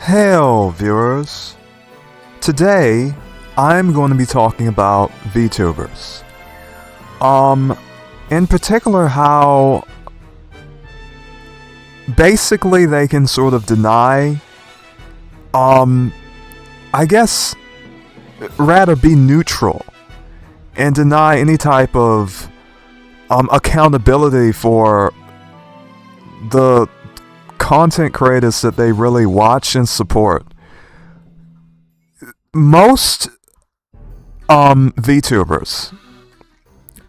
Hail, viewers! Today, I'm going to be talking about Vtubers. In particular how basically they can sort of deny, I guess, rather be neutral and deny any type of accountability for the content creators that they really watch and support. Most Vtubers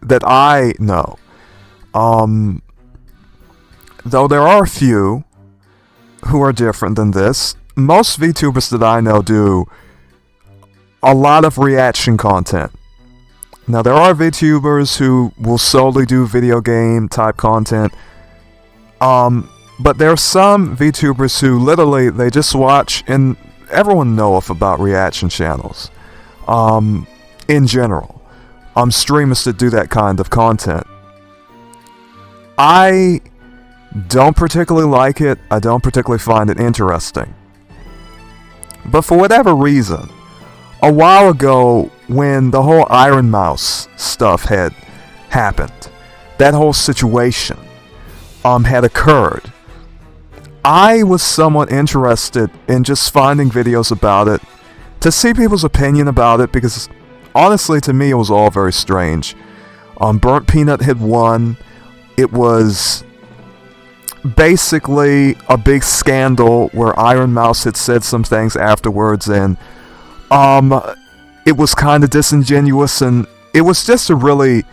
that I know, though there are a few who are different than this, most Vtubers that I know do a lot of reaction content. Now there are Vtubers who will solely do video game type content, but there are some Vtubers who literally, they just watch, and everyone knows about reaction channels, in general. Streamers that do that kind of content. I don't particularly like it, I don't particularly find it interesting. But for whatever reason, a while ago, when the whole Iron Mouse stuff had happened, that whole situation had occurred, I was somewhat interested in just finding videos about it, to see people's opinion about it, because honestly to me it was all very strange. Burnt Peanut had won. It was basically a big scandal where Iron Mouse had said some things afterwards, and it was kind of disingenuous, and it was just a really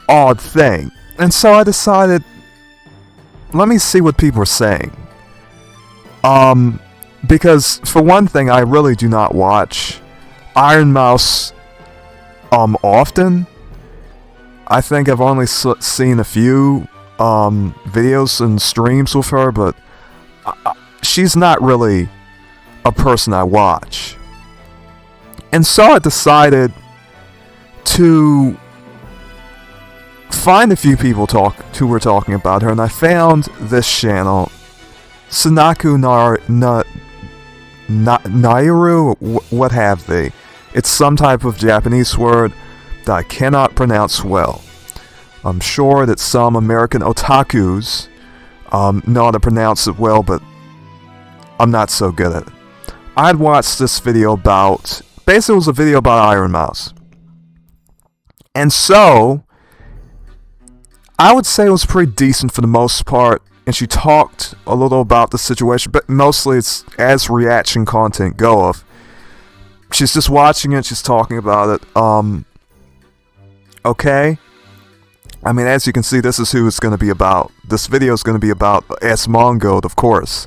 odd thing. And so I decided, let me see what people are saying. Because for one thing, I really do not watch Iron Mouse often. I think I've only seen a few videos and streams with her, but she's not really a person I watch. And so I decided to find a few people who were talking about her, and I found this channel, Sanaku Nairu, what have they. It's some type of Japanese word that I cannot pronounce well. I'm sure that some American otakus know how to pronounce it well, but I'm not so good at it. I had watched this video about, basically it was a video about Iron Mouse. And so, I would say it was pretty decent for the most part, and she talked a little about the situation, but mostly it's as reaction content goeth. She's just watching it, she's talking about it. Okay. I mean, as you can see, this is who it's going to be about. This video is going to be about Asmongold, of course.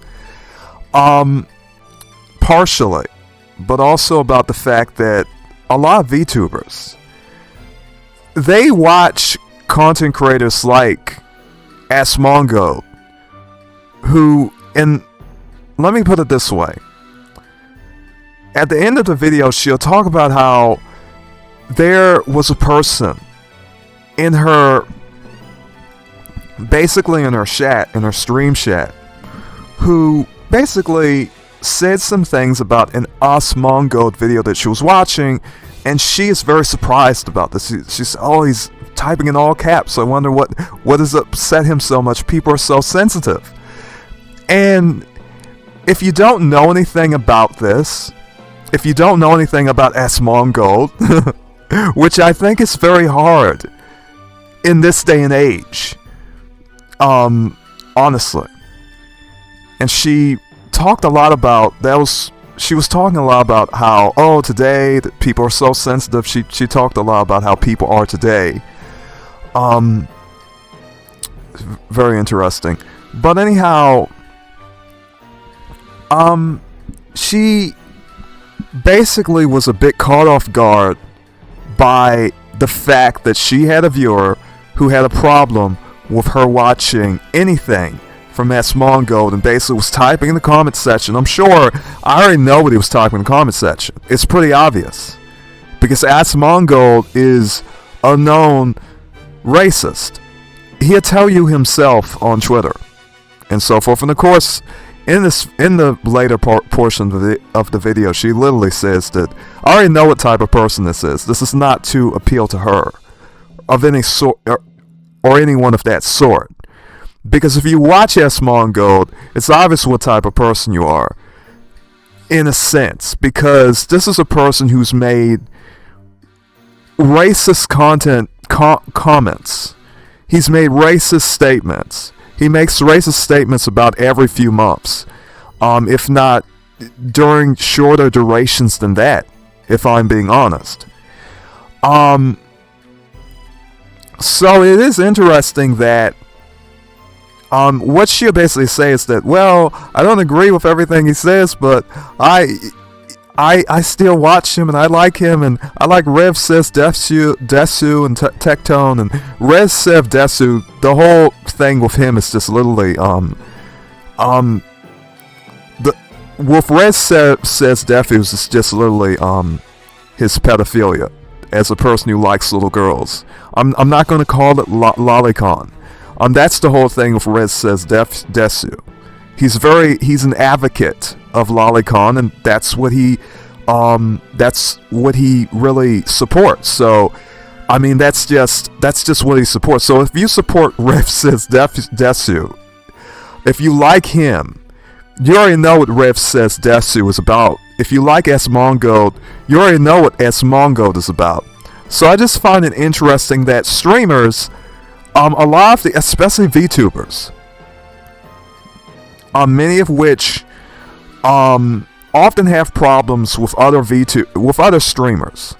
Partially, but also about the fact that a lot of VTubers, they watch content creators like Asmongold, who, and let me put it this way. At the end of the video, she'll talk about how there was a person in her, basically in her chat, in her stream chat, who basically said some things about an Asmongold video that she was watching, and she is very surprised about this. She's, oh, he's typing in all caps. I wonder what has upset him so much. People are so sensitive. And if you don't know anything about this, if you don't know anything about Asmongold, which I think is very hard in this day and age, honestly. And she talked a lot about, she was talking a lot about how, oh, today that people are so sensitive. She talked a lot about how people are today. Very interesting. But anyhow, she basically was a bit caught off guard by the fact that she had a viewer who had a problem with her watching anything from Asmongold, and basically was typing in the comment section. I'm sure I already know what he was typing in the comment section. It's pretty obvious, because Asmongold is a known racist. He'll tell you himself on Twitter and so forth. And of course, in the later portion of the video, she literally says that I already know what type of person this is. This is not to appeal to her of any sort or anyone of that sort. Because if you watch Asmongold, it's obvious what type of person you are, in a sense, because this is a person who's made racist comments. He's made racist statements. He makes racist statements about every few months, if not during shorter durations than that, if I'm being honest. So it is interesting that what she'll basically say is that, well, I don't agree with everything he says, but I still watch him and I like him, and I like Rev Says Desu and Tectone, and Rev Says Desu. The whole thing with him is just literally with Rev Says Desu is just literally his pedophilia as a person who likes little girls. I'm not going to call it lolicon. That's the whole thing with Rev Says Desu. He's an advocate of lolicon, and that's what he really supports. So, I mean, that's just what he supports. So if you support Rev Says Desu, if you like him, you already know what Rev Says Desu is about. If you like Asmongold, you already know what Asmongold is about. So I just find it interesting that streamers, a lot of especially VTubers, many of which often have problems with other streamers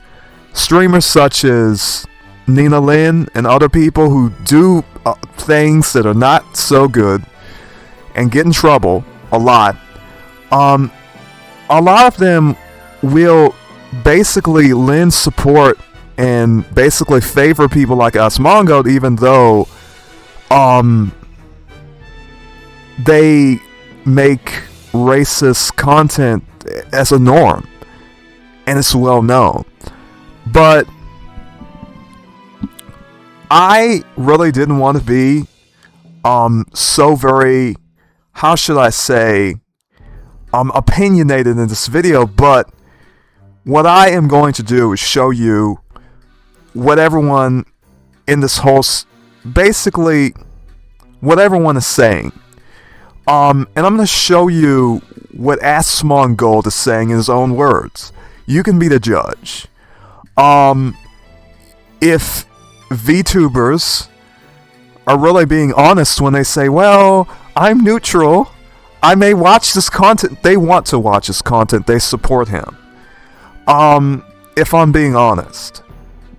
such as Nina Lin and other people who do things that are not so good and get in trouble a lot. A lot of them will basically lend support and basically favor people like Asmongold, even though they make racist content as a norm, and it's well known. But I really didn't want to be so very, how should I say, opinionated in this video. But what I am going to do is show you what everyone in this whole, basically what everyone is saying. And I'm going to show you what Asmongold is saying in his own words. You can be the judge. If VTubers are really being honest when they say, well, I'm neutral, I may watch this content, they want to watch this content, they support him. If I'm being honest,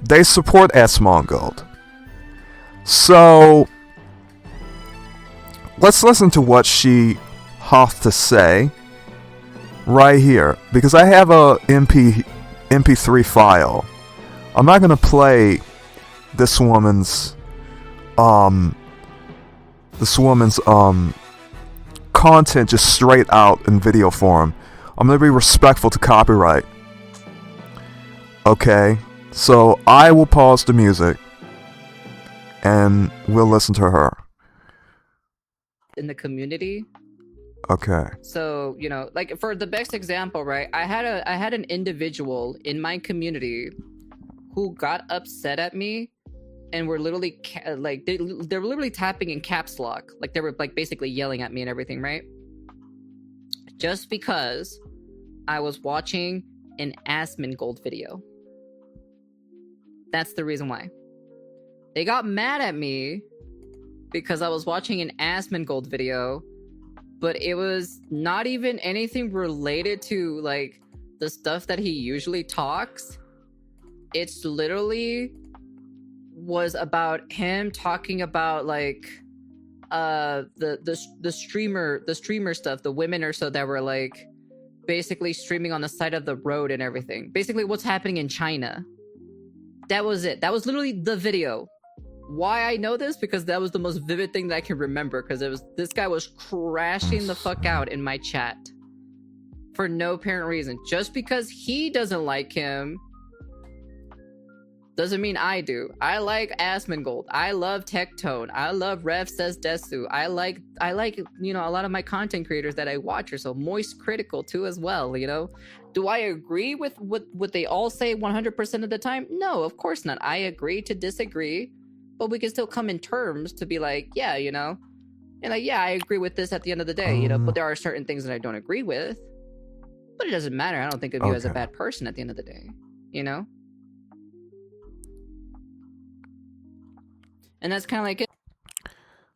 they support Asmongold. So let's listen to what she hath to say right here, because I have a MP3 file. I'm not gonna play this woman's content just straight out in video form. I'm gonna be respectful to copyright. Okay, so I will pause the music and we'll listen to her. In the community. Okay. So, you know, like for the best example, right? I had an individual in my community who got upset at me and were literally like they were literally tapping in caps lock, like they were like basically yelling at me and everything, right? Just because I was watching an Asmongold video. That's the reason why. They got mad at me because I was watching an Asmongold video, but it was not even anything related to like the stuff that he usually talks. It's literally was about him talking about like the streamer stuff, the women or so that were like basically streaming on the side of the road and everything. Basically what's happening in China. That was it. That was literally the video. Why I know this? Because that was the most vivid thing that I can remember, because this guy was crashing the fuck out in my chat for no apparent reason. Just because he doesn't like him doesn't mean I do. I like Asmongold. I love Tectone. I love Rev Says Desu. I like a lot of my content creators that I watch are so Moist Critical too as well, Do I agree with what they all say 100% of the time? No, of course not. I agree to disagree, but we can still come in terms to be like, yeah, and yeah, I agree with this at the end of the day, but there are certain things that I don't agree with. But it doesn't matter. I don't think of you as a bad person at the end of the day, And that's kind of like it.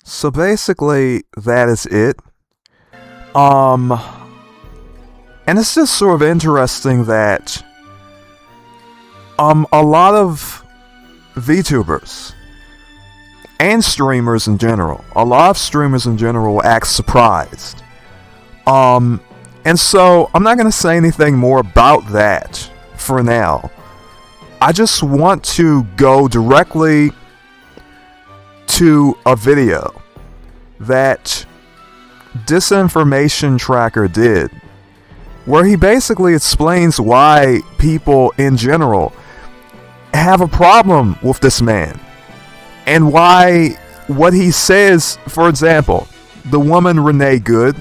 So basically, that is it. And it's just sort of interesting that a lot of VTubers and streamers in general, act surprised. And so I'm not going to say anything more about that for now. I just want to go directly to a video that Disinformation Tracker did, where he basically explains why people in general have a problem with this man, and why what he says, for example, the woman Renee Good,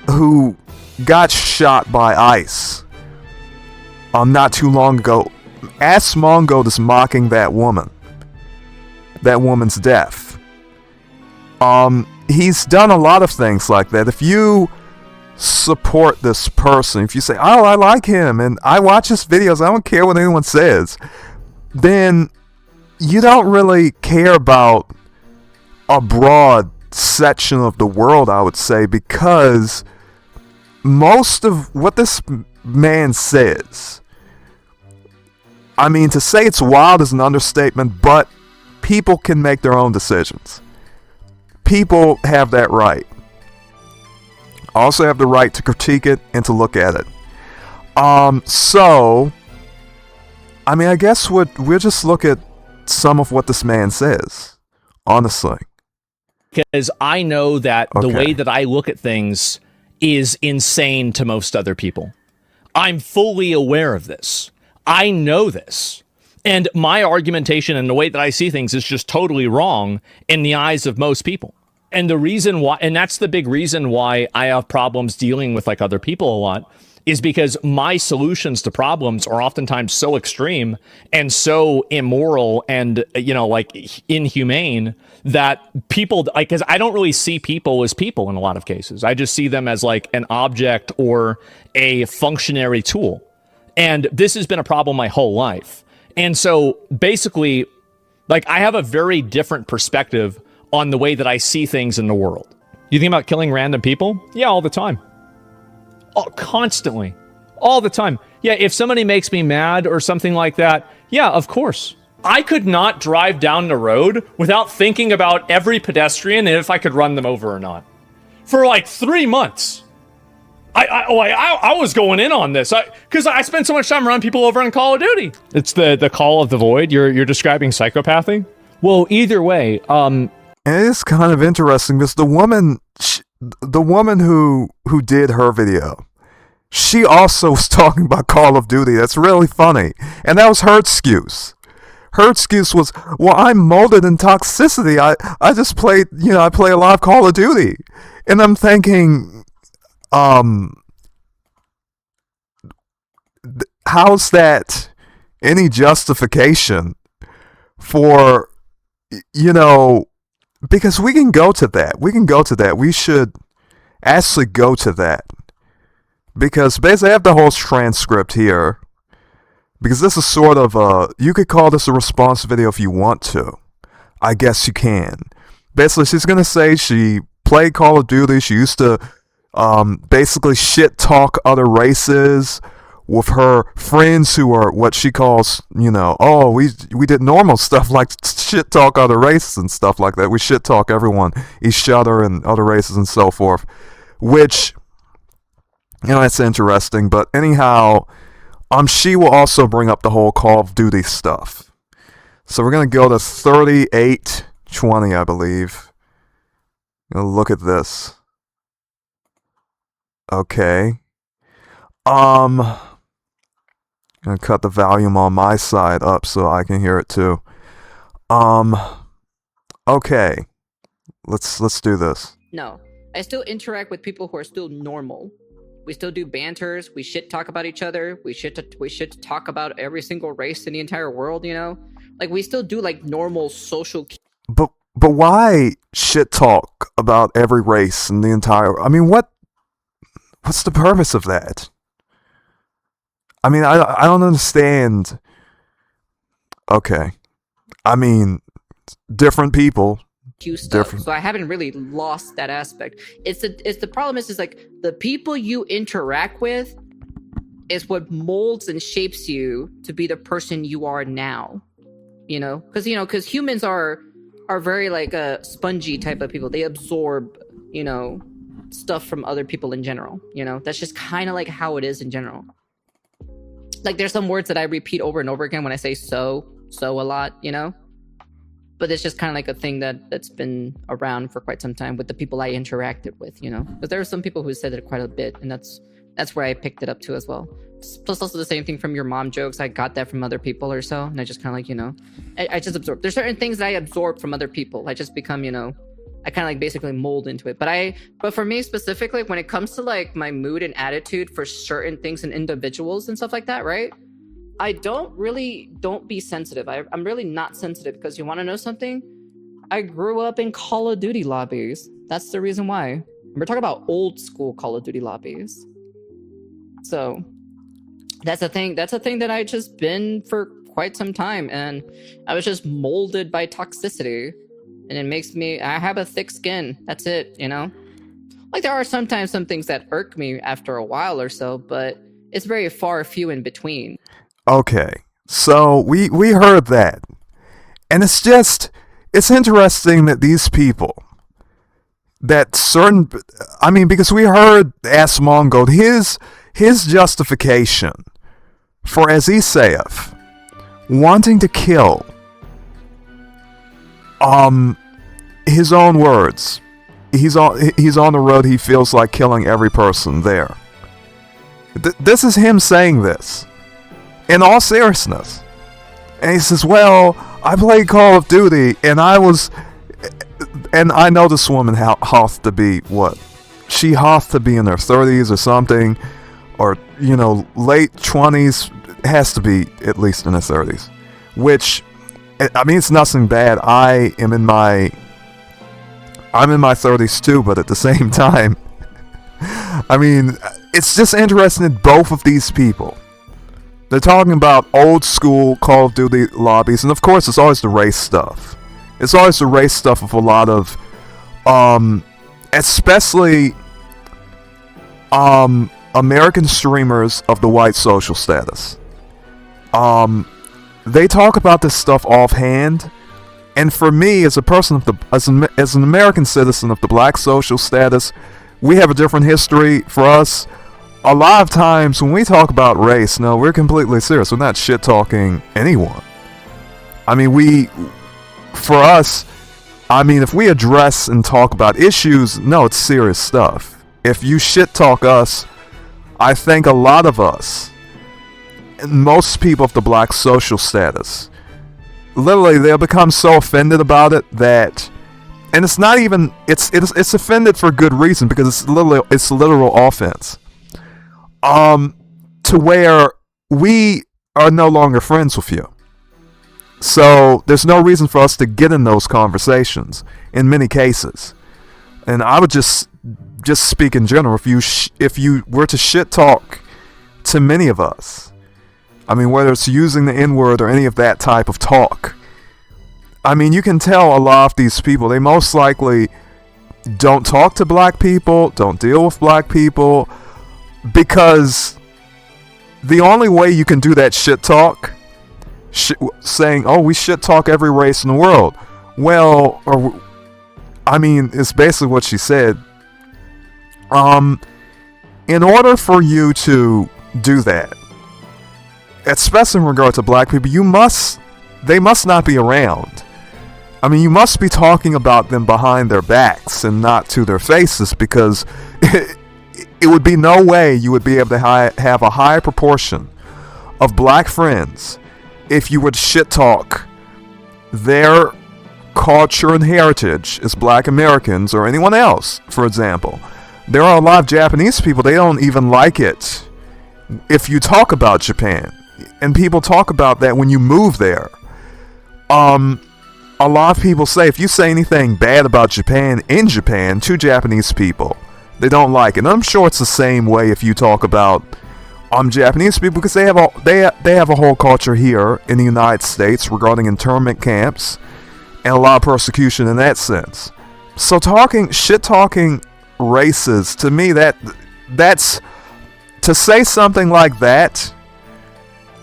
who got shot by ICE not too long ago, Asmongold is mocking that woman's death. He's done a lot of things like that. If you support this person, if you say, oh, I like him and I watch his videos, I don't care what anyone says, then you don't really care about a broad section of the world, I would say, because most of what this man says, I mean, to say it's wild is an understatement, but people can make their own decisions. People have that right. Also have the right to critique it and to look at it. So, I mean, I guess we'll just look at some of what this man says, honestly. Because I know that the way that I look at things is insane to most other people. I'm fully aware of this. I know this. And my argumentation and the way that I see things is just totally wrong in the eyes of most people. And the reason why, and that's the big reason why I have problems dealing with like other people a lot, is because my solutions to problems are oftentimes so extreme and so immoral and, like inhumane that people, like, because I don't really see people as people in a lot of cases. I just see them as like an object or a functionary tool. And this has been a problem my whole life. And so basically, like, I have a very different perspective on the way that I see things in the world. You think about killing random people? Yeah, all the time. Oh, constantly. All the time. Yeah, if somebody makes me mad or something like that, yeah, of course. I could not drive down the road without thinking about every pedestrian and if I could run them over or not. For like 3 months. I was going in on this because I spent so much time running people over on Call of Duty. It's the call of the void. You're describing psychopathy. Well, either way, and it is kind of interesting because the woman who did her video, she also was talking about Call of Duty. That's really funny, and that was her excuse. Her excuse was, well, I'm molded in toxicity. I just played, I play a lot of Call of Duty, and I'm thinking, how's that any justification for, because we can go to that. We should actually go to that. Because basically I have the whole transcript here. Because this is sort of you could call this a response video if you want to. I guess you can. Basically, she's going to say she played Call of Duty. She used to basically shit talk other races with her friends who are what she calls, oh, we did normal stuff like shit talk other races and stuff like that. We shit talk everyone, each other and other races and so forth. Which, that's interesting. But anyhow, she will also bring up the whole Call of Duty stuff. So we're going to go to 3820, I believe. Look at this. Okay. Gonna cut the volume on my side up so I can hear it too. Okay. Let's do this. No, I still interact with people who are still normal. We still do banters. We shit talk about each other. We shit talk about every single race in the entire world. You know, like we still do like normal social. But why shit talk about every race in the entire? I mean, what's the purpose of that? I mean, I don't understand. Okay, I mean, different people. Stuff. So I haven't really lost that aspect. It's the problem is like the people you interact with is what molds and shapes you to be the person you are now. You know, because humans are very like a spongy type of people. They absorb, you know, stuff from other people in general. You know, that's just kind of like how it is in general. Like there's some words that I repeat over and over again when I say so a lot, you know. But it's just kind of like a thing that's been around for quite some time with the people I interacted with, you know. Because there are some people who said it quite a bit, and that's where I picked it up too as well. Plus also the same thing from your mom jokes. I got that from other people or so, and I just kind of like, you know, I just absorb. There's certain things that I absorb from other people. I just become, you know, I kind of like basically mold into it. But for me specifically, when it comes to like my mood and attitude for certain things and individuals and stuff like that, right? I don't be sensitive. I'm really not sensitive because you want to know something? I grew up in Call of Duty lobbies. That's the reason why. We're talking about old school Call of Duty lobbies. So that's a thing that I just been for quite some time, and I was just molded by toxicity, and it makes me, I have a thick skin. That's it, you know? Like there are sometimes some things that irk me after a while or so, but it's very few in between. Okay, so we heard that, and it's interesting that these people, because we heard Asmongold, his justification for, as he saith, wanting to kill, his own words, he's on the road, he feels like killing every person there. This is him saying this. In all seriousness. And he says, well, I played Call of Duty, and I know this woman hath to be, what? She hath to be in her 30s or something, or, you know, late 20s, has to be at least in her 30s. Which, I mean, it's nothing bad. I'm in my 30s too, but at the same time, I mean, it's just interesting that both of these people, they're talking about old school Call of Duty lobbies, and of course it's always the race stuff. It's always the race stuff of a lot of, especially, American streamers of the white social status. They talk about this stuff offhand, and for me, as a person as an American citizen of the black social status, we have a different history. For us, a lot of times when we talk about race, no, we're completely serious. We're not shit talking anyone. I mean, for us, I mean, if we address and talk about issues, no, it's serious stuff. If you shit talk us, I think a lot of us, and most people of the black social status, literally they'll become so offended about it that, and it's not even, it's offended for good reason, because it's literal offense. To where we are no longer friends with you. So there's no reason for us to get in those conversations in many cases. And I would just speak in general. If you were to shit talk to many of us, I mean, whether it's using the N-word or any of that type of talk, I mean, you can tell a lot of these people, they most likely don't talk to black people, don't deal with black people, because the only way you can do that shit talk, saying, oh, we shit talk every race in the world. Well, I mean, it's basically what she said. In order for you to do that, especially in regard to black people, they must not be around. I mean, you must be talking about them behind their backs and not to their faces, because it would be no way you would be able to have a high proportion of black friends if you would shit talk their culture and heritage as black Americans or anyone else, for example. There are a lot of Japanese people, they don't even like it if you talk about Japan. And people talk about that when you move there. A lot of people say if you say anything bad about Japan in Japan to Japanese people, they don't like it. And I'm sure it's the same way if you talk about Japanese people, because they have a whole culture here in the United States regarding internment camps and a lot of persecution in that sense. So shit talking races, to me, that's to say something like that.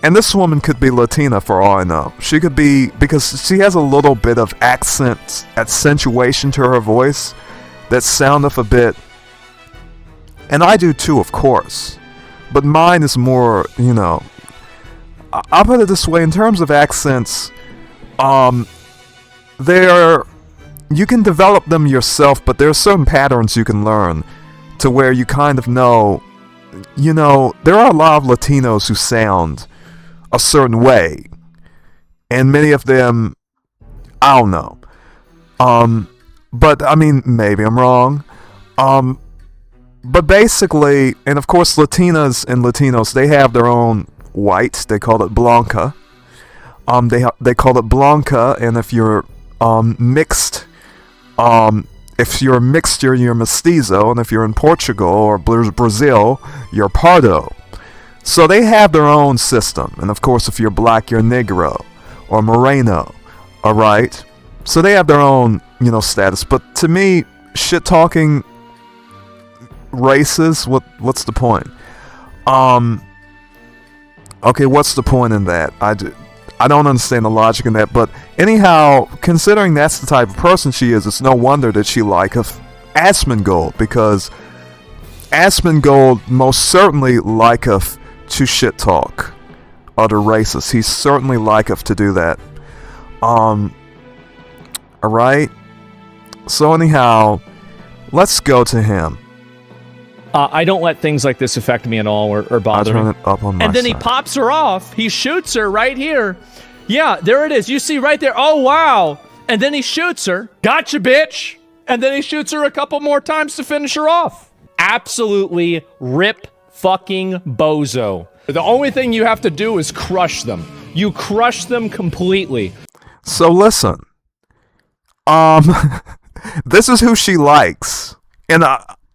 And this woman could be Latina for all I know. She could be, because she has a little bit of accentuation to her voice that sound of a bit, and I do too, of course. But mine is more, I'll put it this way, in terms of accents, you can develop them yourself, but there are certain patterns you can learn to where you kind of know, there are a lot of Latinos who sound a certain way, and many of them, I don't know, but I mean, maybe I'm wrong, but basically, and of course Latinas and Latinos, they have their own white, they call it Blanca, they call it Blanca, and if you're mixed, if you're a mixture, you're mestizo, and if you're in Portugal or Brazil, you're pardo. So they have their own system, and of course if you're black, you're negro or moreno, alright? So they have their own, status, but to me, shit talking races, what's the point? Okay, what's the point in that? I don't understand the logic in that, but anyhow, considering that's the type of person she is, it's no wonder that she liketh Asmongold, because Asmongold most certainly liketh to shit talk other races. He certainly liketh to do that. Alright? So anyhow, let's go to him. I don't let things like this affect me at all or bother me. I turn it up on my And then side. he pops her off. He shoots her right here. Yeah, there it is. You see right there. Oh, wow. And then he shoots her. Gotcha, bitch. And then he shoots her a couple more times to finish her off. Absolutely rip fucking bozo. The only thing you have to do is crush them. You crush them completely. So listen. This is who she likes. And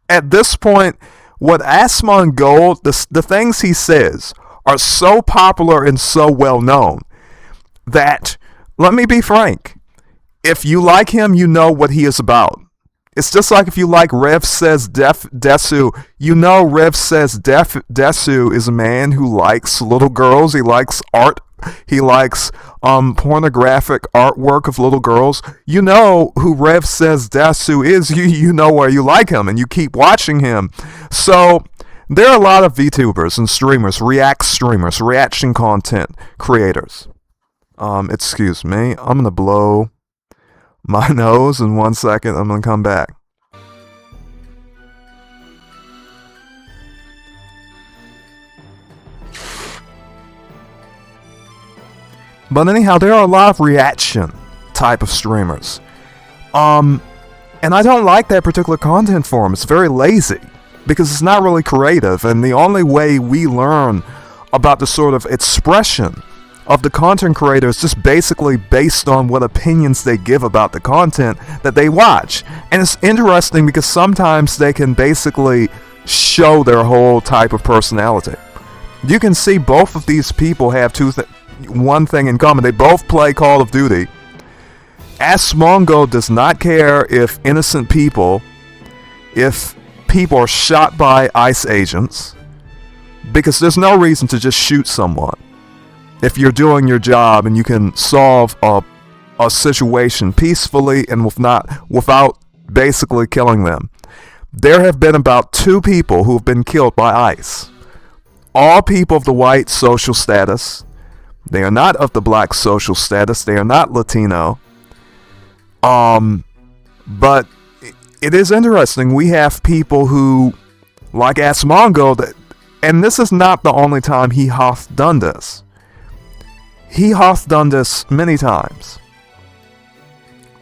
at this point, what Asmongold, the things he says are so popular and so well known that, let me be frank, if you like him, you know what he is about. It's just like if you like Rev Says Desu, you know Rev Says Desu is a man who likes little girls, he likes art, he likes pornographic artwork of little girls. You know who Rev Says Desu is, you know where you like him, and you keep watching him. So there are a lot of VTubers and streamers, reaction content creators. Excuse me, I'm gonna blow my nose in 1 second. I'm gonna come back. But anyhow, there are a lot of reaction type of streamers. And I don't like that particular content form. It's very lazy because it's not really creative, and the only way we learn about the sort of expression of the content creator is just basically based on what opinions they give about the content that they watch. And it's interesting because sometimes they can basically show their whole type of personality. You can see both of these people have one thing in common. They both play Call of Duty. Asmongold does not care if people are shot by ICE agents, because there's no reason to just shoot someone if you're doing your job and you can solve a situation peacefully and without basically killing them. There have been about 2 people who have been killed by ICE. All people of the white social status. They are not of the black social status. They are not Latino. But it is interesting. We have people who, like Asmongold, And this is not the only time he hath done this. He hath done this many times.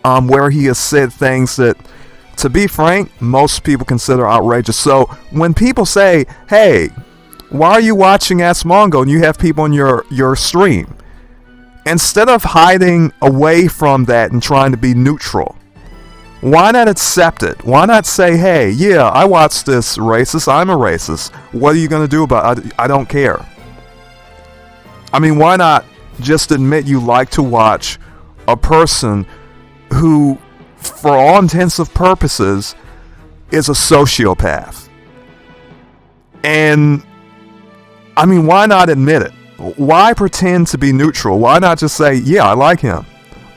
Where he has said things that, to be frank, most people consider outrageous. So when people say, hey, why are you watching Asmongold and you have people in your stream? Instead of hiding away from that and trying to be neutral, why not accept it? Why not say, hey, yeah, I watched this racist, I'm a racist. What are you going to do about it? I don't care. I mean, why not just admit you like to watch a person who, for all intents and purposes, is a sociopath? And, I mean, why not admit it? Why pretend to be neutral? Why not just say, yeah, I like him.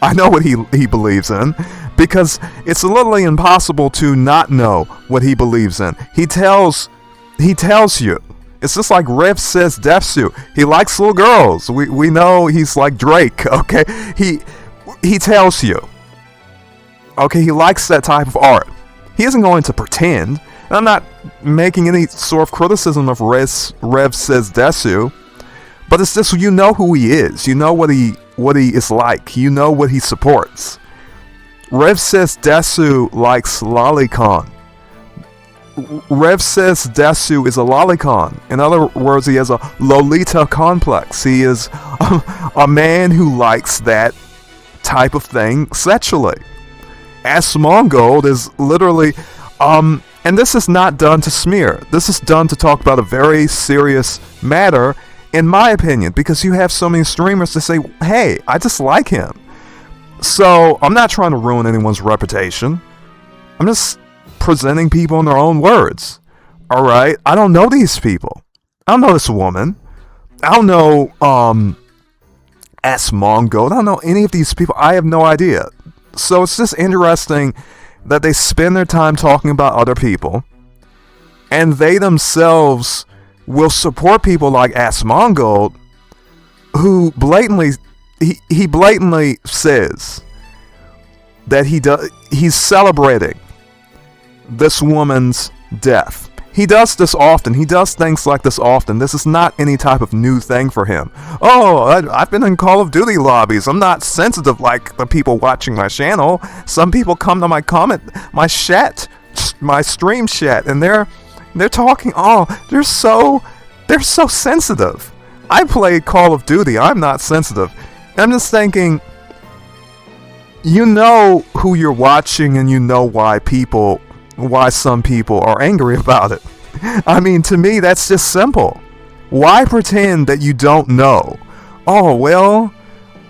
I know what he believes in. Because it's literally impossible to not know what he believes in. He tells you. It's just like Rev says Defsu. He likes little girls. We know he's like Drake, okay? He tells you. Okay, he likes that type of art. He isn't going to pretend. And I'm not making any sort of criticism of Rev says Desu. But it's just, you know who he is. You know what he is like. You know what he supports. Rev says Desu likes lolicon. Rev says Desu is a lolicon. In other words, he has a Lolita complex. He is a man who likes that type of thing sexually. Asmongold is literally, and this is not done to smear. This is done to talk about a very serious matter, in my opinion, because you have so many streamers to say, hey, I just like him. So, I'm not trying to ruin anyone's reputation. I'm just presenting people in their own words. Alright? I don't know these people. I don't know this woman. I don't know, Asmongold. I don't know any of these people. I have no idea. So, it's just interesting that they spend their time talking about other people, and they themselves will support people like Asmongold, who blatantly he blatantly says that he's celebrating this woman's death. He does this often. He does things like this often. This is not any type of new thing for him. Oh, I've been in Call of Duty lobbies. I'm not sensitive like the people watching my channel. Some people come to my my stream chat, and they're talking. Oh, they're so sensitive. I play Call of Duty. I'm not sensitive. I'm just thinking, you know who you're watching, and you know why some people are angry about it. I mean, to me, that's just simple. Why pretend that you don't know? Oh, well,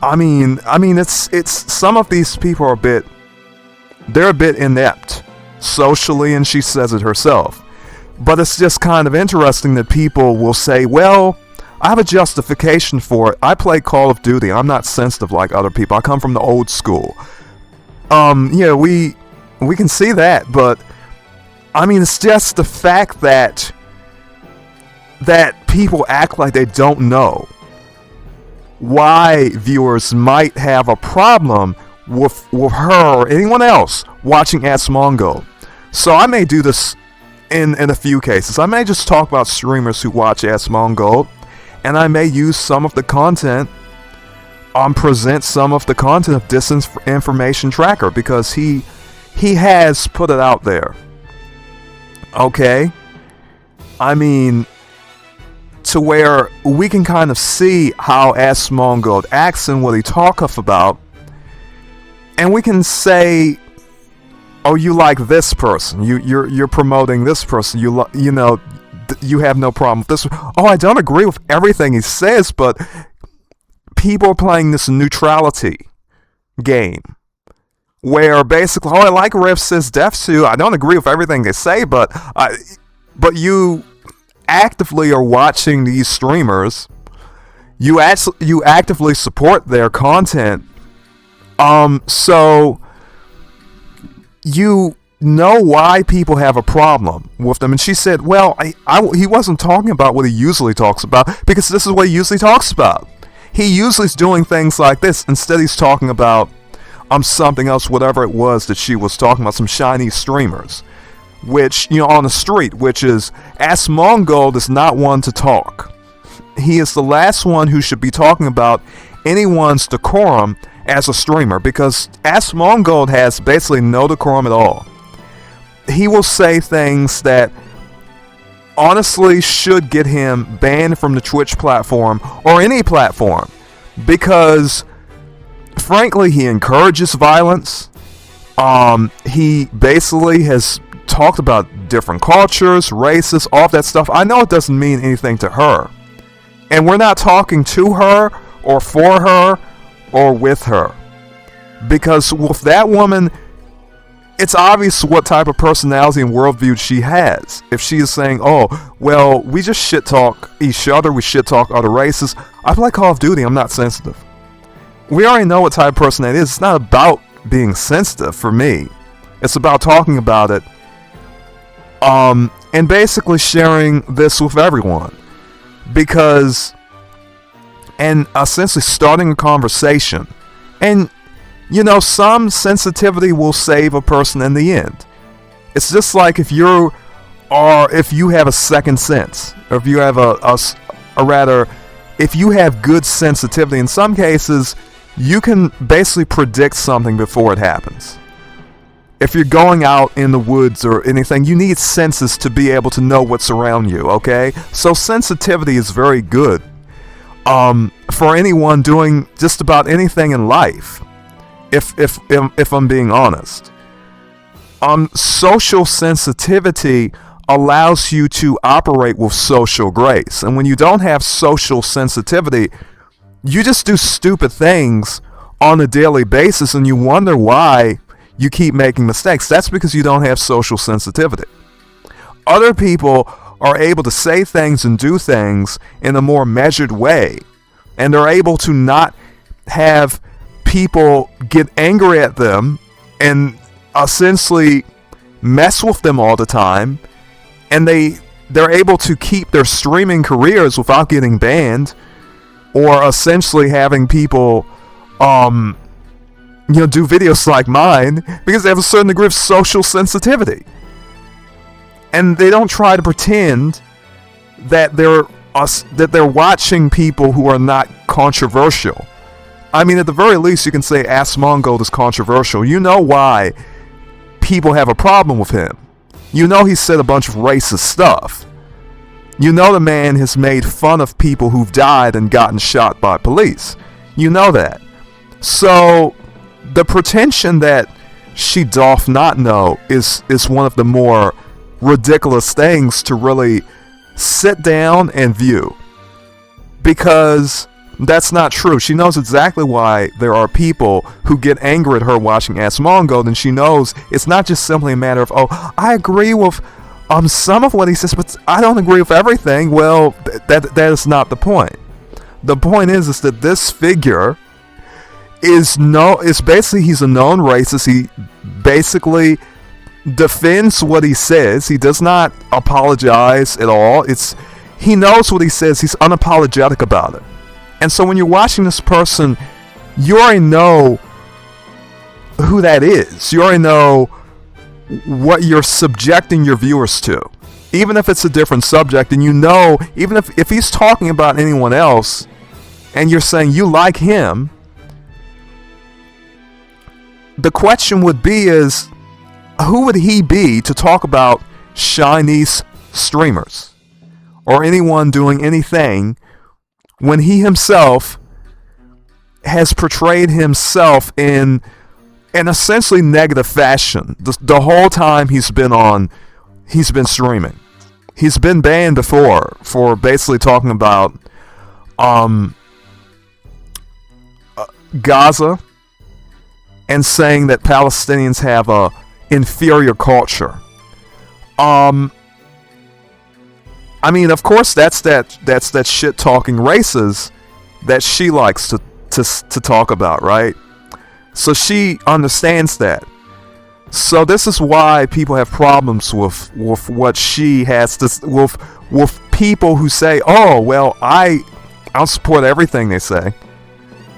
I mean, it's some of these people are they're a bit inept socially, and she says it herself. But it's just kind of interesting that people will say, well, I have a justification for it. I play Call of Duty. I'm not sensitive like other people. I come from the old school. Yeah, we can see that, but I mean, it's just the fact that people act like they don't know why viewers might have a problem with her or anyone else watching Asmongold. So I may do this in a few cases. I may just talk about streamers who watch Asmongold, and I may use some of the content, present some of the content of Disinformation Tracker, because he has put it out there. Okay? I mean, to where we can kind of see how Asmongold acts and what he talketh about, and we can say, oh, you like this person, you're promoting this person, you know, you have no problem with this. Oh, I don't agree with everything he says, but people are playing this neutrality game where basically, oh, I like Rev says Defsu. I don't agree with everything they say, but you actively are watching these streamers. You actively support their content. So you know why people have a problem with them. And she said, well, he wasn't talking about what he usually talks about, because this is what he usually talks about. He usually is doing things like this. Instead, he's talking about something else, whatever it was that she was talking about, some shiny streamers. which, on the street, which is Asmongold is not one to talk. He is the last one who should be talking about anyone's decorum as a streamer, because Asmongold has basically no decorum at all. He will say things that honestly should get him banned from the Twitch platform or any platform, because frankly he encourages violence. He basically has talked about different cultures, races, all of that stuff. I know it doesn't mean anything to her, and we're not talking to her or for her or with her, because with that woman, it's obvious what type of personality and worldview she has. If she is saying, oh, well, we just shit talk each other, we shit talk other races. I play Call of Duty, I'm not sensitive. We already know what type of person that is. It's not about being sensitive for me. It's about talking about it, and basically sharing this with everyone. And essentially starting a conversation. And some sensitivity will save a person in the end. It's just like if you have a second sense, or if you have if you have good sensitivity, in some cases, you can basically predict something before it happens. If you're going out in the woods or anything, you need senses to be able to know what's around you, okay? So sensitivity is very good for anyone doing just about anything in life. If I'm being honest, social sensitivity allows you to operate with social grace. And when you don't have social sensitivity, you just do stupid things on a daily basis, and you wonder why you keep making mistakes. That's because you don't have social sensitivity. Other people are able to say things and do things in a more measured way, and they're able to not have people get angry at them and essentially mess with them all the time, and they're able to keep their streaming careers without getting banned, or essentially having people do videos like mine because they have a certain degree of social sensitivity, and they don't try to pretend that they're watching people who are not controversial. I mean, at the very least, you can say Asmongold is controversial. You know why people have a problem with him. You know he said a bunch of racist stuff. You know the man has made fun of people who've died and gotten shot by police. You know that. So the pretension that she doth not know is one of the more ridiculous things to really sit down and view, because that's not true. She knows exactly why there are people who get angry at her watching Asmongold, and she knows it's not just simply a matter of, oh, I agree with some of what he says, but I don't agree with everything. Well, that is not the point. The point is that this figure is basically, he's a known racist. He basically defends what he says. He does not apologize at all. He knows what he says. He's unapologetic about it. And so when you're watching this person, you already know who that is. You already know what you're subjecting your viewers to. Even if it's a different subject, and even if he's talking about anyone else, and you're saying you like him, the question would be who would he be to talk about Chinese streamers or anyone doing anything when he himself has portrayed himself in an essentially negative fashion the whole time he's been streaming. He's been banned before for basically talking about Gaza and saying that Palestinians have a inferior culture. I mean, of course, that's that shit talking races that she likes to talk about, right? So she understands that. So this is why people have problems with what she has to with people who say, "Oh, well, I'll support everything they say,"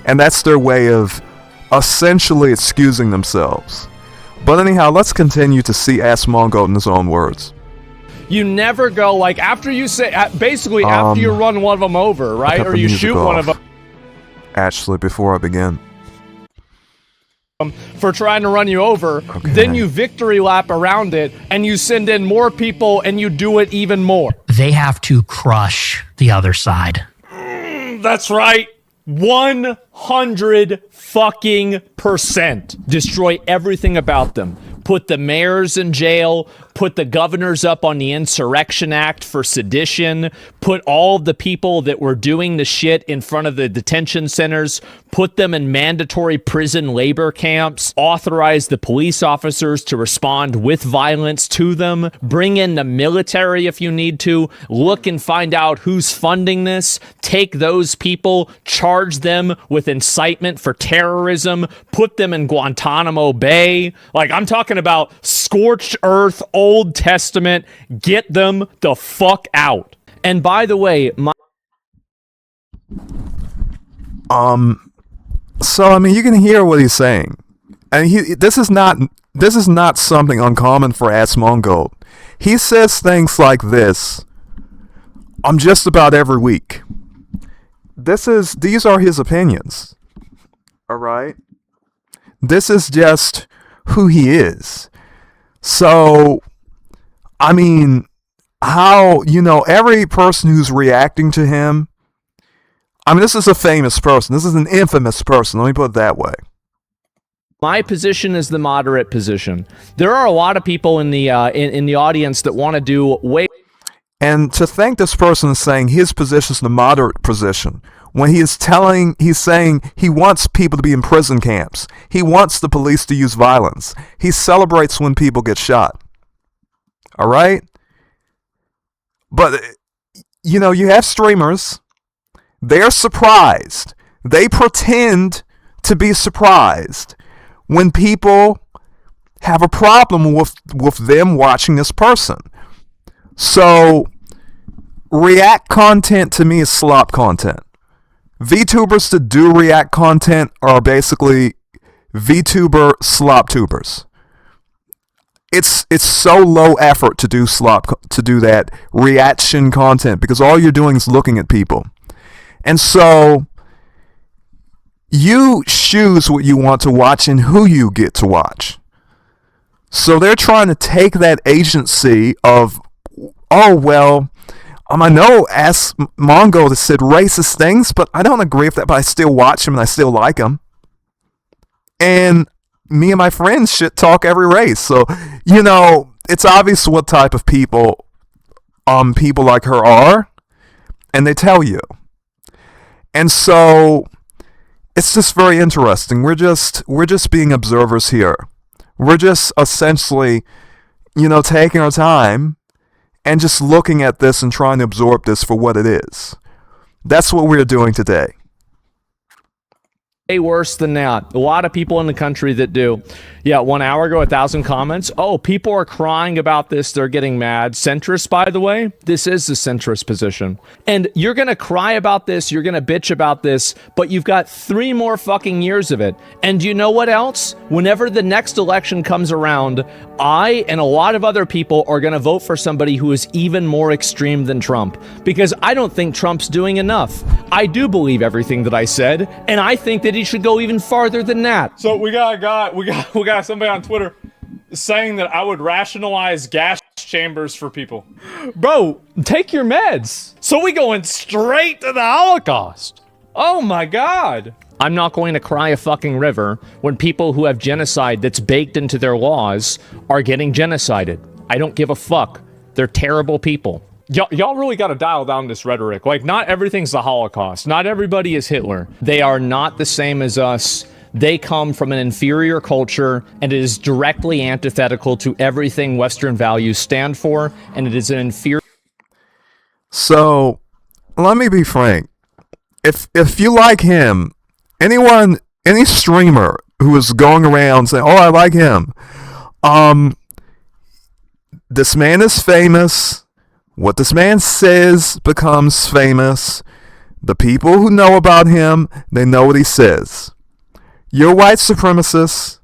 and that's their way of essentially excusing themselves. But anyhow, let's continue to see Asmongold in his own words. You never go, like, after you say, basically, after you run one of them over, right? Or you shoot one of them. Actually, before I begin. For trying to run you over, then you victory lap around it, and you send in more people, and you do it even more. They have to crush the other side. That's right. 100 fucking %. Destroy everything about them. Put the mayors in jail, put the governors up on the Insurrection Act for sedition, put all of the people that were doing the shit in front of the detention centers, put them in mandatory prison labor camps, authorize the police officers to respond with violence to them, bring in the military if you need to, look and find out who's funding this, take those people, charge them with incitement for terrorism, put them in Guantanamo Bay. Like, I'm talking about scorched earth, Old Testament, get them the fuck out. And by the way, so I mean, you can hear what he's saying, and this is not something uncommon for Asmongold. He says things like this just about every week. These are his opinions. All right? This is just who he is. So, I mean, how, every person who's reacting to him, I mean, this is a famous person. This is an infamous person. Let me put it that way. my position is the moderate position. There are a lot of people in the audience that want to do way. And to think this person is saying his position is the moderate position, when he's saying he wants people to be in prison camps. He wants the police to use violence. He celebrates when people get shot. All right? But, you have streamers. They're surprised. They pretend to be surprised when people have a problem with them watching this person. So, react content to me is slop content. Vtubers that do react content are basically Vtuber slop tubers. It's so low effort to do that reaction content because all you're doing is looking at people. And so you choose what you want to watch and who you get to watch. So they're trying to take that agency of, oh, well, I know Asmongold has said racist things, but I don't agree with that, but I still watch him and I still like him. And me and my friends shit talk every race. So, it's obvious what type of people people like her are, and they tell you. And so it's just very interesting. We're just being observers here. We're just essentially, taking our time and just looking at this and trying to absorb this for what it is. That's what we're doing today. Way worse than that. A lot of people in the country that do. Yeah, 1 hour ago, 1,000 comments. Oh, people are crying about this. They're getting mad. Centrist, by the way, this is the centrist position. And you're going to cry about this. You're going to bitch about this. But you've got 3 more fucking years of it. And you know what else? Whenever the next election comes around, I and a lot of other people are going to vote for somebody who is even more extreme than Trump. Because I don't think Trump's doing enough. I do believe everything that I said. And I think that he should go even farther than that. So we got somebody on Twitter saying that I would rationalize gas chambers for people. Bro, take your meds. So we going straight to the Holocaust. Oh my God. I'm not going to cry a fucking river when people who have genocide that's baked into their laws are getting genocided. I don't give a fuck. They're terrible people. Y'all really got to dial down this rhetoric. Like, not everything's the Holocaust. Not everybody is Hitler. They are not the same as us. They come from an inferior culture, and it is directly antithetical to everything Western values stand for, and it is an inferior... So, let me be frank. If you like him, any streamer who is going around saying, oh, I like him, this man is famous. What this man says becomes famous. The people who know about him, they know what he says. You're white supremacists,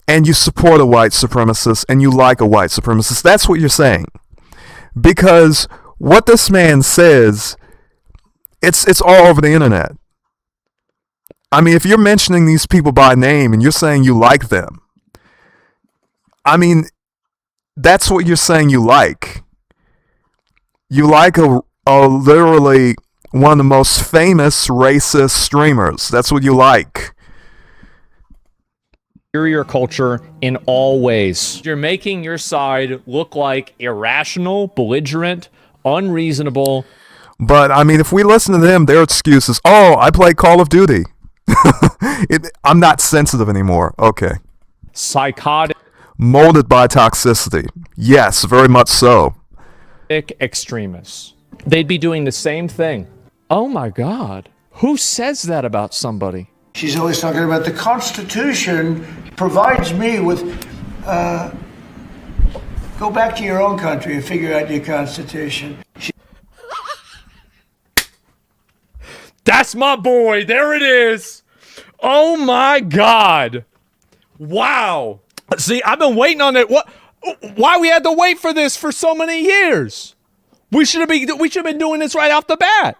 and you support a white supremacist and you like a white supremacist. That's what you're saying. Because what this man says, it's all over the internet. I mean, if you're mentioning these people by name and you're saying you like them, I mean, that's what you're saying you like. You like a literally one of the most famous racist streamers. That's what you like. Superior culture in all ways. You're making your side look like irrational, belligerent, unreasonable. But, I mean, if we listen to them, their excuses, oh, I play Call of Duty. I'm not sensitive anymore. Okay. Psychotic. Molded by toxicity. Yes, very much so. Extremists. They'd be doing the same thing. Oh my God. Who says that about somebody? She's always talking about the Constitution provides me with, go back to your own country and figure out your Constitution. That's my boy. There it is. Oh my God. Wow. See, I've been waiting on it. Why we had to wait for this for so many years? We should have been doing this right off the bat.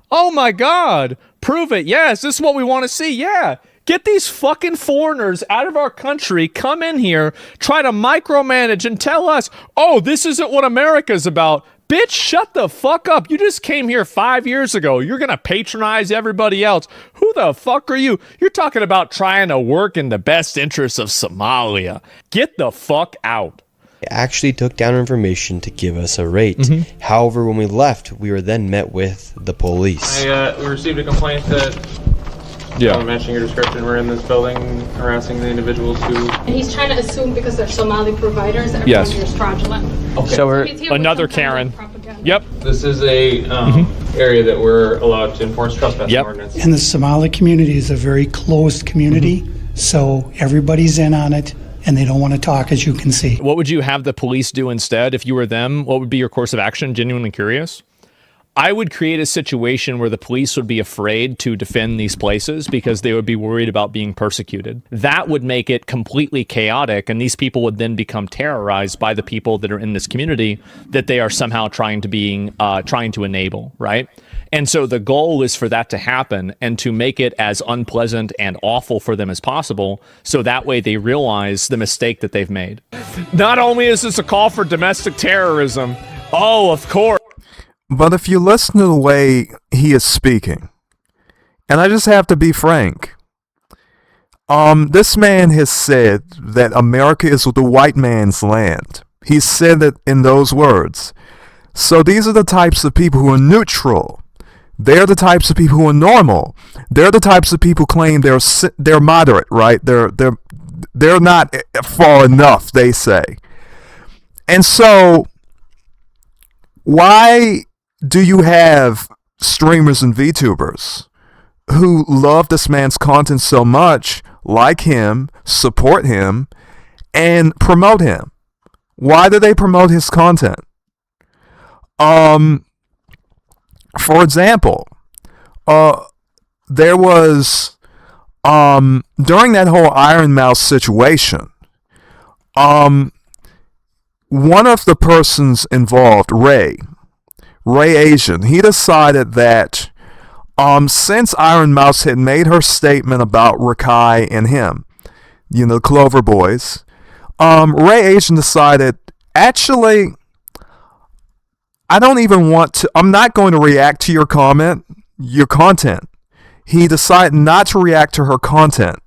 Oh my God. Prove it. Yes, this is what we want to see. Yeah. Get these fucking foreigners out of our country, come in here, try to micromanage and tell us, oh, this isn't what America's about. Bitch, shut the fuck up. You just came here 5 years ago. You're going to patronize everybody else. Who the fuck are you? You're talking about trying to work in the best interests of Somalia. Get the fuck out. They actually took down information to give us a rate. Mm-hmm. However, when we left, we were then met with the police. We received a complaint that, matching your description, we're in this building harassing the individuals who... And he's trying to assume because they're Somali providers that everyone here is fraudulent. Okay. So we're He's here with another some kind Karen. of propaganda. Yep. This is a area that we're allowed to enforce trespassing Yep. ordinance. And the Somali community is a very closed community, so everybody's in on it, and they don't want to talk, as you can see. What would you have the police do instead if you were them? What would be your course of action? Genuinely curious. I would create a situation where the police would be afraid to defend these places because they would be worried about being persecuted. That would make it completely chaotic, and these people would then become terrorized by the people that are in this community that they are somehow trying to enable, right? And so the goal is for that to happen and to make it as unpleasant and awful for them as possible, so that way they realize the mistake that they've made. Not only is this a call for domestic terrorism, oh, of course. But if you listen to the way he is speaking, and I just have to be frank, this man has said that America is the white man's land. He said it in those words. So these are the types of people who are neutral. They're the types of people who are normal. They're the types of people who claim they're moderate, right? They're not far enough, they say. And so why do you have streamers and VTubers who love this man's content so much, like him, support him, and promote him? Why do they promote his content? For example, there was, during that whole Iron Mouse situation, one of the persons involved, Ray Asian, he decided that since Iron Mouse had made her statement about Rakai and him, the Clover Boys, Ray Asian decided, actually, I'm not going to react to your content. He decided not to react to her content.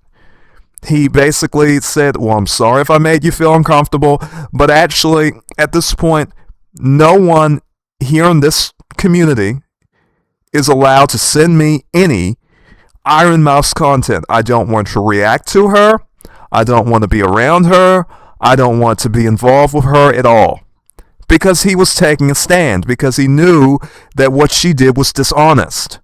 He basically said, well, I'm sorry if I made you feel uncomfortable, but actually, at this point, no one here in this community is allowed to send me any Iron Mouse content. I don't want to react to her. I don't want to be around her. I don't want to be involved with her at all. Because he was taking a stand, because he knew that what she did was dishonest.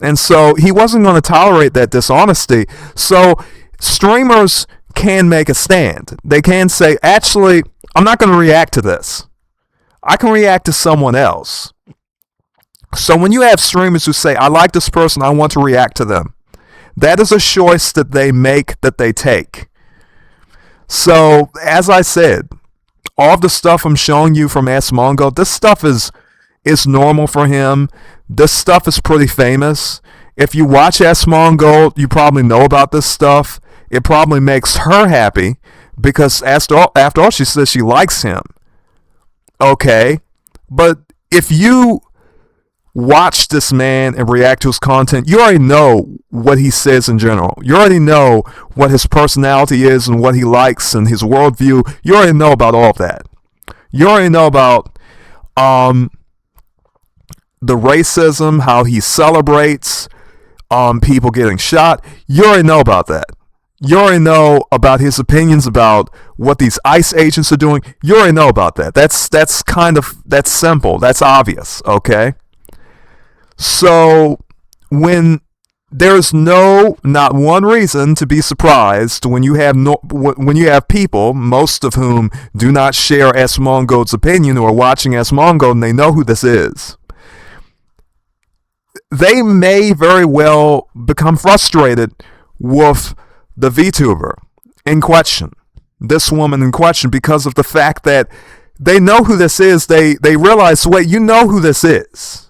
And so he wasn't going to tolerate that dishonesty. So streamers can make a stand. They can say, actually, I'm not going to react to this. I can react to someone else. So when you have streamers who say, I like this person, I want to react to them, that is a choice that they make, that they take. So, as I said, all of the stuff I'm showing you from Asmongold, this stuff is normal for him. This stuff is pretty famous. If you watch Asmongold, you probably know about this stuff. It probably makes her happy because after all, she says she likes him. Okay, but if you watch this man and react to his content, you already know what he says in general. You already know what his personality is and what he likes and his worldview. You already know about all of that. You already know about the racism, how he celebrates people getting shot. You already know about that. You already know about his opinions about what these ICE agents are doing. You already know about that. That's simple. That's obvious, okay? So when there's not one reason to be surprised when you have people, most of whom do not share Asmongold's opinion or are watching Asmongold and they know who this is. They may very well become frustrated with the VTuber in question, this woman in question, because of the fact that they know who this is. They realize, wait, you know who this is.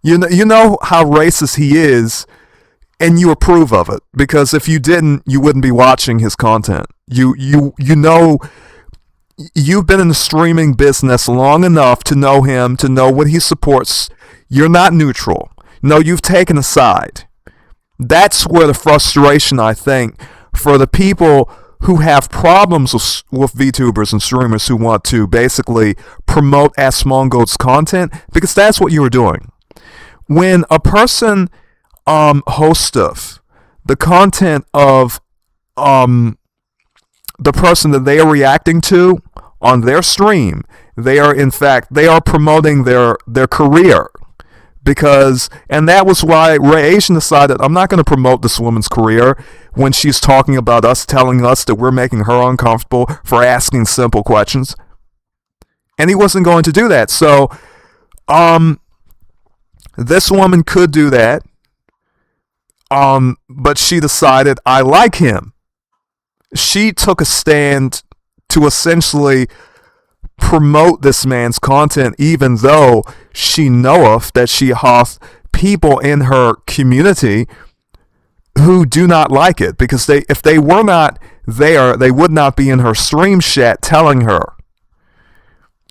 You know how racist he is, and you approve of it, because if you didn't, you wouldn't be watching his content. You know, you've been in the streaming business long enough to know him, to know what he supports. You're not neutral. No, you've taken a side. That's where the frustration, I think, for the people who have problems with VTubers and streamers who want to basically promote Asmongold's content, because that's what you were doing. When a person hosts of the content of the person that they are reacting to on their stream, they are promoting their career. And that was why Ray Asian decided, I'm not going to promote this woman's career when she's talking about us, telling us that we're making her uncomfortable for asking simple questions. And he wasn't going to do that. So, this woman could do that. But she decided, I like him. She took a stand to essentially promote this man's content, even though she knoweth that she hath people in her community who do not like it, because if they were not there, they would not be in her stream chat telling her.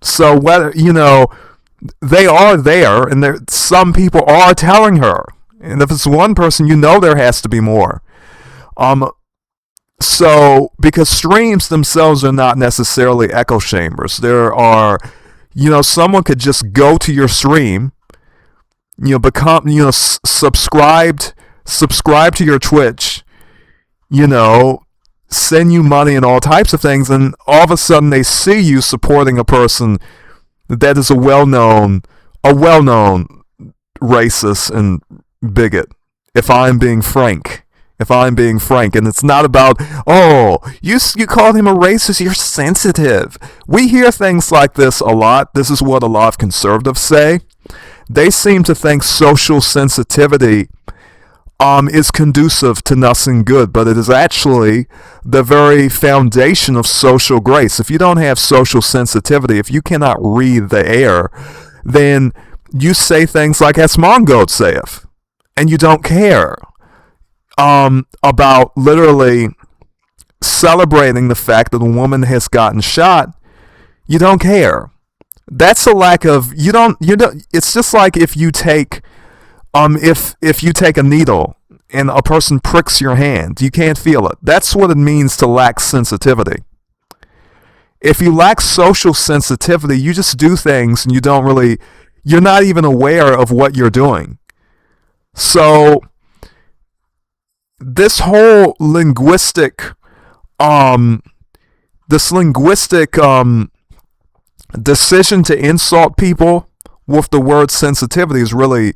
So whether, they are there, and some people are telling her, and if it's one person, there has to be more. So, because streams themselves are not necessarily echo chambers. There are, someone could just go to your stream, become, subscribe to your Twitch, send you money and all types of things, and all of a sudden they see you supporting a person that is a well-known racist and bigot, if I'm being frank. And it's not about, you called him a racist, you're sensitive. We hear things like this a lot. This is what a lot of conservatives say. They seem to think social sensitivity is conducive to nothing good, but it is actually the very foundation of social grace. If you don't have social sensitivity, if you cannot read the air, then you say things like Asmongold saith, and you don't care about literally celebrating the fact that a woman has gotten shot. You don't care. That's a lack of, it's just like if you take if you take a needle and a person pricks your hand, you can't feel it. That's what it means to lack sensitivity. If you lack social sensitivity, you just do things and you're not even aware of what you're doing. So this whole linguistic decision to insult people with the word sensitivity is really,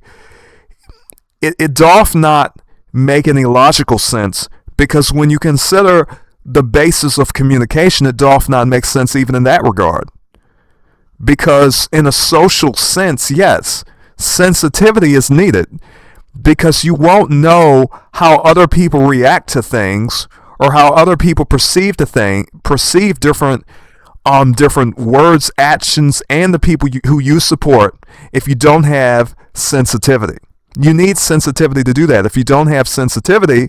it doth not make any logical sense, because when you consider the basis of communication, it doth not make sense even in that regard. Because in a social sense, yes, sensitivity is needed, because you won't know how other people react to things, or how other people perceive the thing, perceive different words, actions, and the people who you support if you don't have sensitivity. You need sensitivity to do that. If you don't have sensitivity,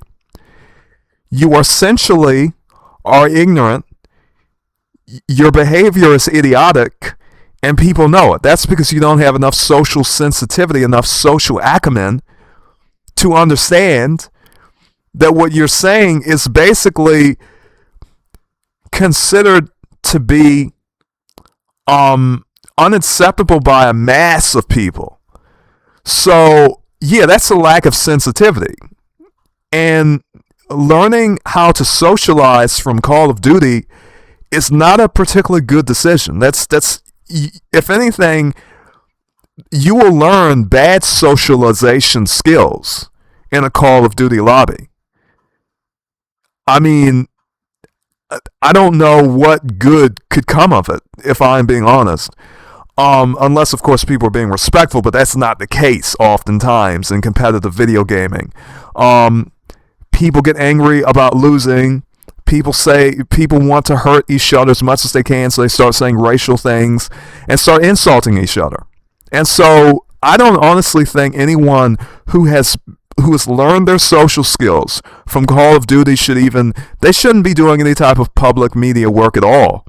you essentially are ignorant. Your behavior is idiotic, and people know it. That's because you don't have enough social sensitivity, enough social acumen to understand that what you're saying is basically considered to be unacceptable by a mass of people. So, yeah, that's a lack of sensitivity. And learning how to socialize from Call of Duty is not a particularly good decision. That's if anything, you will learn bad socialization skills in a Call of Duty lobby. I mean, I don't know what good could come of it, if I'm being honest. Unless, of course, people are being respectful, but that's not the case oftentimes in competitive video gaming. People get angry about losing. People want to hurt each other as much as they can, so they start saying racial things and start insulting each other. And so I don't honestly think anyone who has learned their social skills from Call of Duty they shouldn't be doing any type of public media work at all.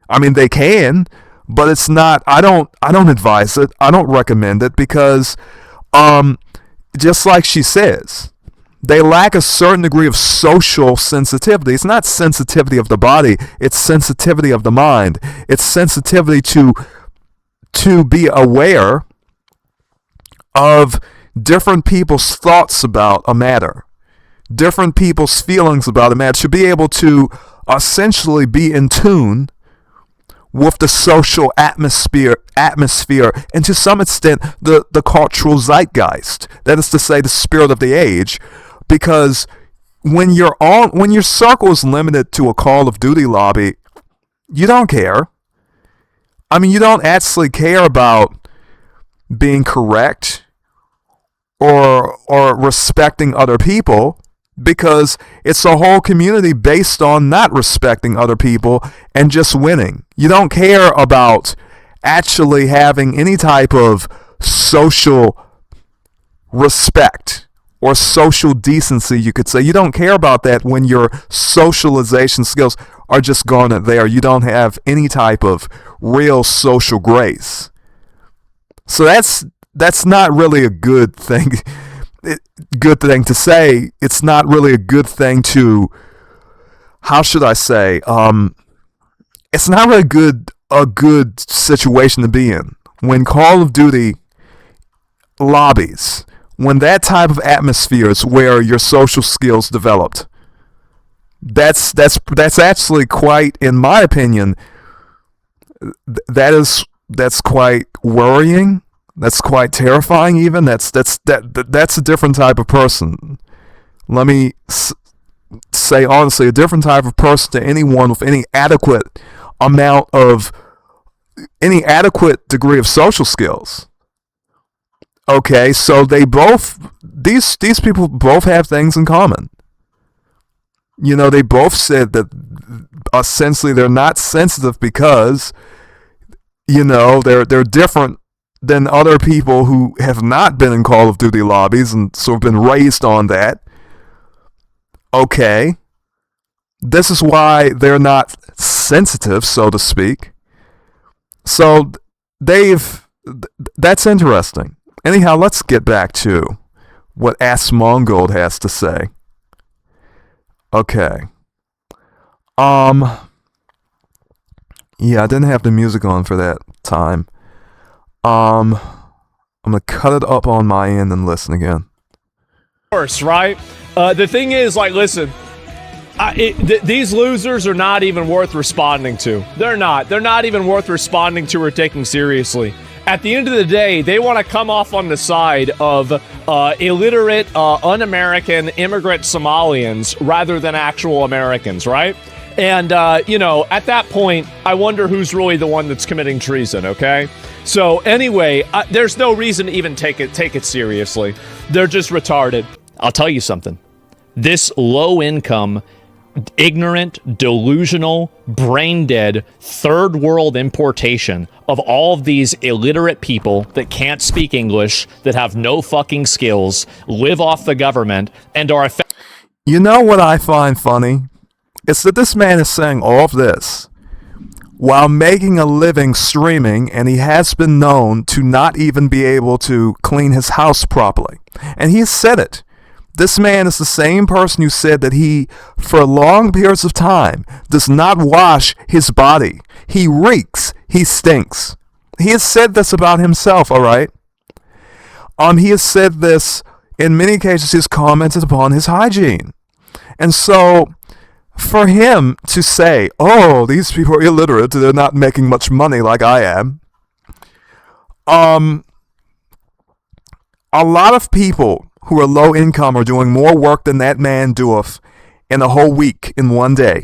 I mean, they can, but it's not, I don't advise it. I don't recommend it because, just like she says, they lack a certain degree of social sensitivity. It's not sensitivity of the body, it's sensitivity of the mind. It's sensitivity to be aware of different people's thoughts about a matter, different people's feelings about a matter, should be able to essentially be in tune with the social atmosphere, and to some extent the cultural zeitgeist. That is to say, the spirit of the age. Because when your circle is limited to a Call of Duty lobby, you don't care. I mean, you don't actually care about being correct or respecting other people, because it's a whole community based on not respecting other people and just winning. You don't care about actually having any type of social respect or social decency, you could say. You don't care about that when your socialization skills are just garnered there. You don't have any type of real social grace. So that's not really a good thing. Good thing to say. It's not really a good thing to, how should I say? It's not really a good situation to be in when Call of Duty lobbies, when that type of atmosphere is where your social skills developed. That's actually quite, in my opinion, that's quite worrying. That's quite terrifying. Even that's a different type of person. Let me say honestly, a different type of person to anyone with any adequate degree of social skills. Okay, so these people both have things in common. You know, they both said that essentially they're not sensitive because, you know, they're different than other people who have not been in Call of Duty lobbies and sort of been raised on that. Okay, this is why they're not sensitive, so to speak. So that's interesting. Anyhow, let's get back to what Asmongold has to say. Okay. Yeah, I didn't have the music on for that time. I'm gonna cut it up on my end and listen again. Of course, right? The thing is, like, listen, these losers are not even worth responding to. They're not even worth responding to or taking seriously. At the end of the day, they want to come off on the side of illiterate, un-American immigrant Somalians rather than actual Americans, right? And, you know, at that point, I wonder who's really the one that's committing treason, okay? So, anyway, there's no reason to even take it seriously. They're just retarded. I'll tell you something. This low-income, ignorant, delusional, brain-dead, third-world importation of all of these illiterate people that can't speak English, that have no fucking skills, live off the government, and are You know what I find funny? It's that this man is saying all of this while making a living streaming, and he has been known to not even be able to clean his house properly. And he said it. This man is the same person who said that he, for long periods of time, does not wash his body. He reeks. He stinks. He has said this about himself, all right? He has said this, in many cases, he's commented upon his hygiene. And so, for him to say, oh, these people are illiterate, they're not making much money like I am. A lot of people who are low income are doing more work than that man doeth in a whole week in one day.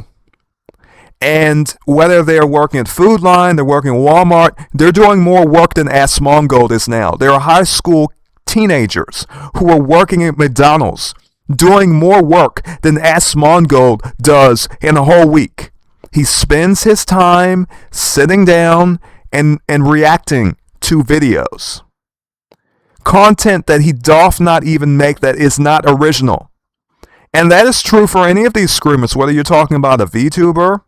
And whether they're working at Food Line, they're working at Walmart, they're doing more work than Asmongold is now. There are high school teenagers who are working at McDonald's, doing more work than Asmongold does in a whole week. He spends his time sitting down and reacting to videos. Content that he doth not even make, that is not original. And that is true for any of these screamers, whether you're talking about a VTuber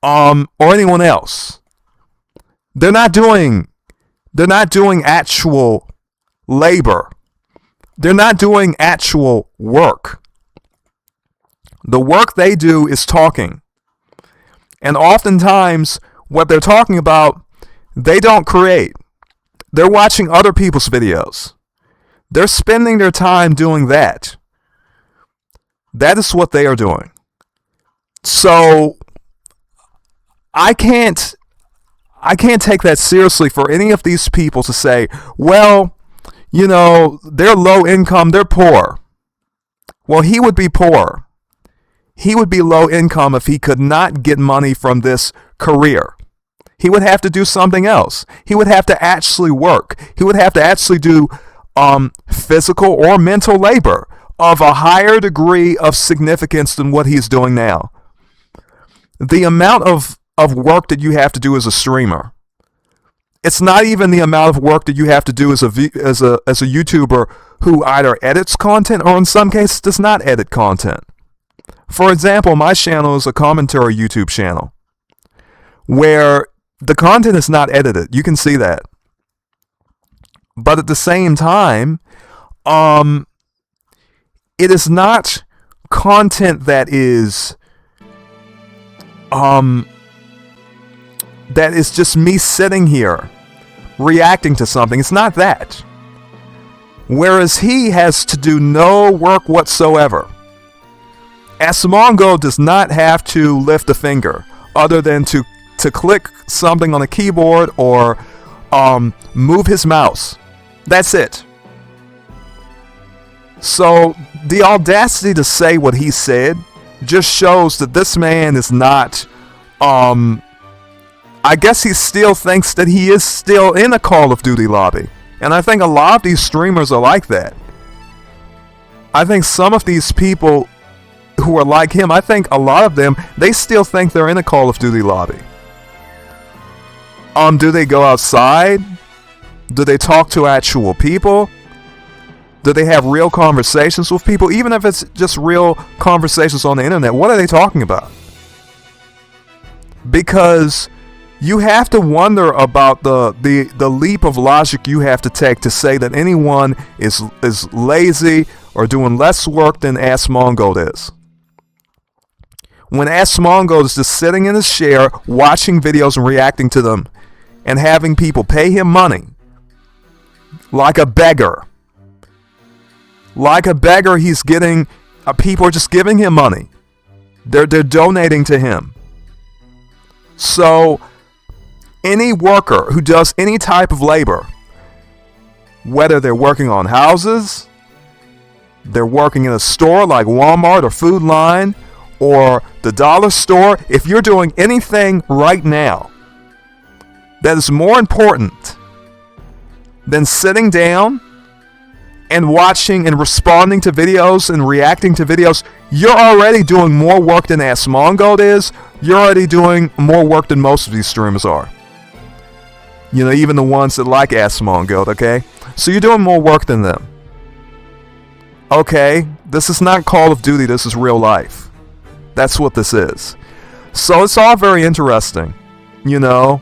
or anyone else. They're not doing actual labor. They're not doing actual work. The work they do is talking. And oftentimes, what they're talking about, they don't create. They're watching other people's videos. They're spending their time doing that. That is what they are doing. So, I can't take that seriously for any of these people to say, well, you know, they're low income, they're poor. Well, he would be poor. He would be low income if he could not get money from this career. He would have to do something else. He would have to actually work. He would have to actually do physical or mental labor of a higher degree of significance than what he's doing now. The amount of work that you have to do as a streamer, it's not even the amount of work that you have to do as a YouTuber who either edits content or in some cases does not edit content. For example, my channel is a commentary YouTube channel where the content is not edited. You can see that. But at the same time, it is not content that is just me sitting here reacting to something. It's not that. Whereas he has to do no work whatsoever. Asmongold does not have to lift a finger other than to click something on a keyboard or move his mouse. That's it. So the audacity to say what he said just shows that this man is not, I guess he still thinks that he is still in a Call of Duty lobby. And I think a lot of these streamers are like that. I think some of these people who are like him, I think a lot of them, they still think they're in a Call of Duty lobby. Do they go outside? Do they talk to actual people? Do they have real conversations with people? Even if it's just real conversations on the internet, what are they talking about? Because you have to wonder about the leap of logic you have to take to say that anyone is lazy or doing less work than Asmongold is. When Asmongold is just sitting in his chair, watching videos and reacting to them, and having people pay him money, like a beggar. Like a beggar, he's getting, people are just giving him money. They're donating to him. So, any worker who does any type of labor, whether they're working on houses, they're working in a store like Walmart or Food Line, or the dollar store, if you're doing anything right now that is more important than sitting down and watching and responding to videos and reacting to videos, you're already doing more work than Asmongold is. You're already doing more work than most of these streamers are. You know, even the ones that like Asmongold, okay? So you're doing more work than them. Okay, this is not Call of Duty, this is real life. That's what this is. So it's all very interesting, you know?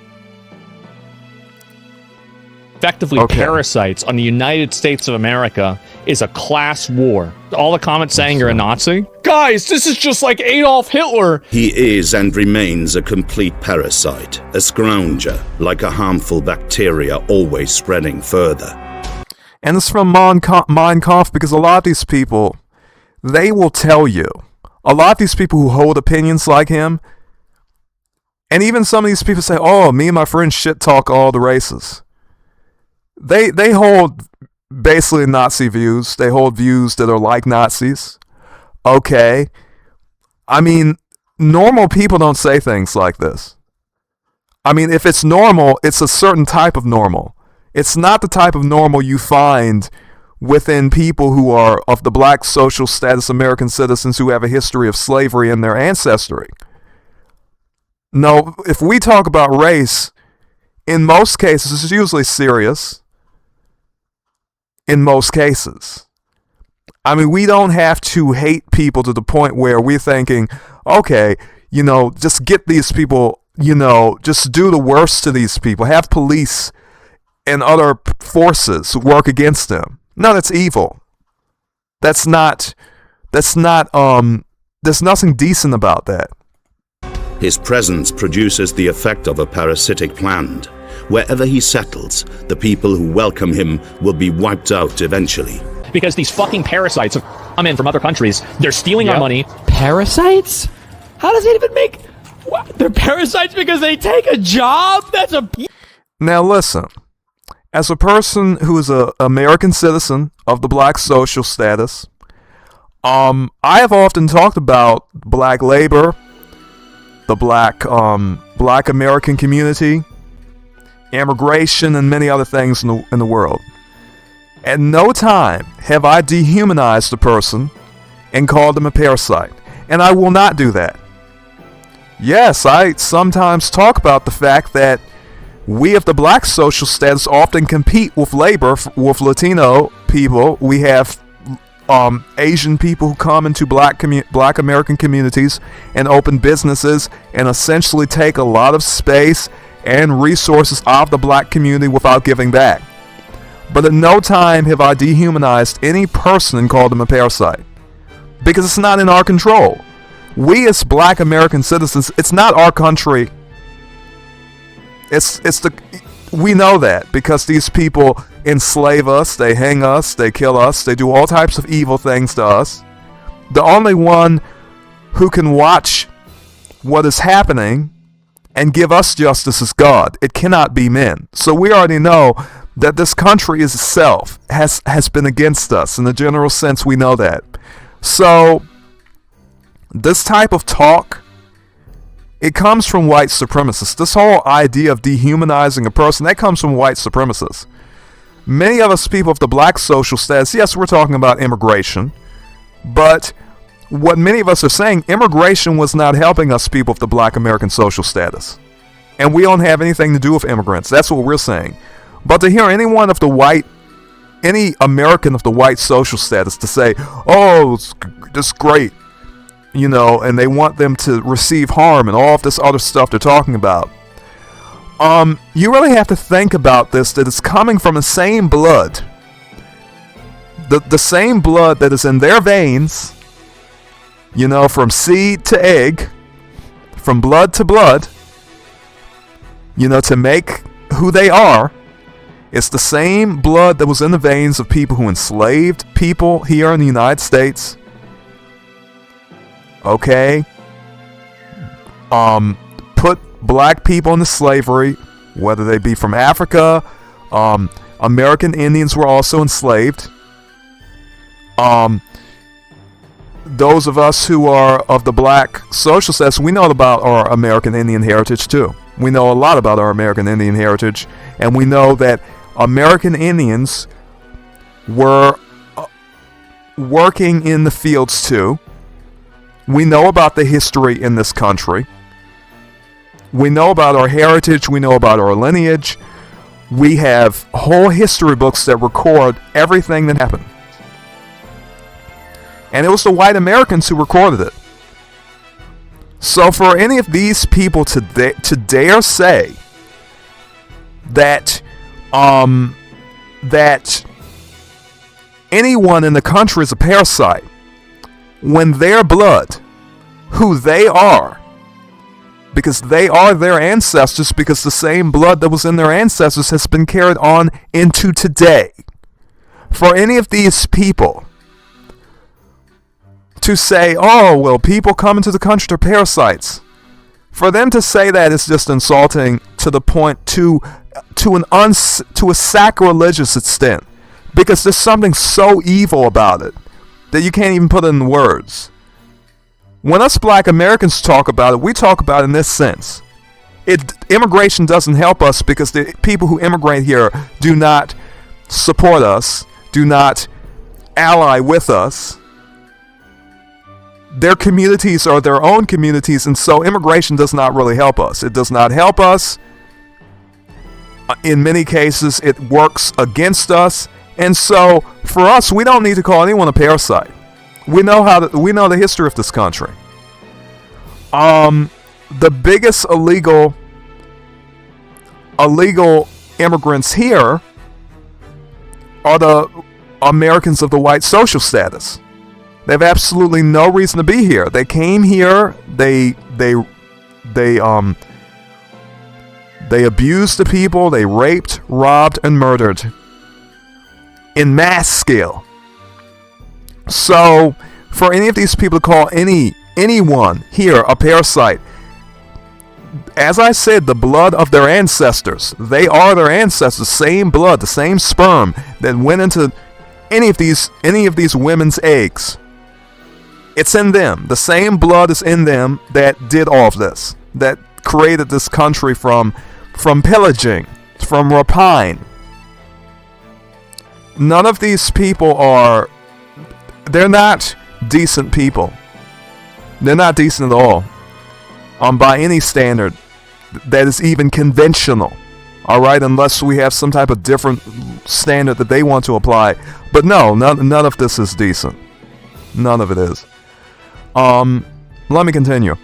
Effectively parasites on the United States of America is a class war. All the comments saying you're a Nazi? Guys, this is just like Adolf Hitler! He is and remains a complete parasite, a scrounger, like a harmful bacteria always spreading further. And it's from Mein Kampf, because a lot of these people, they will tell you, a lot of these people who hold opinions like him, and even some of these people say, oh, me and my friends shit talk all the races. They hold basically Nazi views. They hold views that are like Nazis. Okay. I mean, normal people don't say things like this. I mean, if it's normal, it's a certain type of normal. It's not the type of normal you find within people who are of the black social status American citizens who have a history of slavery in their ancestry. No, if we talk about race, in most cases, it's usually serious. In most cases. I mean, we don't have to hate people to the point where we're thinking, okay, you know, just get these people, you know, just do the worst to these people. Have police and other forces work against them. No, that's evil. There's nothing decent about that. His presence produces the effect of a parasitic plant. Wherever he settles, the people who welcome him will be wiped out eventually. Because these fucking parasites have come in from other countries. They're stealing our money. Parasites? How does it even make... What? They're parasites because they take a job? That's a... Now listen, as a person who is an American citizen of the black social status, I have often talked about black labor, the black American community, immigration, and many other things in the world. At no time have I dehumanized a person and called them a parasite, and I will not do that. Yes, I sometimes talk about the fact that we of the black social status often compete with labor with Latino people. We have Asian people who come into black American communities and open businesses and essentially take a lot of space and resources of the black community without giving back. But at no time have I dehumanized any person and called them a parasite. Because it's not in our control. We as black American citizens, it's not our country. We know that because these people enslave us, they hang us, they kill us, they do all types of evil things to us. The only one who can watch what is happening and give us justice is God. It cannot be men. So we already know that this country is itself has been against us. In the general sense, we know that. So this type of talk, it comes from white supremacists. This whole idea of dehumanizing a person, that comes from white supremacists. Many of us people of the black social status, yes, we're talking about immigration, but what many of us are saying, immigration was not helping us people of the black American social status. And we don't have anything to do with immigrants. That's what we're saying. But to hear any American of the white social status to say, oh, this is great, you know, and they want them to receive harm and all of this other stuff they're talking about. You really have to think about this, that it's coming from the same blood. The same blood that is in their veins, you know, from seed to egg, from blood to blood, you know, to make who they are. It's the same blood that was in the veins of people who enslaved people here in the United States. Okay? Put black people into slavery, whether they be from Africa. American Indians were also enslaved. Those of us who are of the black social status, we know about our American Indian heritage too. We know a lot about our American Indian heritage, and we know that American Indians were working in the fields too. We know about the history in this country. We know about our heritage. We know about our lineage. We have whole history books that record everything that happened. And it was the white Americans who recorded it. So for any of these people to dare say that that anyone in the country is a parasite, when their blood, who they are, because they are their ancestors, because the same blood that was in their ancestors has been carried on into today. For any of these people to say, oh, well, people coming to the country are parasites, for them to say that is just insulting to the point to a sacrilegious extent, because there's something so evil about it that you can't even put it in words. When us black Americans talk about it, we talk about it in this sense. Immigration doesn't help us because the people who immigrate here do not support us, do not ally with us. Their communities are their own communities, and so immigration does not really help us. It does not help us. In many cases, it works against us. And so, for us, we don't need to call anyone a parasite. We know the history of this country. The biggest illegal immigrants here are the Americans of the white social status. They have absolutely no reason to be here. They came here. They abused the people. They raped, robbed, and murdered in mass scale. So, for any of these people to call anyone here a parasite, as I said, the blood of their ancestors, they are their ancestors, same blood, the same sperm that went into any of these women's eggs. It's in them. The same blood is in them that did all of this, that created this country from pillaging, from rapine. None of these people they're not decent people. They're not decent at all. By any standard that is even conventional. Alright, unless we have some type of different standard that they want to apply. But no, none of this is decent. None of it is. Let me continue.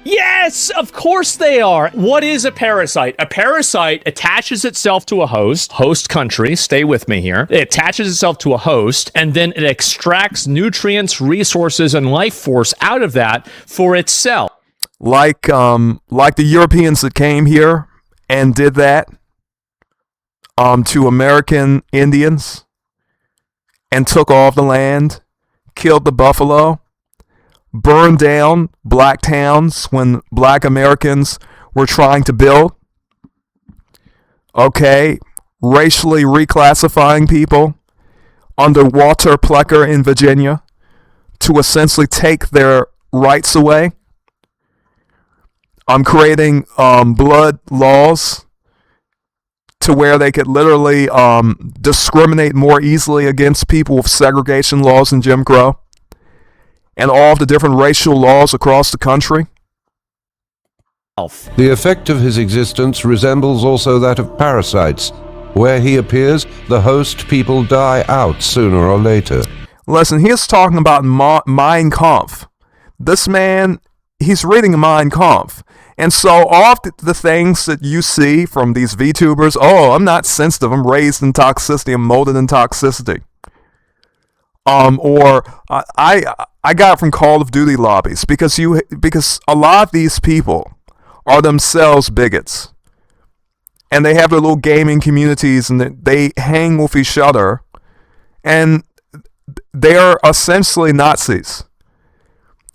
Yes, of course they are. What is a parasite? A parasite attaches itself to a host country, stay with me here. It attaches itself to a host, and then it extracts nutrients, resources, and life force out of that for itself. Like the Europeans that came here and did that to American Indians and took all of the land, killed the buffalo, burned down black towns when black Americans were trying to build. Okay, racially reclassifying people under Walter Plecker in Virginia to essentially take their rights away. I'm creating blood laws to where they could literally discriminate more easily against people with segregation laws and Jim Crow. And all of the different racial laws across the country. The effect of his existence resembles also that of parasites. Where he appears, the host people die out sooner or later. Listen, he is talking about Mein Kampf. This man, he's reading Mein Kampf. And so all of the things that you see from these VTubers, oh, I'm not sensitive, I'm raised in toxicity, I'm molded in toxicity. Or I got it from Call of Duty lobbies because a lot of these people are themselves bigots, and they have their little gaming communities, and they hang with each other, and they are essentially Nazis.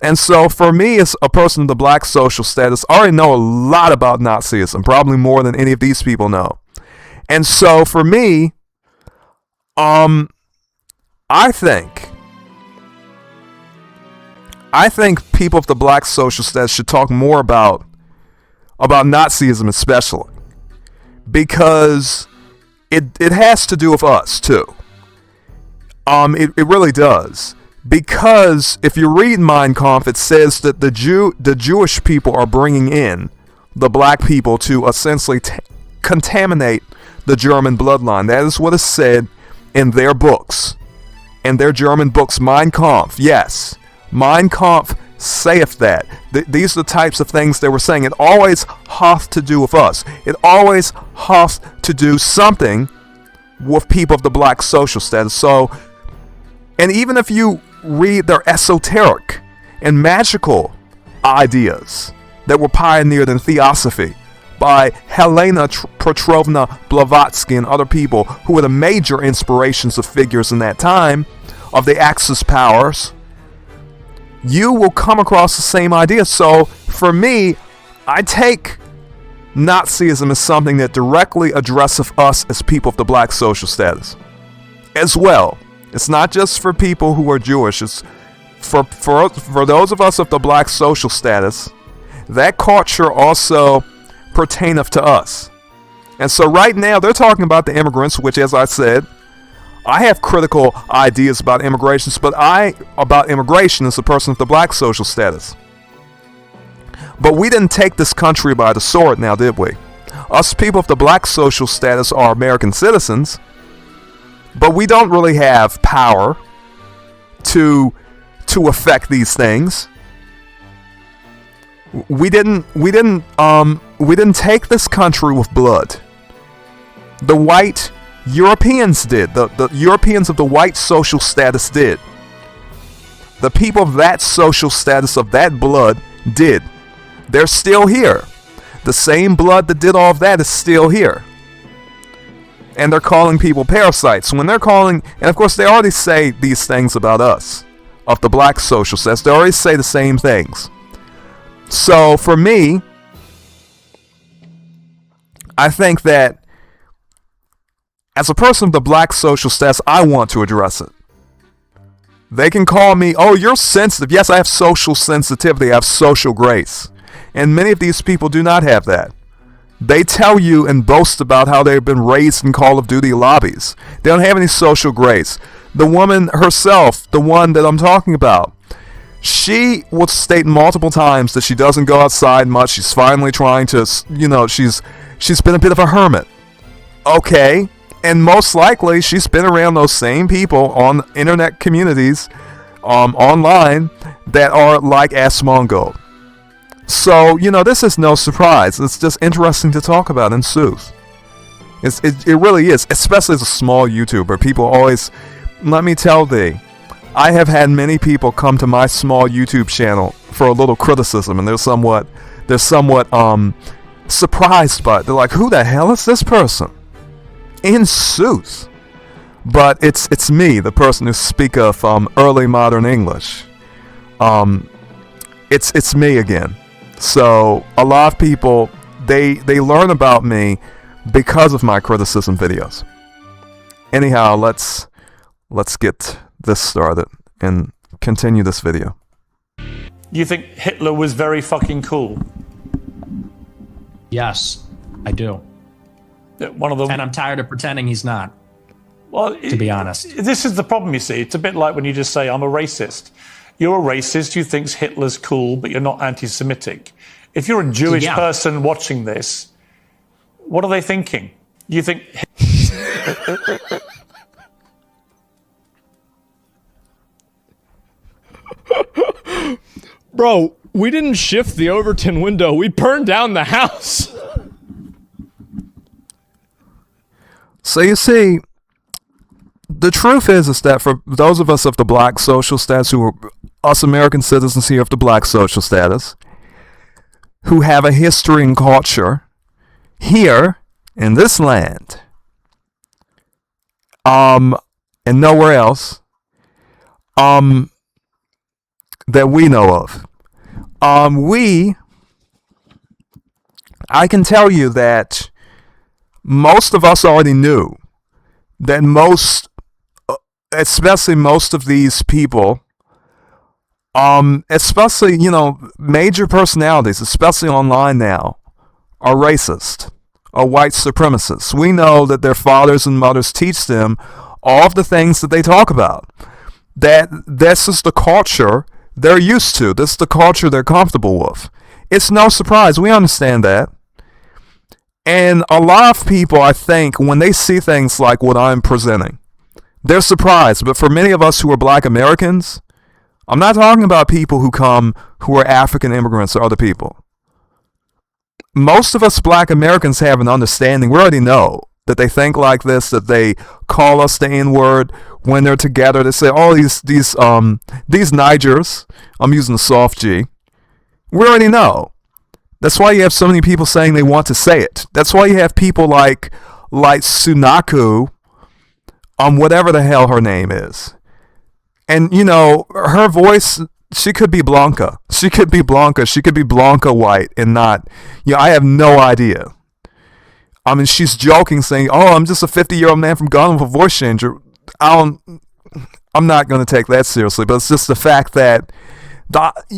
And so for me, as a person of the black social status, I already know a lot about Nazism, probably more than any of these people know. And so for me, I think people of the black social status should talk more about Nazism, especially because it has to do with us too. It really does. Because if you read Mein Kampf, it says that the Jewish people are bringing in the black people to essentially contaminate the German bloodline. That is what is said in their books, in their German books. Mein Kampf, yes, Mein Kampf saith that. These are the types of things they were saying. It always hath to do with us. It always hath to do something with people of the black social status. So, and even if you read their esoteric and magical ideas that were pioneered in theosophy by Helena Petrovna Blavatsky and other people who were the major inspirations of figures in that time of the Axis powers, you will come across the same idea. So for me, I take Nazism as something that directly addresses us as people of the black social status as well. It's not just for people who are Jewish. It's for those of us of the black social status. That culture also pertaineth to us. And so right now they're talking about the immigrants, which, as I said, I have critical ideas about immigrations, but about immigration as a person of the black social status. But we didn't take this country by the sword now, did we? Us people of the black social status are American citizens, but we don't really have power to affect these things. We didn't take this country with blood. The white Europeans did. The Europeans of the white social status did. The people of that social status, of that blood, did. They're still here. The same blood that did all of that is still here. And they're calling people parasites. When they're calling, and of course they already say these things about us, of the black social status. They already say the same things. So for me, I think that as a person of the black social status, I want to address it. They can call me, oh, you're sensitive. Yes, I have social sensitivity. I have social grace. And many of these people do not have that. They tell you and boast about how they've been raised in Call of Duty lobbies. They don't have any social grace. The woman herself, the one that I'm talking about, she will state multiple times that she doesn't go outside much. She's finally trying to, she's been a bit of a hermit. Okay. And most likely she's been around those same people on internet communities, online, that are like Asmongold. So, this is no surprise. It's just interesting to talk about and soothe. It really is, especially as a small YouTuber. People always, let me tell thee, I have had many people come to my small YouTube channel for a little criticism, and they're somewhat surprised by it. They're like, who the hell is this person? In sooth. But it's me, the person who speaketh early modern English. It's me again. So a lot of people, they learn about me because of my criticism videos. Anyhow, let's get this started and continue this video. You think Hitler was very fucking cool? Yes, I do. One of them, and I'm tired of pretending he's not. Well, to be honest, this is the problem. You see, it's a bit like when you just say I'm a racist. You're a racist who thinks Hitler's cool, but you're not anti-Semitic. If you're a Jewish person watching this, what are they thinking? You think... Bro, we didn't shift the Overton window. We burned down the house. So you see, the truth is that for those of us of the black social status, who are us American citizens here of the black social status, who have a history and culture here in this land, and nowhere else, that we know of, I can tell you that most of us already knew that especially most of these people, especially, major personalities, especially online now, are racist, are white supremacists. We know that their fathers and mothers teach them all of the things that they talk about. This is the culture they're used to. This is the culture they're comfortable with. It's no surprise. We understand that. And a lot of people, I think, when they see things like what I'm presenting, they're surprised. But for many of us who are black Americans, I'm not talking about people who are African immigrants or other people. Most of us black Americans have an understanding. We already know that they think like this, that they call us the N-word when they're together. They say, oh, these Nigers, I'm using the soft G. We already know. That's why you have so many people saying they want to say it. That's why you have people like Sunaku, whatever the hell her name is. And, you know, her voice, she could be Blanca. She could be Blanca. She could be Blanca White and not, I have no idea. I mean, she's joking, saying, oh, I'm just a 50-year-old man from Ghana with a voice changer. I'm not going to take that seriously, but it's just the fact that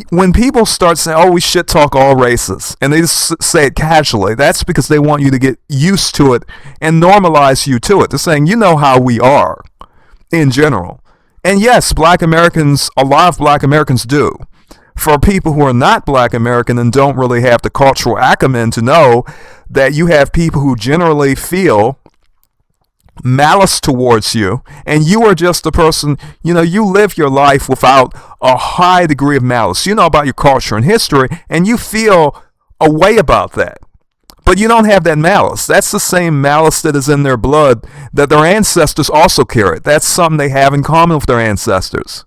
when people start saying, oh, we shit talk all races, and they just say it casually, that's because they want you to get used to it and normalize you to it. They're saying, you know how we are in general. And yes, black Americans, a lot of black Americans do. For people who are not black American and don't really have the cultural acumen to know that you have people who generally feel malice towards you, and you are just a person, you live your life without a high degree of malice. You know about your culture and history, and you feel a way about that. But you don't have that malice. That's the same malice that is in their blood that their ancestors also carried. That's something they have in common with their ancestors.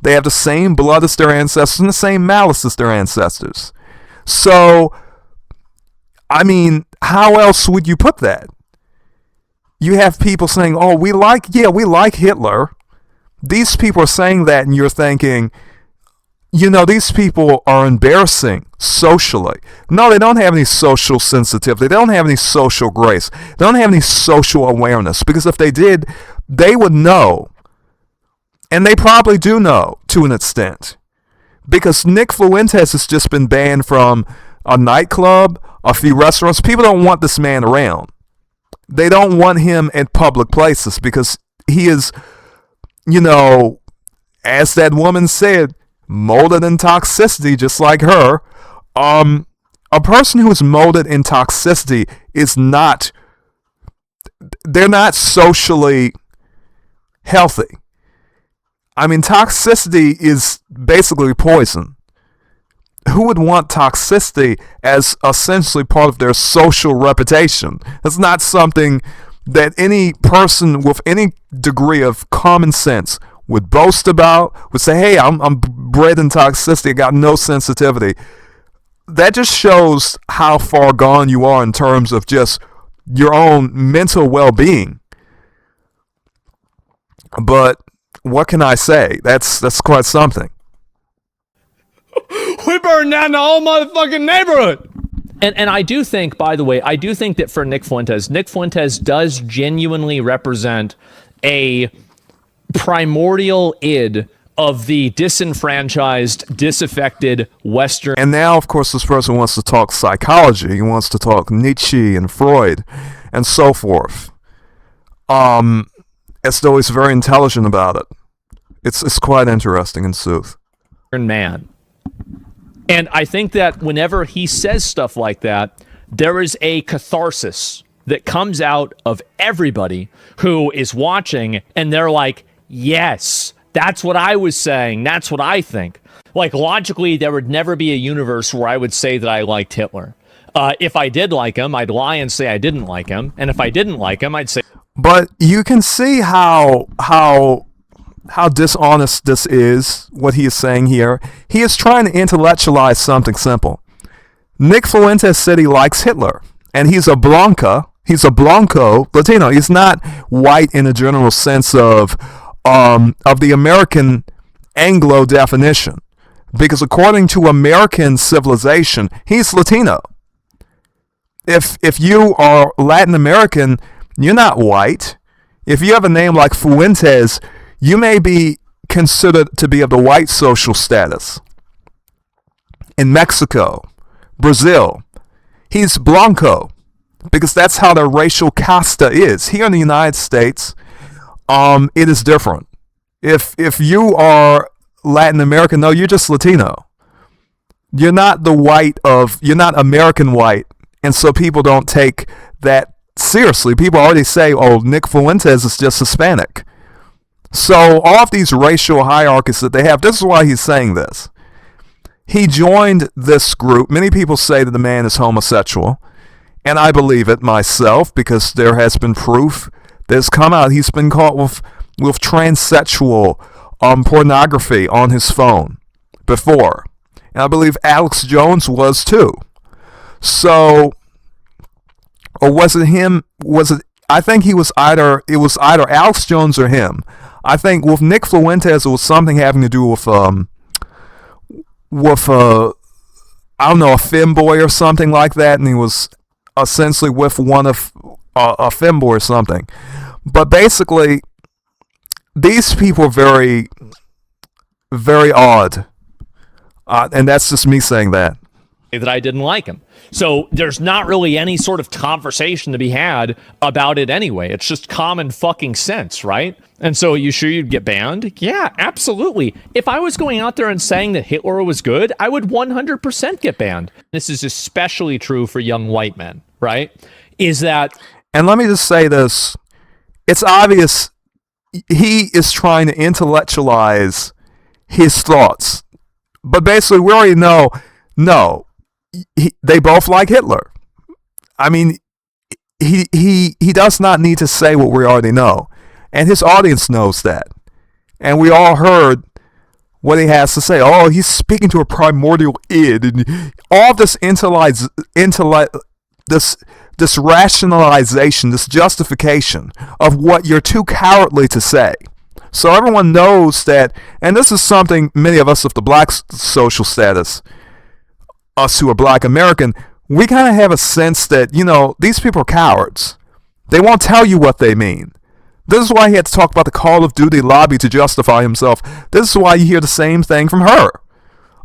They have the same blood as their ancestors and the same malice as their ancestors. So, I mean, how else would you put that? You have people saying, oh, we like Hitler. These people are saying that, and you're thinking, these people are embarrassing socially. No, they don't have any social sensitivity. They don't have any social grace. They don't have any social awareness. Because if they did, they would know. And they probably do know to an extent. Because Nick Fuentes has just been banned from a nightclub, a few restaurants. People don't want this man around. They don't want him at public places because he is, as that woman said, molded in toxicity, just like her. A person who is molded in toxicity they're not socially healthy. I mean, toxicity is basically poison. Who would want toxicity as essentially part of their social reputation? That's not something that any person with any degree of common sense would boast about, would say, hey, I'm bred in toxicity, I got no sensitivity. That just shows how far gone you are in terms of just your own mental well-being. But what can I say? That's quite something. We burned down the whole motherfucking neighborhood. And I do think, by the way, that for Nick Fuentes does genuinely represent a primordial id of the disenfranchised, disaffected Western. And now, of course, this person wants to talk psychology. He wants to talk Nietzsche and Freud and so forth. As though he's very intelligent about it. It's quite interesting and sooth. Man. And I think that whenever he says stuff like that, there is a catharsis that comes out of everybody who is watching, and they're like, yes, that's what I was saying. That's what I think. Like, logically, there would never be a universe where I would say that I liked Hitler. If I did like him, I'd lie and say I didn't like him. And if I didn't like him, I'd say... But you can see how dishonest this is, what he is saying here. He is trying to intellectualize something simple. Nick Fuentes said he likes Hitler, and he's a Blanco Latino. He's not white in a general sense of the American Anglo definition, because according to American civilization, he's Latino. If you are Latin American, you're not white. If you have a name like Fuentes, you may be considered to be of the white social status. In Mexico, Brazil, he's Blanco, because that's how their racial casta is. Here in the United States, it is different. If you are Latin American, no, you're just Latino. You're not you're not American white, and so people don't take that seriously. People already say, oh, Nick Fuentes is just Hispanic. So all of these racial hierarchies that they have, this is why he's saying this. He joined this group. Many people say that the man is homosexual, and I believe it myself because there has been proof that's come out. He's been caught with transsexual pornography on his phone before. And I believe Alex Jones was too. So, or was it him? I think it was either Alex Jones or him. I think with Nick Fuentes, it was something having to do with I don't know, a femboy or something like that, and he was essentially with one of a femboy or something. But basically, these people are very, very odd, and that's just me saying that. That I didn't like him. So there's not really any sort of conversation to be had about it anyway. It's just common fucking sense, right? And so, you sure you'd get banned? Yeah, absolutely. If I was going out there and saying that Hitler was good, I would 100% get banned. This is especially true for young white men, right? And let me just say this. It's obvious he is trying to intellectualize his thoughts. But basically, we already know, no, they both like Hitler. I mean, he does not need to say what we already know. And his audience knows that. And we all heard what he has to say. Oh, he's speaking to a primordial id. And all this this rationalization, this justification of what you're too cowardly to say. So everyone knows that, and this is something many of us of the black social status, us who are black American, we kind of have a sense that, these people are cowards. They won't tell you what they mean. This is why he had to talk about the Call of Duty lobby to justify himself. This is why you hear the same thing from her.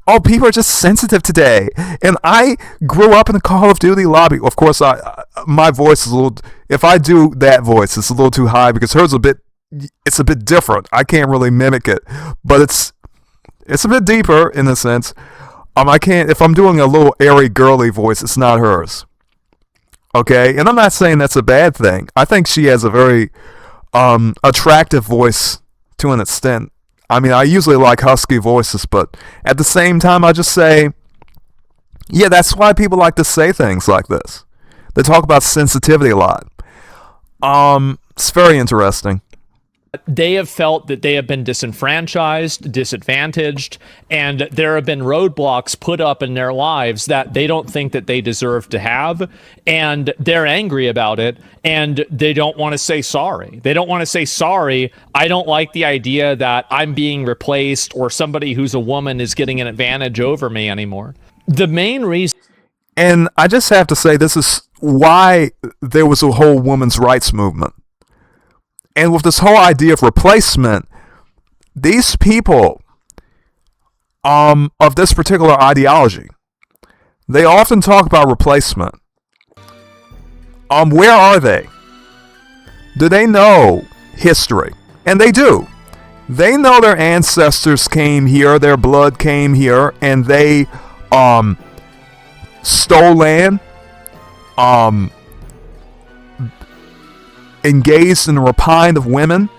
Oh, people are just sensitive today. And I grew up in the Call of Duty lobby. Of course, my voice is a little, if I do that voice, it's a little too high because hers it's a bit different. I can't really mimic it, but it's a bit deeper in a sense. If I'm doing a little airy, girly voice, it's not hers. Okay? And I'm not saying that's a bad thing. I think she has a very attractive voice to an extent. I mean, I usually like husky voices, but at the same time, I just say, yeah, that's why people like to say things like this. They talk about sensitivity a lot. It's very interesting. They have felt that they have been disenfranchised, disadvantaged, and there have been roadblocks put up in their lives that they don't think that they deserve to have, and they're angry about it, and they don't want to say sorry. They don't want to say sorry. I don't like the idea that I'm being replaced or somebody who's a woman is getting an advantage over me anymore. The main reason... And I just have to say, this is why there was a whole women's rights movement. And with this whole idea of replacement, these people of this particular ideology, they often talk about replacement. Where are they? Do they know history? And they do. They know their ancestors came here, their blood came here, and they stole land, engaged in the rapine of women,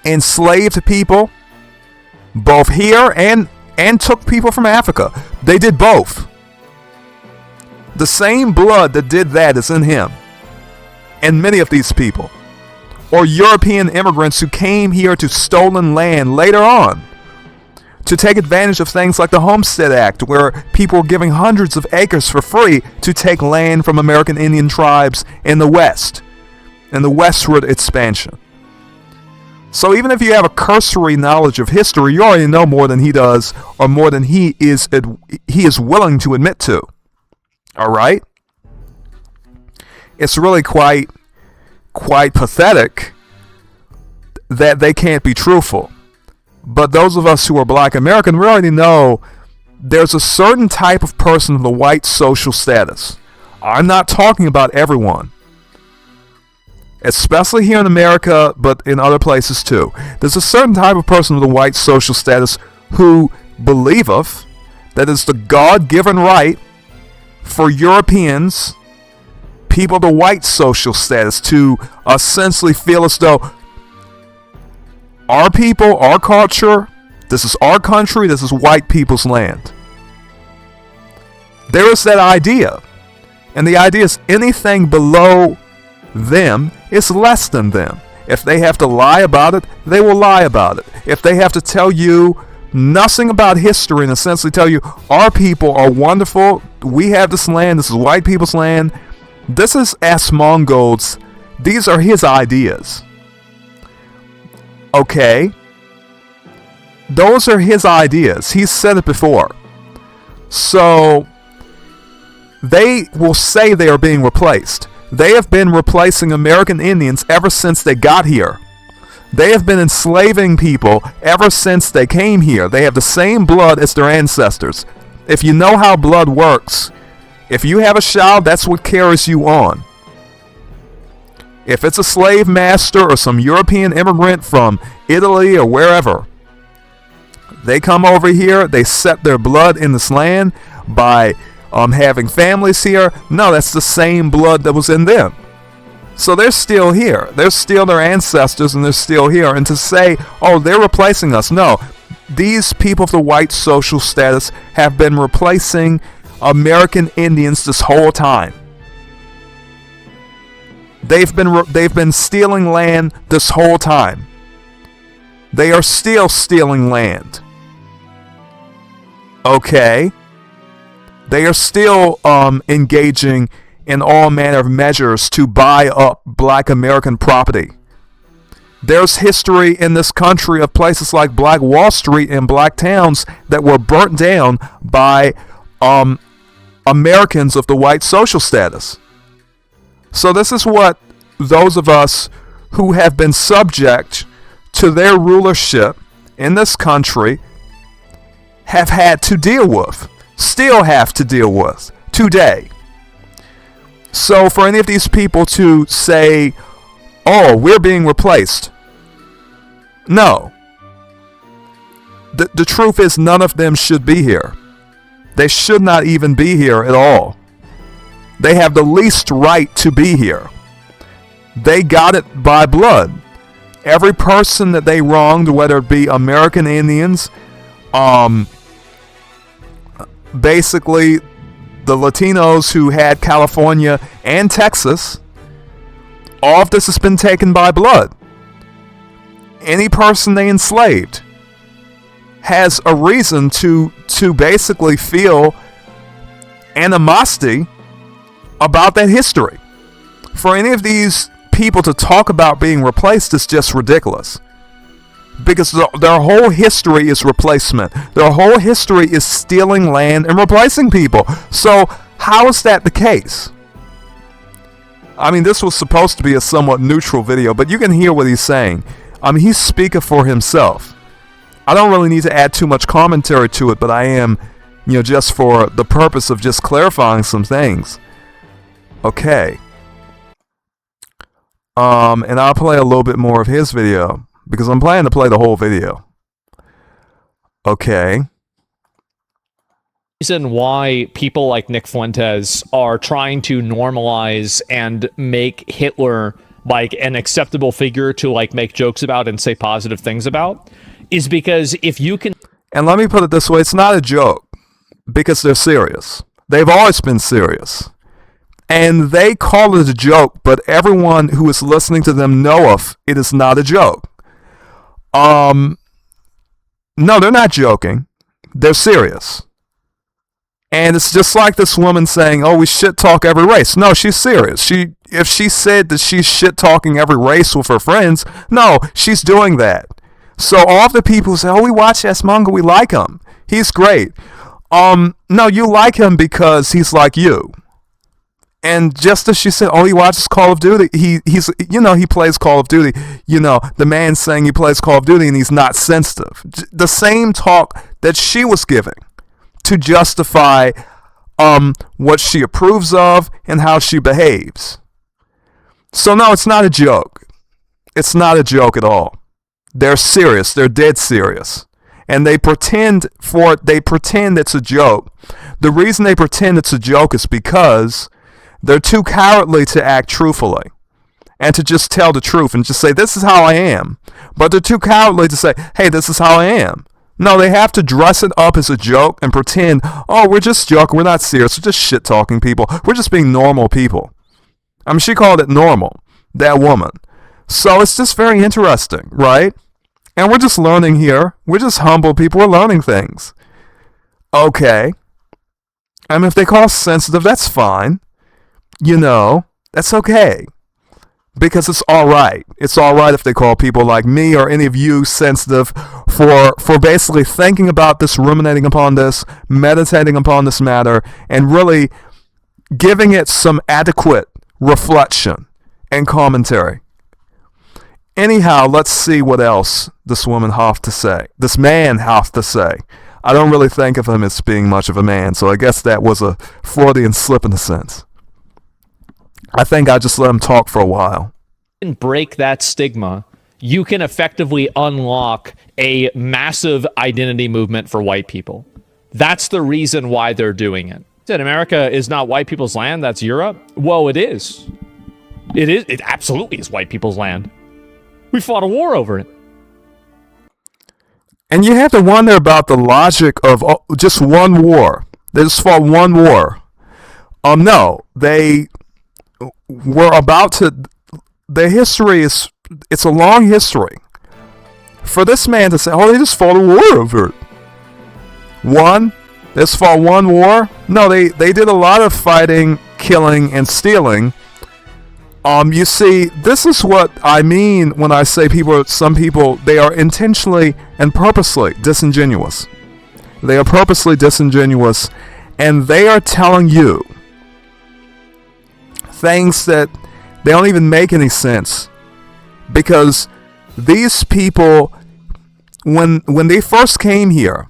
enslaved people, both here and took people from Africa. They did both. The same blood that did that is in him. And many of these people, or European immigrants who came here to stolen land later on, to take advantage of things like the Homestead Act, where people were giving hundreds of acres for free to take land from American Indian tribes in the West, in the westward expansion. So even if you have a cursory knowledge of history, you already know more than he does, or more than he is willing to admit to. All right? It's really quite pathetic that they can't be truthful. But those of us who are black American, we already know there's a certain type of person of the white social status. I'm not talking about everyone. especially here in America, but in other places too. There's a certain type of person with a white social status who believeth that it's the God-given right for Europeans, people of the white social status, to essentially feel as though our people, our culture, this is our country, this is white people's land. There is that idea. And the idea is anything below them is less than them. If they have to lie about it, they will lie about it. If they have to tell you nothing about history and essentially tell you our people are wonderful, we have this land, this is white people's land, this is Asmongold's, these are his ideas. Okay, those are his ideas. He's said it before. So they will say they are being replaced. They have been replacing American Indians ever since they got here. They have been enslaving people ever since they came here. They have the same blood as their ancestors. If you know how blood works, if you have a child, that's what carries you on. If it's a slave master or some European immigrant from Italy or wherever, they come over here, they set their blood in this land by having families here. No, that's the same blood that was in them. So they're still here. They're still their ancestors and they're still here. And to say, oh, they're replacing us. No, these people of the white social status have been replacing American Indians this whole time. They've been stealing land this whole time. They are still stealing land. Okay. They are still engaging in all manner of measures to buy up black American property. There's history in this country of places like Black Wall Street and black towns that were burnt down by Americans of the white social status. So this is what those of us who have been subject to their rulership in this country have had to deal with, still have to deal with today. So for any of these people to say, oh, we're being replaced. No. The truth is none of them should be here. They should not even be here at all. They have the least right to be here. They got it by blood. Every person that they wronged, whether it be American Indians, basically the Latinos who had California and Texas, all of this has been taken by blood. Any person they enslaved has a reason to basically feel animosity about that history. For any of these people to talk about being replaced is just ridiculous. Because their whole history is replacement. Their whole history is stealing land and replacing people. So how is that the case? I mean, this was supposed to be a somewhat neutral video, but you can hear what he's saying. He's speaking for himself. I don't really need to add too much commentary to it, but I am, just for the purpose of just clarifying some things. Okay. And I'll play a little bit more of his video, because I'm planning to play the whole video. Okay. Reason why people like Nick Fuentes are trying to normalize and make Hitler like an acceptable figure to like make jokes about and say positive things about is because if you can... And let me put it this way, it's not a joke, because they're serious. They've always been serious. And they call it a joke, but everyone who is listening to them knoweth it is not a joke. No, they're not joking. They're serious. And it's just like this woman saying, oh, we shit talk every race. No, she's serious. If she said that she's shit talking every race with her friends, no, she's doing that. So all of the people who say, oh, we watch Asmongold, we like him. He's great. No, you like him because he's like you. And just as she said, oh, he watches Call of Duty. He plays Call of Duty. The man saying he plays Call of Duty and he's not sensitive. The same talk that she was giving to justify what she approves of and how she behaves. So no, it's not a joke. It's not a joke at all. They're serious. They're dead serious. And they pretend it's a joke. The reason they pretend it's a joke is because they're too cowardly to act truthfully and to just tell the truth and just say, this is how I am. But they're too cowardly to say, hey, this is how I am. No, they have to dress it up as a joke and pretend, oh, we're just joking. We're not serious. We're just shit-talking people. We're just being normal people. I mean, she called it normal, that woman. So it's just very interesting, right? And we're just learning here. We're just humble people. We're learning things. Okay. I mean, if they call us sensitive, that's fine. You know, that's okay. Because it's all right. It's all right if they call people like me or any of you sensitive for basically thinking about this, ruminating upon this, meditating upon this matter, and really giving it some adequate reflection and commentary. Anyhow, let's see what else this woman have to say. This man have to say. I don't really think of him as being much of a man, so I guess that was a Freudian slip in a sense. I think I just let him talk for a while. And break that stigma, you can effectively unlock a massive identity movement for white people. That's the reason why they're doing it. Said America is not white people's land, that's Europe. Well, it is. It is. It absolutely is white people's land. We fought a war over it. And you have to wonder about the logic of just one war. They just fought one war. No, they were about to. The history is. It's a long history. For this man to say, "Oh, they just fought a war over it." One, they just fought one war. No, they did a lot of fighting, killing, and stealing. You see, this is what I mean when I say some people, they are intentionally and purposely disingenuous. They are purposely disingenuous, and they are telling you things that they don't even make any sense. Because these people, when they first came here,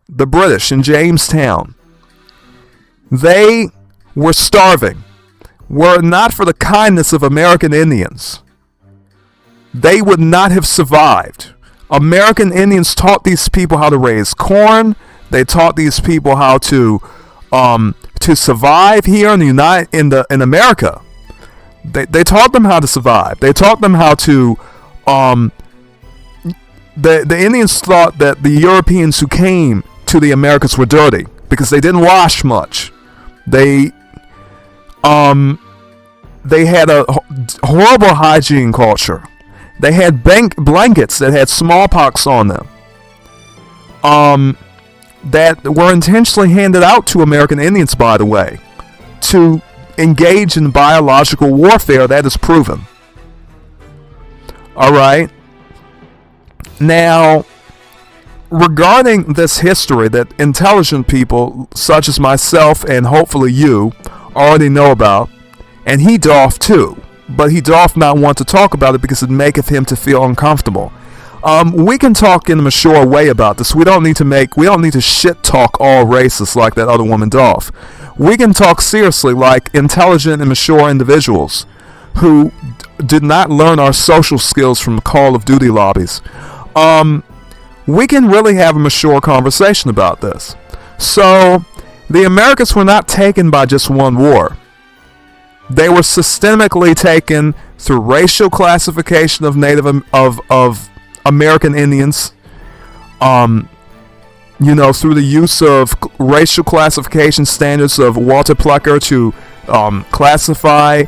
the British in Jamestown, they were starving. Were it not for the kindness of American Indians, they would not have survived. American Indians taught these people how to raise corn. They taught these people how to survive here in America. They taught them how to survive. They taught them how to. The Indians thought that the Europeans who came to the Americas were dirty because they didn't wash much. They had a horrible hygiene culture. They had blankets that had smallpox on them. That were intentionally handed out to American Indians, by the way, to engage in biological warfare. That is proven. All right. Now, regarding this history that intelligent people such as myself and hopefully you already know about, and he doth too, but he doth not want to talk about it because it maketh him to feel uncomfortable. We can talk in a mature way about this. We don't need to shit talk all races like that other woman doth. We can talk seriously like intelligent and mature individuals who did not learn our social skills from Call of Duty lobbies. We can really have a mature conversation about this. So, the Americas were not taken by just one war. They were systemically taken through racial classification of of American Indians, through the use of racial classification standards of Walter Plucker to classify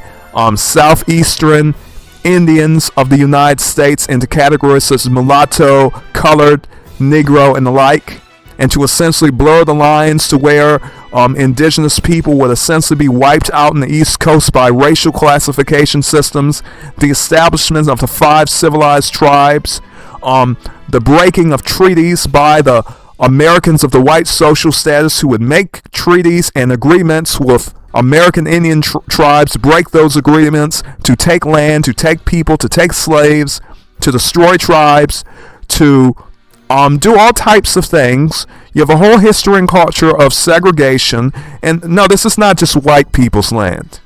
southeastern Indians of the United States into categories such as mulatto, colored, Negro, and the like, and to essentially blur the lines to where indigenous people would essentially be wiped out in the East Coast by racial classification systems, the establishment of the 5 civilized tribes, the breaking of treaties by the Americans of the white social status who would make treaties and agreements with American Indian tribes, break those agreements to take land, to take people, to take slaves, to destroy tribes, to do all types of things. You have a whole history and culture of segregation. And no, this is not just white people's land.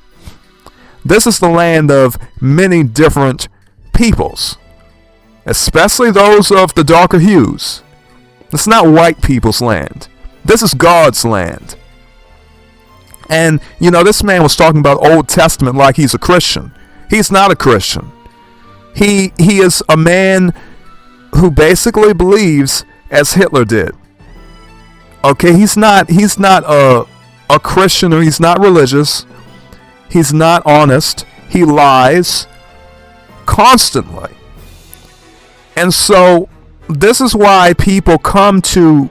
This is the land of many different peoples, especially those of the darker hues. It's not white people's land. This is God's land. And, you know, this man was talking about Old Testament like he's a Christian. He's not a Christian. He is a man who basically believes as Hitler did. Okay, he's not a Christian, or he's not religious. He's not honest. He lies constantly. And so this is why people come to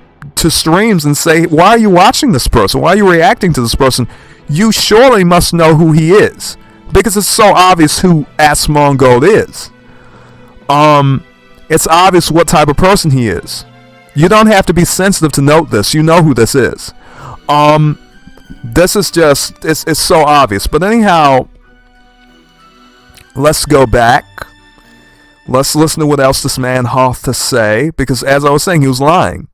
streams and say, why are you watching this person? Why are you reacting to this person? You surely must know who he is, because it's so obvious who Asmongold is. It's obvious what type of person he is. You don't have to be sensitive to note this. You know who this is. This is just, it's so obvious. But anyhow, let's go back. Let's listen to what else this man hath to say, because as I was saying, he was lying.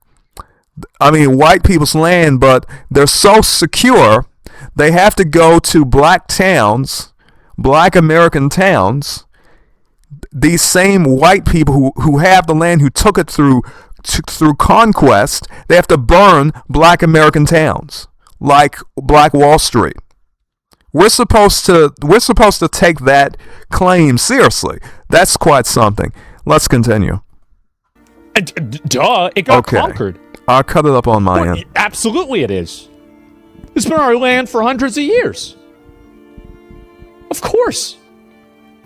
I mean, white people's land, but they're so secure, they have to go to black towns, black American towns. These same white people who have the land, who took it through conquest, they have to burn black American towns like Black Wall Street. We're supposed to take that claim seriously. That's quite something. Let's continue. Duh, it got conquered. I'll cut it up on my end. Absolutely it is. It's been our land for hundreds of years. Of course.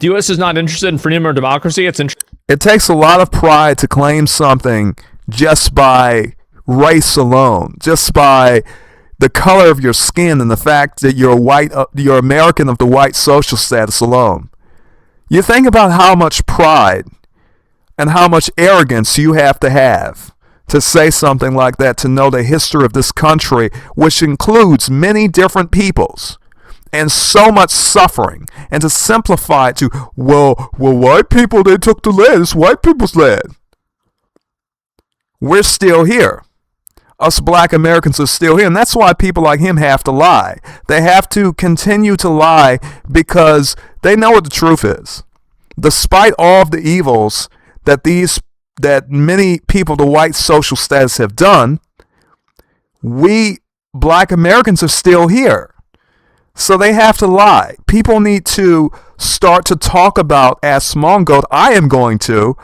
The U.S. is not interested in freedom or democracy. It takes a lot of pride to claim something just by race alone, just by the color of your skin and the fact that you're white, you're American of the white social status alone. You think about how much pride and how much arrogance you have to say something like that, to know the history of this country, which includes many different peoples and so much suffering, and to simplify it to, well, white people, they took the land. It's white people's land. We're still here. Us black Americans are still here, and that's why people like him have to lie. They have to continue to lie because they know what the truth is. Despite all of the evils that many people of the white social status have done, we black Americans are still here. So they have to lie. People need to start to talk about Asmongold. I am going to.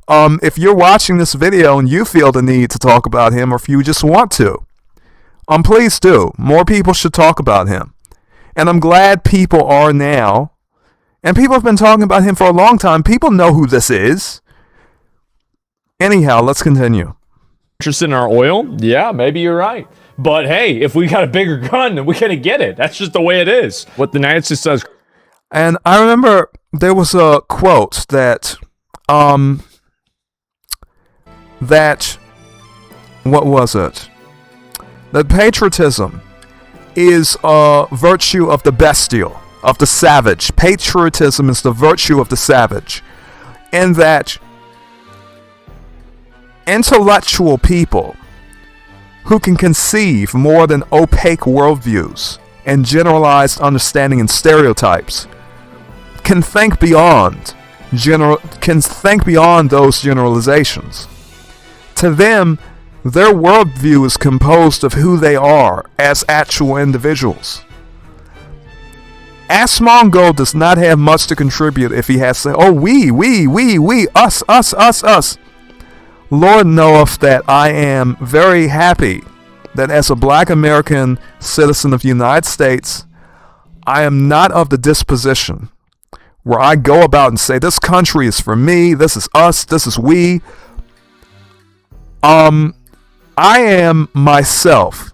If you're watching this video and you feel the need to talk about him, or if you just want to, please do. More people should talk about him. And I'm glad people are now. And people have been talking about him for a long time. People know who this is. Anyhow, let's continue. Interested in our oil? Yeah, maybe you're right. But hey, if we got a bigger gun, then we're going to get it. That's just the way it is. What the United States does. And I remember there was a quote that, what was it? That patriotism is a virtue of the bestial, of the savage. Patriotism is the virtue of the savage. And that intellectual people who can conceive more than opaque worldviews and generalized understanding and stereotypes can think beyond those generalizations. To them, their worldview is composed of who they are as actual individuals. Asmongold does not have much to contribute if he has to say, oh, we, us. Lord knoweth that I am very happy that as a black American citizen of the United States, I am not of the disposition where I go about and say, this country is for me, this is us, this is we. I am myself.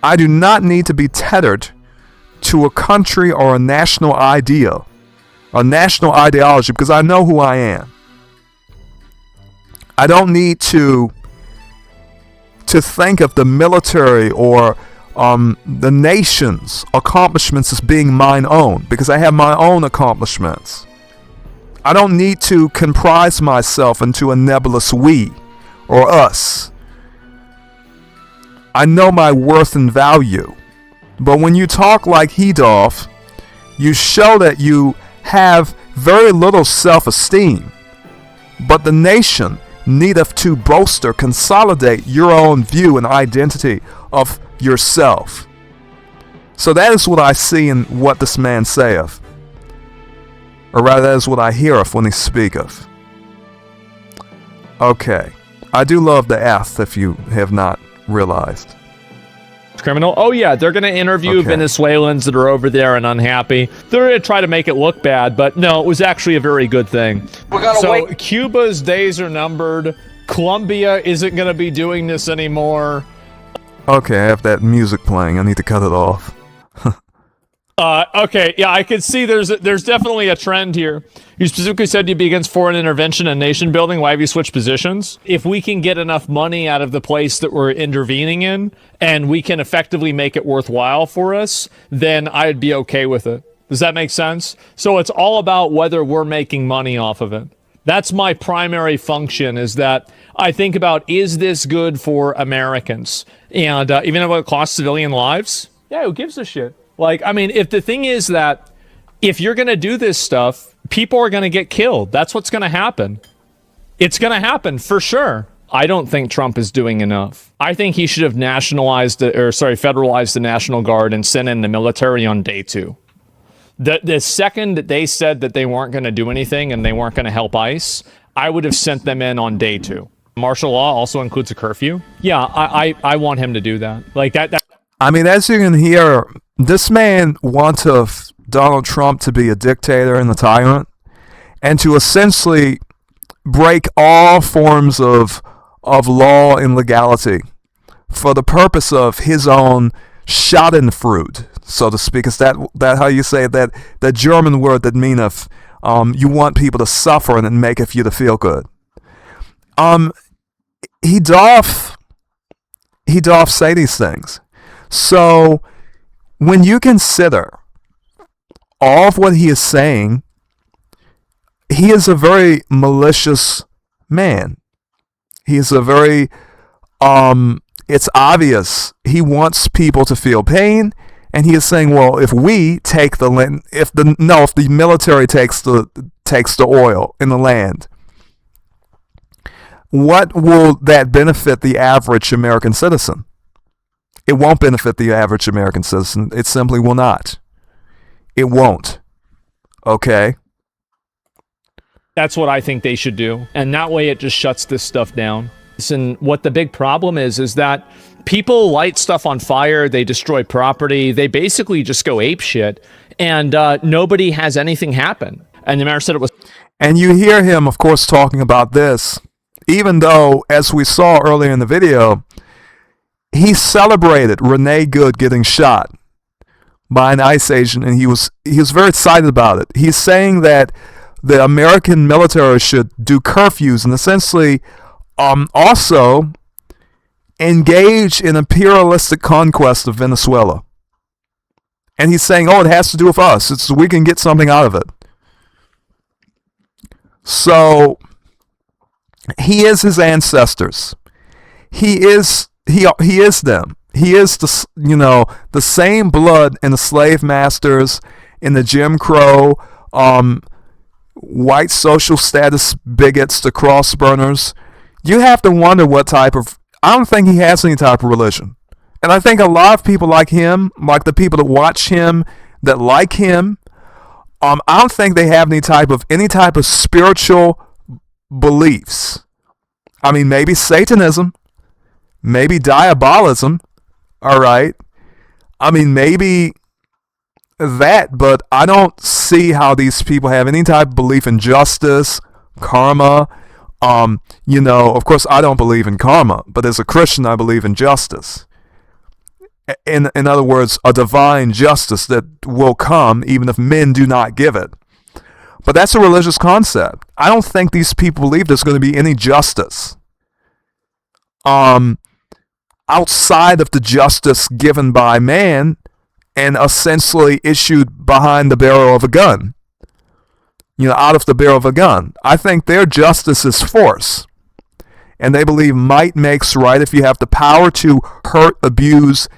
I do not need to be tethered to a country or a national idea, a national ideology, because I know who I am. I don't need to think of the military or the nation's accomplishments as being mine own, because I have my own accomplishments. I don't need to comprise myself into a nebulous we or us. I know my worth and value. But when you talk like he doth, You show that you have very little self-esteem, but the nation needeth to bolster, consolidate your own view and identity of yourself. So that is what I see in what this man saith, or rather that is what I heareth when he speaketh. Okay, I do love the F, if you have not realized. Criminal. Oh yeah, they're going to interview Venezuelans that are over there and unhappy. They're going to try to make it look bad, but no, it was actually a very good thing. So Cuba's days are numbered. Colombia isn't going to be doing this anymore. Okay, I have that music playing. I need to cut it off. Okay, yeah, I can see there's definitely a trend here. You specifically said you'd be against foreign intervention and nation building. Why have you switched positions? If we can get enough money out of the place that we're intervening in, and we can effectively make it worthwhile for us, then I'd be okay with it. Does that make sense? So it's all about whether we're making money off of it. That's my primary function, is that I think about, is this good for Americans? And even if it costs civilian lives, yeah, who gives a shit? Like, I mean, if the thing is that if you're going to do this stuff, people are going to get killed. That's what's going to happen. It's going to happen for sure. I don't think Trump is doing enough. I think he should have federalized the National Guard and sent in the military on day 2. The second that they said that they weren't going to do anything and they weren't going to help ICE, I would have sent them in on day 2. Martial law also includes a curfew. Yeah, I want him to do that. Like that. I mean, as you can hear, this man wants Donald Trump to be a dictator and a tyrant, and to essentially break all forms of law and legality for the purpose of his own schadenfreude, so to speak. Is that how you say it? That German word that meaneth you want people to suffer and it maketh you to feel good. He doth say these things. So when you consider all of what he is saying, he is a very malicious man. He is a very, it's obvious he wants people to feel pain, and he is saying, well, if we take the land, if the military takes the oil in the land, what will that benefit the average American citizen? It won't benefit the average American citizen. It simply will not. It won't. Okay? That's what I think they should do. And that way it just shuts this stuff down. And what the big problem is that people light stuff on fire, they destroy property, they basically just go apeshit, and nobody has anything happen. And the mayor said it was... And you hear him, of course, talking about this, even though, as we saw earlier in the video, he celebrated Renee Good getting shot by an ICE agent, and he was very excited about it. He's saying that the American military should do curfews and essentially also engage in imperialistic conquest of Venezuela. And he's saying, oh, it has to do with us. We can get something out of it. So he is his ancestors. He is them. He is the same blood in the slave masters, in the Jim Crow, white social status bigots, the cross burners. You have to wonder what type of... I don't think he has any type of religion. And I think a lot of people like him, like the people that watch him, that like him, I don't think they have any type of spiritual beliefs. I mean, maybe Satanism, maybe diabolism, all right? I mean, maybe that, but I don't see how these people have any type of belief in justice, karma. Of course, I don't believe in karma, but as a Christian, I believe in justice. In other words, a divine justice that will come even if men do not give it. But that's a religious concept. I don't think these people believe there's going to be any justice outside of the justice given by man and essentially issued behind the barrel of a gun. Out of the barrel of a gun. I think their justice is force. And they believe might makes right. If you have the power to hurt, abuse,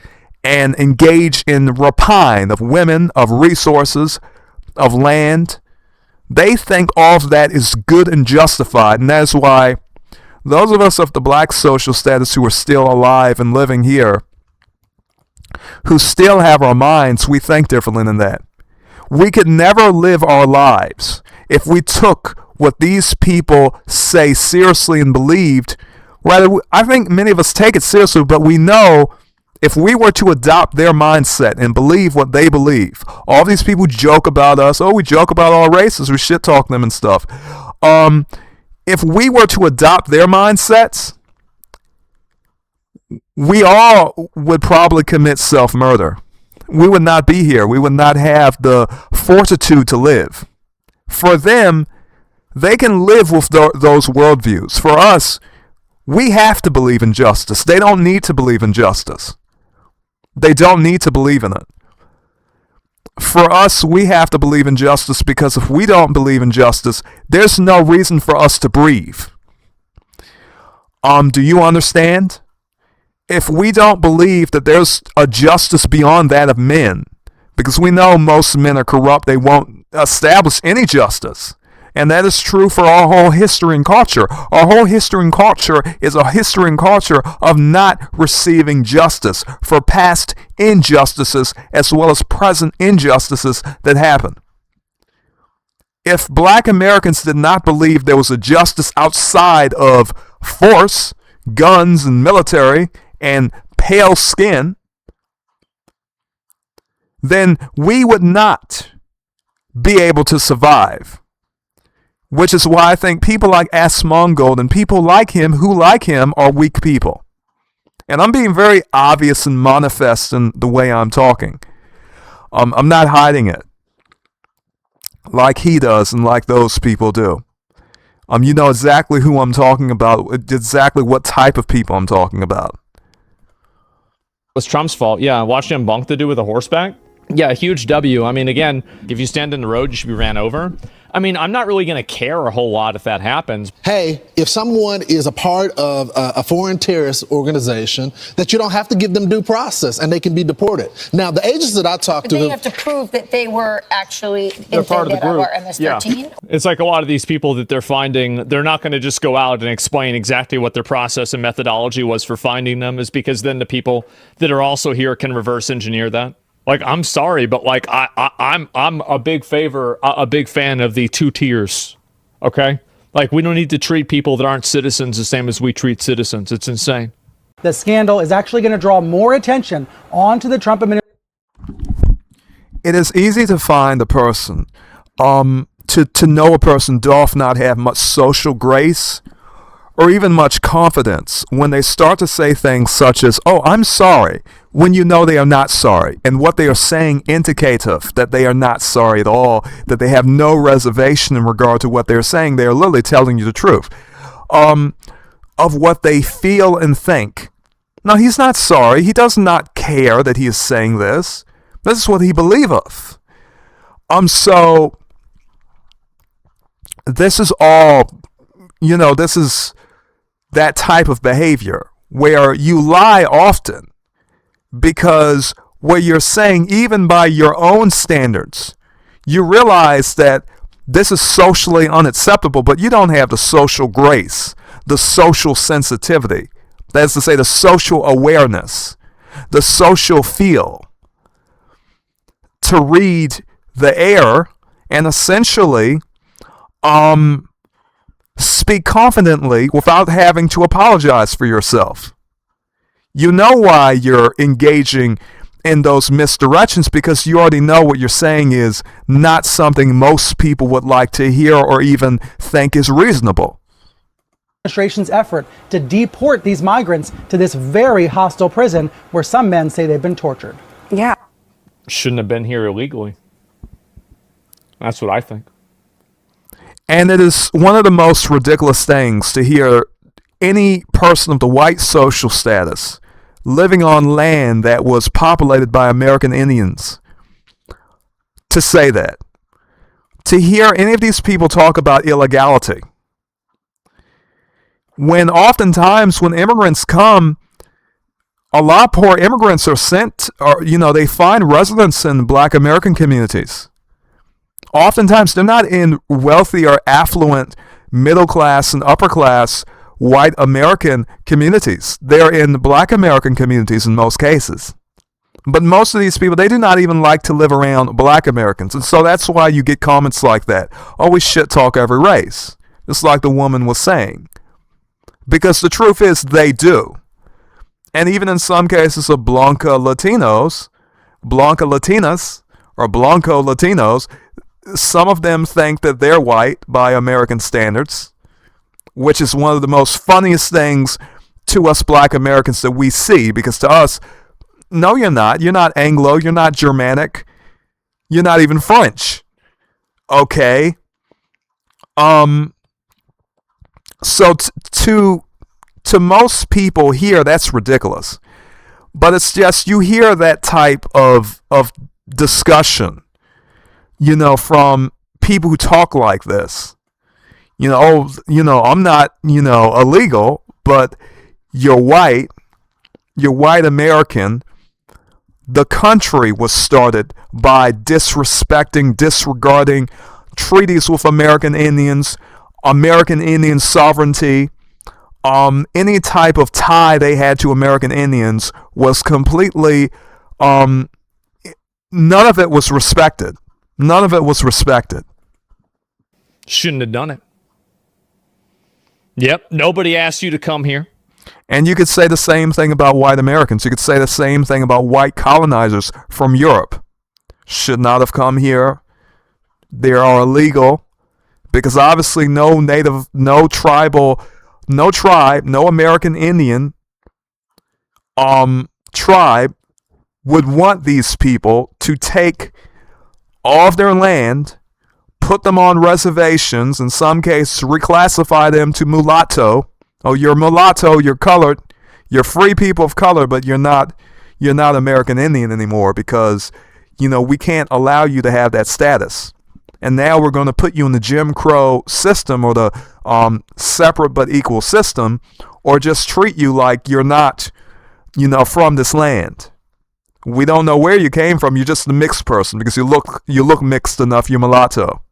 and engage in rapine of women, of resources, of land. They think all of that is good and justified, and that is why those of us of the black social status who are still alive and living here, who still have our minds, we think differently than that. We could never live our lives if we took what these people say seriously and believed. Rather, I think many of us take it seriously, but we know if we were to adopt their mindset and believe what they believe, all these people joke about us. Oh, we joke about all races. We shit talk them and stuff. If we were to adopt their mindsets, we all would probably commit self-murder. We would not be here. We would not have the fortitude to live. For them, they can live with those worldviews. For us, we have to believe in justice. They don't need to believe in justice. They don't need to believe in it. For us, we have to believe in justice, because if we don't believe in justice, there's no reason for us to breathe. Do you understand? If we don't believe that there's a justice beyond that of men, because we know most men are corrupt, they won't establish any justice. And that is true for our whole history and culture. Our whole history and culture is a history and culture of not receiving justice for past injustices as well as present injustices that happen. If black Americans did not believe there was a justice outside of force, guns, and military, and pale skin, then we would not be able to survive. Which is why I think people like Asmongold and people like him who like him are weak people. And I'm being very obvious and manifest in the way I'm talking. I'm not hiding it like he does and like those people do. You know exactly who I'm talking about, exactly what type of people I'm talking about. It was Trump's fault. Yeah, watching him bonk the dude with a horseback. Yeah, a huge W. I mean, again, if you stand in the road, you should be ran over. I mean, I'm not really going to care a whole lot if that happens. Hey, if someone is a part of a foreign terrorist organization, that you don't have to give them due process and they can be deported. Now, the agents that I talked to... They have to prove that they were actually part of the group. MS-13. Yeah. It's like a lot of these people that they're finding, they're not going to just go out and explain exactly what their process and methodology was for finding them, is because then the people that are also here can reverse engineer that. Like, I'm sorry, but like I'm a big fan of the two tiers. Okay? Like, we don't need to treat people that aren't citizens the same as we treat citizens. It's insane. The scandal is actually going to draw more attention onto the Trump administration. It is easy to find a person. To know a person doth not have much social grace or even much confidence when they start to say things such as, oh, I'm sorry, when you know they are not sorry. And what they are saying indicative that they are not sorry at all, that they have no reservation in regard to what they're saying. They are literally telling you the truth of what they feel and think. Now, he's not sorry. He does not care that he is saying this. This is what he believeth. So this is all, this is that type of behavior where you lie often because what you're saying, even by your own standards, you realize that this is socially unacceptable, but you don't have the social grace, the social sensitivity, that is to say, the social awareness, the social feel to read the air and essentially speak confidently without having to apologize for yourself. You know why you're engaging in those misdirections, because you already know what you're saying is not something most people would like to hear or even think is reasonable. Administration's effort to deport these migrants to this very hostile prison where some men say they've been tortured. Yeah. Shouldn't have been here illegally. That's what I think. And it is one of the most ridiculous things to hear any person of the white social status living on land that was populated by American Indians to say that. To hear any of these people talk about illegality. When oftentimes when immigrants come, A lot of poor immigrants are sent, or they find residence in Black American communities. Oftentimes, they're not in wealthy or affluent middle class and upper class white American communities. They're in Black American communities in most cases. But most of these people, they do not even like to live around Black Americans. And so that's why you get comments like that. Oh, we shit talk every race. Just like the woman was saying. Because the truth is, they do. And even in some cases of Blanca Latinas, or Blanco Latinos, some of them think that they're white by American standards, which is one of the most funniest things to us Black Americans that we see, because to us, no, you're not. You're not Anglo. You're not Germanic. You're not even French. Okay. So to most people here, that's ridiculous. But it's just, you hear that type of discussion, from people who talk like this. I'm not, illegal, but you're white American. The country was started by disregarding treaties with American Indians, American Indian sovereignty. Any type of tie they had to American Indians was completely, none of it was respected. None of it was respected. Shouldn't have done it. Yep, nobody asked you to come here. And you could say the same thing about white Americans. You could say the same thing about white colonizers from Europe. Should not have come here. They are illegal because obviously no native, no tribe, no American Indian tribe would want these people to take all of their land, put them on reservations, in some cases reclassify them to mulatto. Oh, you're mulatto, you're colored, you're free people of color, but you're not American Indian anymore because, we can't allow you to have that status. And now we're going to put you in the Jim Crow system, or the separate but equal system, or just treat you like you're not, from this land. We don't know where you came from. You're just a mixed person because you look mixed enough. You're mulatto.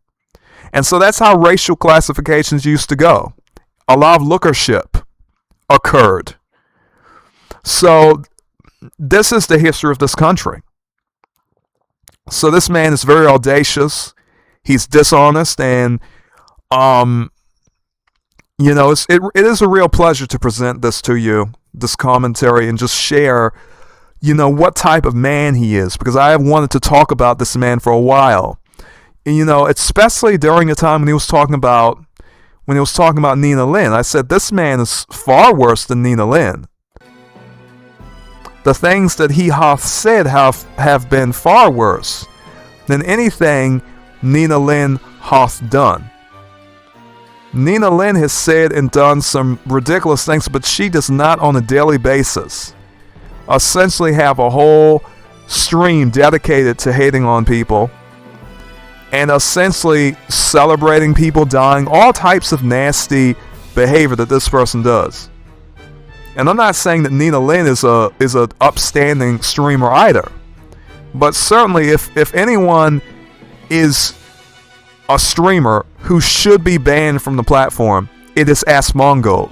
And so that's how racial classifications used to go. A lot of lookership occurred. So this is the history of this country. So this man is very audacious. He's dishonest, and it is a real pleasure to present this to you, this commentary, and just share, what type of man he is, because I have wanted to talk about this man for a while. Especially during the time when he was talking about Nina Lynn. I said, this man is far worse than Nina Lynn. The things that he hath said have been far worse than anything Nina Lynn hath done. Nina Lynn has said and done some ridiculous things, but she does not on a daily basis essentially have a whole stream dedicated to hating on people and essentially celebrating people dying, all types of nasty behavior that this person does. And I'm not saying that Nina Lynn is a upstanding streamer either, but certainly if anyone is a streamer who should be banned from the platform, it is Asmongold.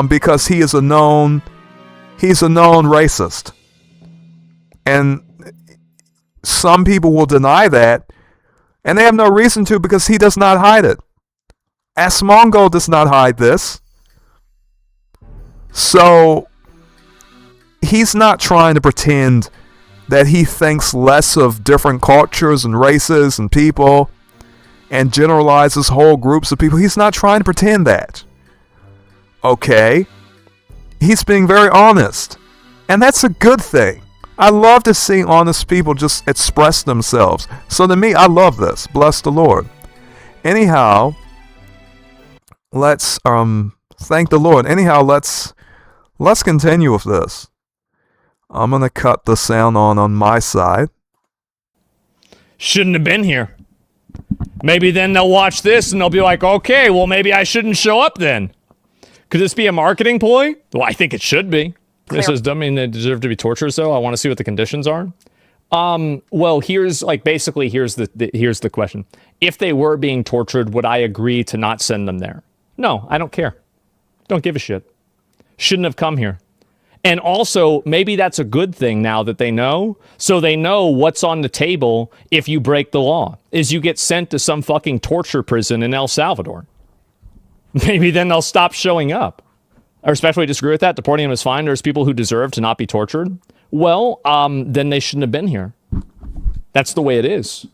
Because he's a known racist. And some people will deny that, and they have no reason to, because he does not hide it. Asmongold does not hide this. So he's not trying to pretend that he thinks less of different cultures and races and people and generalizes whole groups of people. He's not trying to pretend that. Okay? He's being very honest. And that's a good thing. I love to see honest people just express themselves. So to me, I love this. Bless the Lord. Anyhow, let's thank the Lord. Anyhow, let's continue with this. I'm going to cut the sound on my side. Shouldn't have been here. Maybe then they'll watch this and they'll be like, okay, well, maybe I shouldn't show up then. Could this be a marketing ploy? Well, I think it should be. It says, doesn't mean they deserve to be tortured, though. I want to see what the conditions are. Well, here's basically here's the question. If they were being tortured, would I agree to not send them there? No, I don't care. Don't give a shit. Shouldn't have come here. And also, maybe that's a good thing now that they know. So they know what's on the table if you break the law, is you get sent to some fucking torture prison in El Salvador. Maybe then they'll stop showing up. I respectfully disagree with that. Deporting them is fine. There's people who deserve to not be tortured. Well, then they shouldn't have been here. That's the way it is.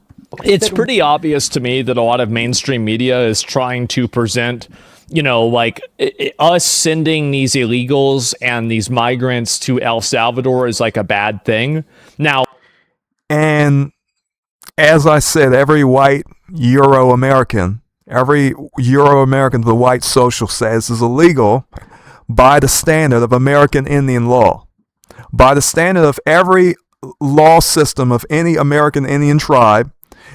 It's pretty obvious to me that a lot of mainstream media is trying to present, like us sending these illegals and these migrants to El Salvador is like a bad thing. Now, and as I said, every white Euro-American, the white social says is illegal by the standard of American Indian law. By the standard of every law system of any American Indian tribe,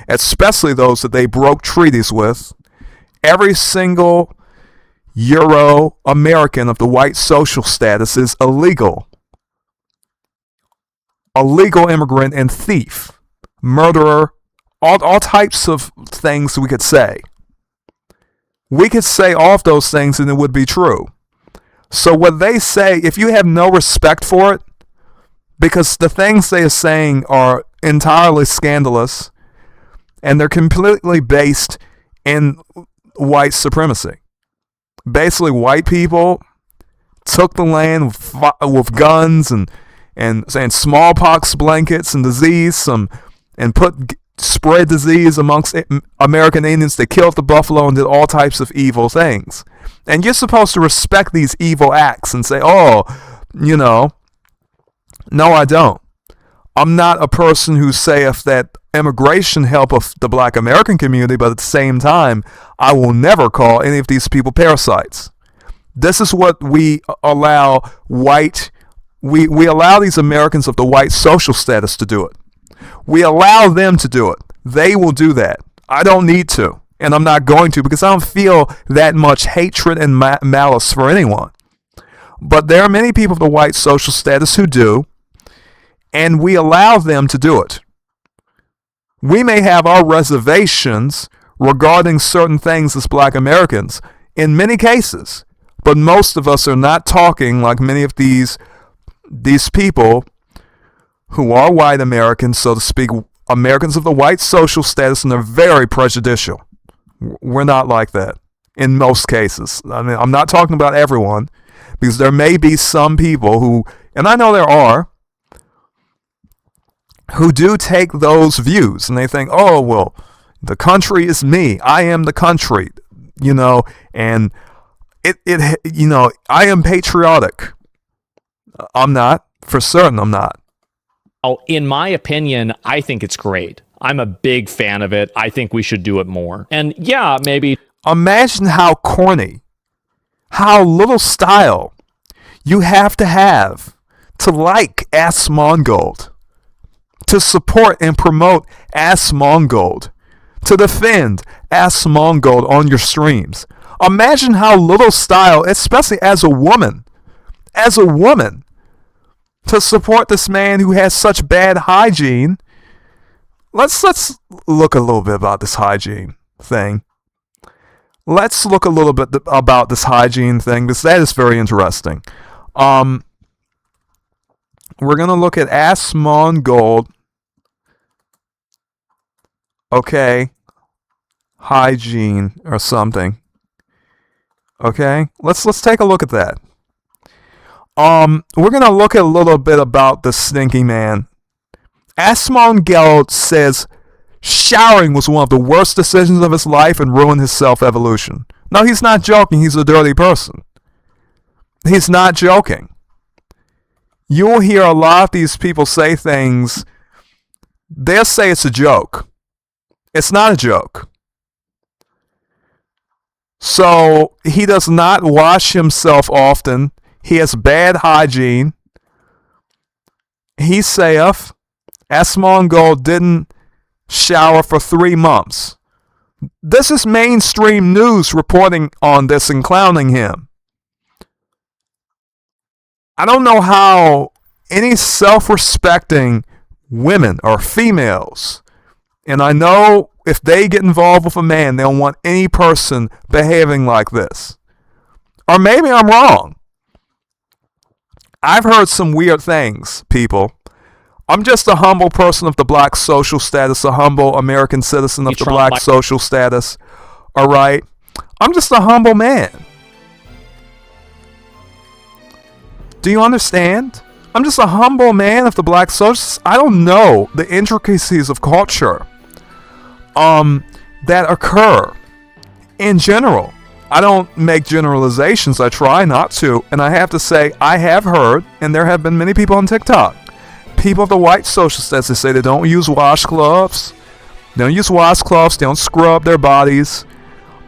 especially those that they broke treaties with, every single Euro-American of the white social status is illegal. A legal immigrant and thief, murderer, all types of things we could say. We could say all of those things and it would be true. So what they say, if you have no respect for it, because the things they are saying are entirely scandalous and they're completely based in white supremacy. Basically, white people took the land with guns and smallpox blankets and disease, and spread disease amongst American Indians. They killed the buffalo and did all types of evil things. And you're supposed to respect these evil acts and say, no, I don't. I'm not a person who saith that immigration helpeth the black American community, but at the same time, I will never call any of these people parasites. This is what we allow we allow these Americans of the white social status to do it. We allow them to do it. They will do that. I don't need to, and I'm not going to, because I don't feel that much hatred and malice for anyone. But there are many people of the white social status who do, and we allow them to do it. We may have our reservations regarding certain things as black Americans in many cases, but most of us are not talking like many of these people who are white Americans, so to speak, Americans of the white social status, and they're very prejudicial. We're not like that in most cases. I mean, I'm not talking about everyone, because there may be some people who, and I know there are, who do take those views and they think, oh, well, the country is me. I am the country, and I am patriotic. I'm not. For certain, I'm not. In my opinion, I think it's great. I'm a big fan of it. I think we should do it more. And yeah, maybe. Imagine how corny, how little style you have to like Asmongold, to support and promote Asmongold, to defend Asmongold on your streams. Imagine how little style, especially as a woman, to support this man who has such bad hygiene. Let's look a little bit about this hygiene thing. Let's look a little bit about this hygiene thing, because that is very interesting. We're going to look at Asmongold. Okay. Hygiene or something. Okay. Let's take a look at that. We're going to look at a little bit about the stinky man. Asmongold says showering was one of the worst decisions of his life and ruined his self-evolution. No, he's not joking. He's a dirty person. He's not joking. You'll hear a lot of these people say things. They'll say it's a joke. It's not a joke. So he does not wash himself often. He has bad hygiene. He saith Asmongold didn't shower for 3 months. This is mainstream news reporting on this and clowning him. I don't know how any self-respecting women or females, and I know if they get involved with a man, they don't want any person behaving like this. Or maybe I'm wrong. I've heard some weird things, people. I'm just a humble person of the black social status, a humble American citizen of the black social status. All right? I'm just a humble man. Do you understand? I'm just a humble man of the black social. I don't know the intricacies of culture that occur in general. I don't make generalizations. I try not to. And I have to say, I have heard, and there have been many people on TikTok, people of the white social status, they say they don't use washcloths. They don't use washcloths. They don't scrub their bodies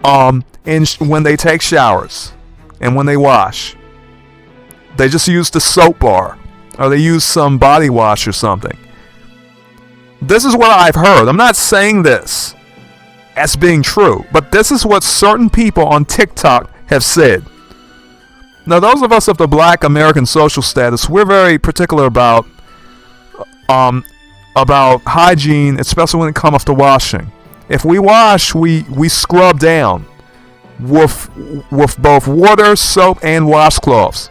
when they take showers and when they wash. They just use the soap bar, or they use some body wash or something. This is what I've heard. I'm not saying this as being true, but this is what certain people on TikTok have said. Now, those of us of the black American social status, we're very particular about hygiene, especially when it comes to washing. If we wash, we scrub down with both water, soap, and washcloths.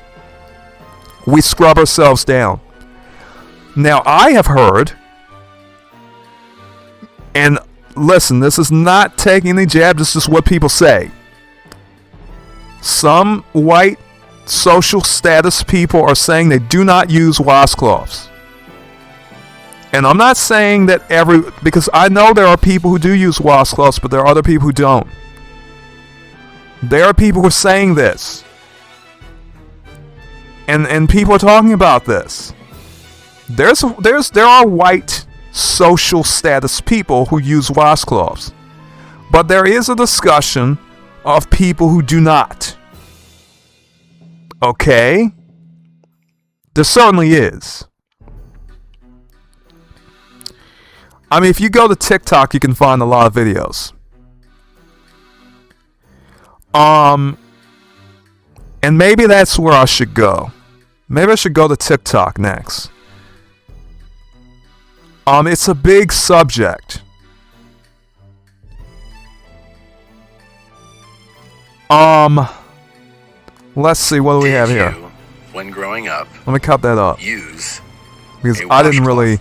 We scrub ourselves down. Now, I have heard, and listen, this is not taking any jab, this is what people say. Some white social status people are saying they do not use washcloths. And I'm not saying that because I know there are people who do use washcloths, but there are other people who don't. There are people who are saying this. And people are talking about this. There are white social status people who use washcloths. But there is a discussion of people who do not. Okay? There certainly is. I mean, if you go to TikTok, you can find a lot of videos. And maybe that's where I should go. Maybe I should go to TikTok next. It's a big subject. Let's see, what do we have here? When growing up, let me cut that up. Use because I didn't really.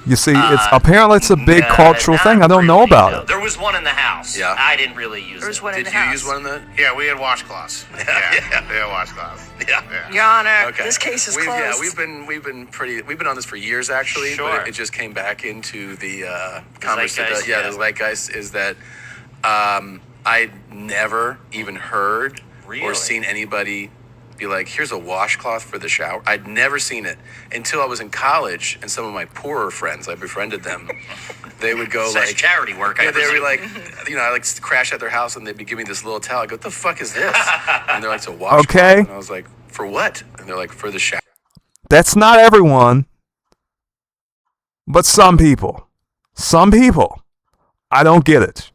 You see, apparently it's a big cultural thing. I don't know about it. There was one in the house. Yeah. I didn't really use it. There was one in the house. Did you use one in the? Yeah, we had washcloths. Yeah, we had washcloths. Yeah. Your Honor, this case is closed. Yeah, we've been on this for years actually. Sure. But it just came back into the conversation. The zeitgeist is that I'd never even heard or seen anybody be like, here's a washcloth for the shower. I'd never seen it until I was in college, and some of my poorer friends, I befriended them. They would go like charity work. Yeah, they were like, I like crash at their house, and they'd be giving me this little towel. I go, what the fuck is this? And they're like, it's a washcloth. Okay. And I was like, for what? And they're like, for the shower. That's not everyone, but some people. Some people. I don't get it.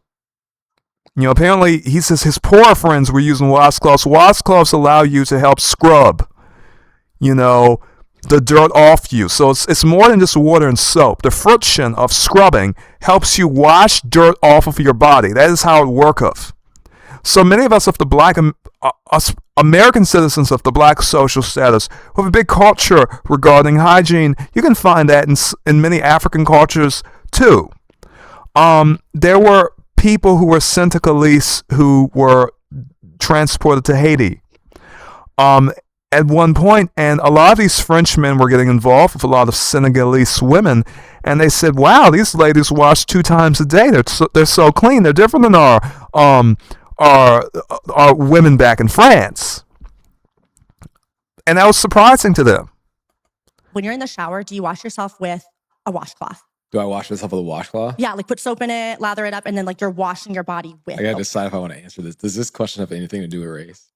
You know, apparently, he says his poor friends were using washcloths. Washcloths allow you to help scrub, the dirt off you. So it's more than just water and soap. The friction of scrubbing helps you wash dirt off of your body. That is how it worketh. So many of us of the black, us American citizens of the black social status, who have a big culture regarding hygiene, you can find that in many African cultures too. There were people who were sent to Calais who were transported to Haiti at one point, and a lot of these Frenchmen were getting involved with a lot of Senegalese women, and they said, wow, these ladies wash 2 times a day. They're so clean. They're different than our women back in France. And that was surprising to them. When you're in the shower, do you wash yourself with a washcloth? Do I wash myself with a washcloth? Yeah, like put soap in it, lather it up, and then like you're washing your body with I gotta decide if I want to answer this. Does this question have anything to do with race?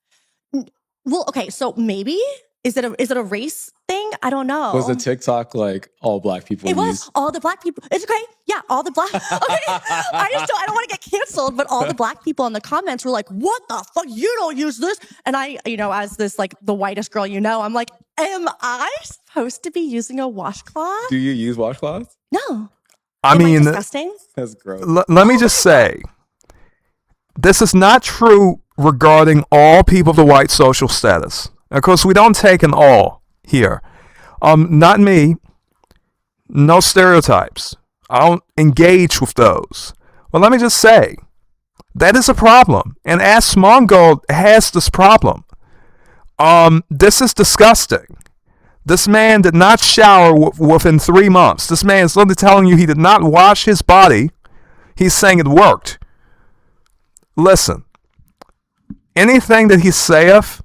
Well, okay, so maybe is it a race thing? I don't know. Was the TikTok like all black people? It was all the black people. It's okay. Yeah, all the black. Okay. I don't want to get canceled, but all the black people in the comments were like, "What the fuck? You don't use this." And I, as this like the whitest girl, I'm like, am I supposed to be using a washcloth? Do you use washcloths? No. I mean, disgusting? That's gross. Let me just say, this is not true regarding all people of the white social status. Of course, we don't take an all here. Not me. No stereotypes. I don't engage with those. But let me just say, that is a problem. And Asmongold has this problem. This is disgusting. This man did not shower within 3 months. This man is literally telling you he did not wash his body. He's saying it worked. Listen, anything that he saith,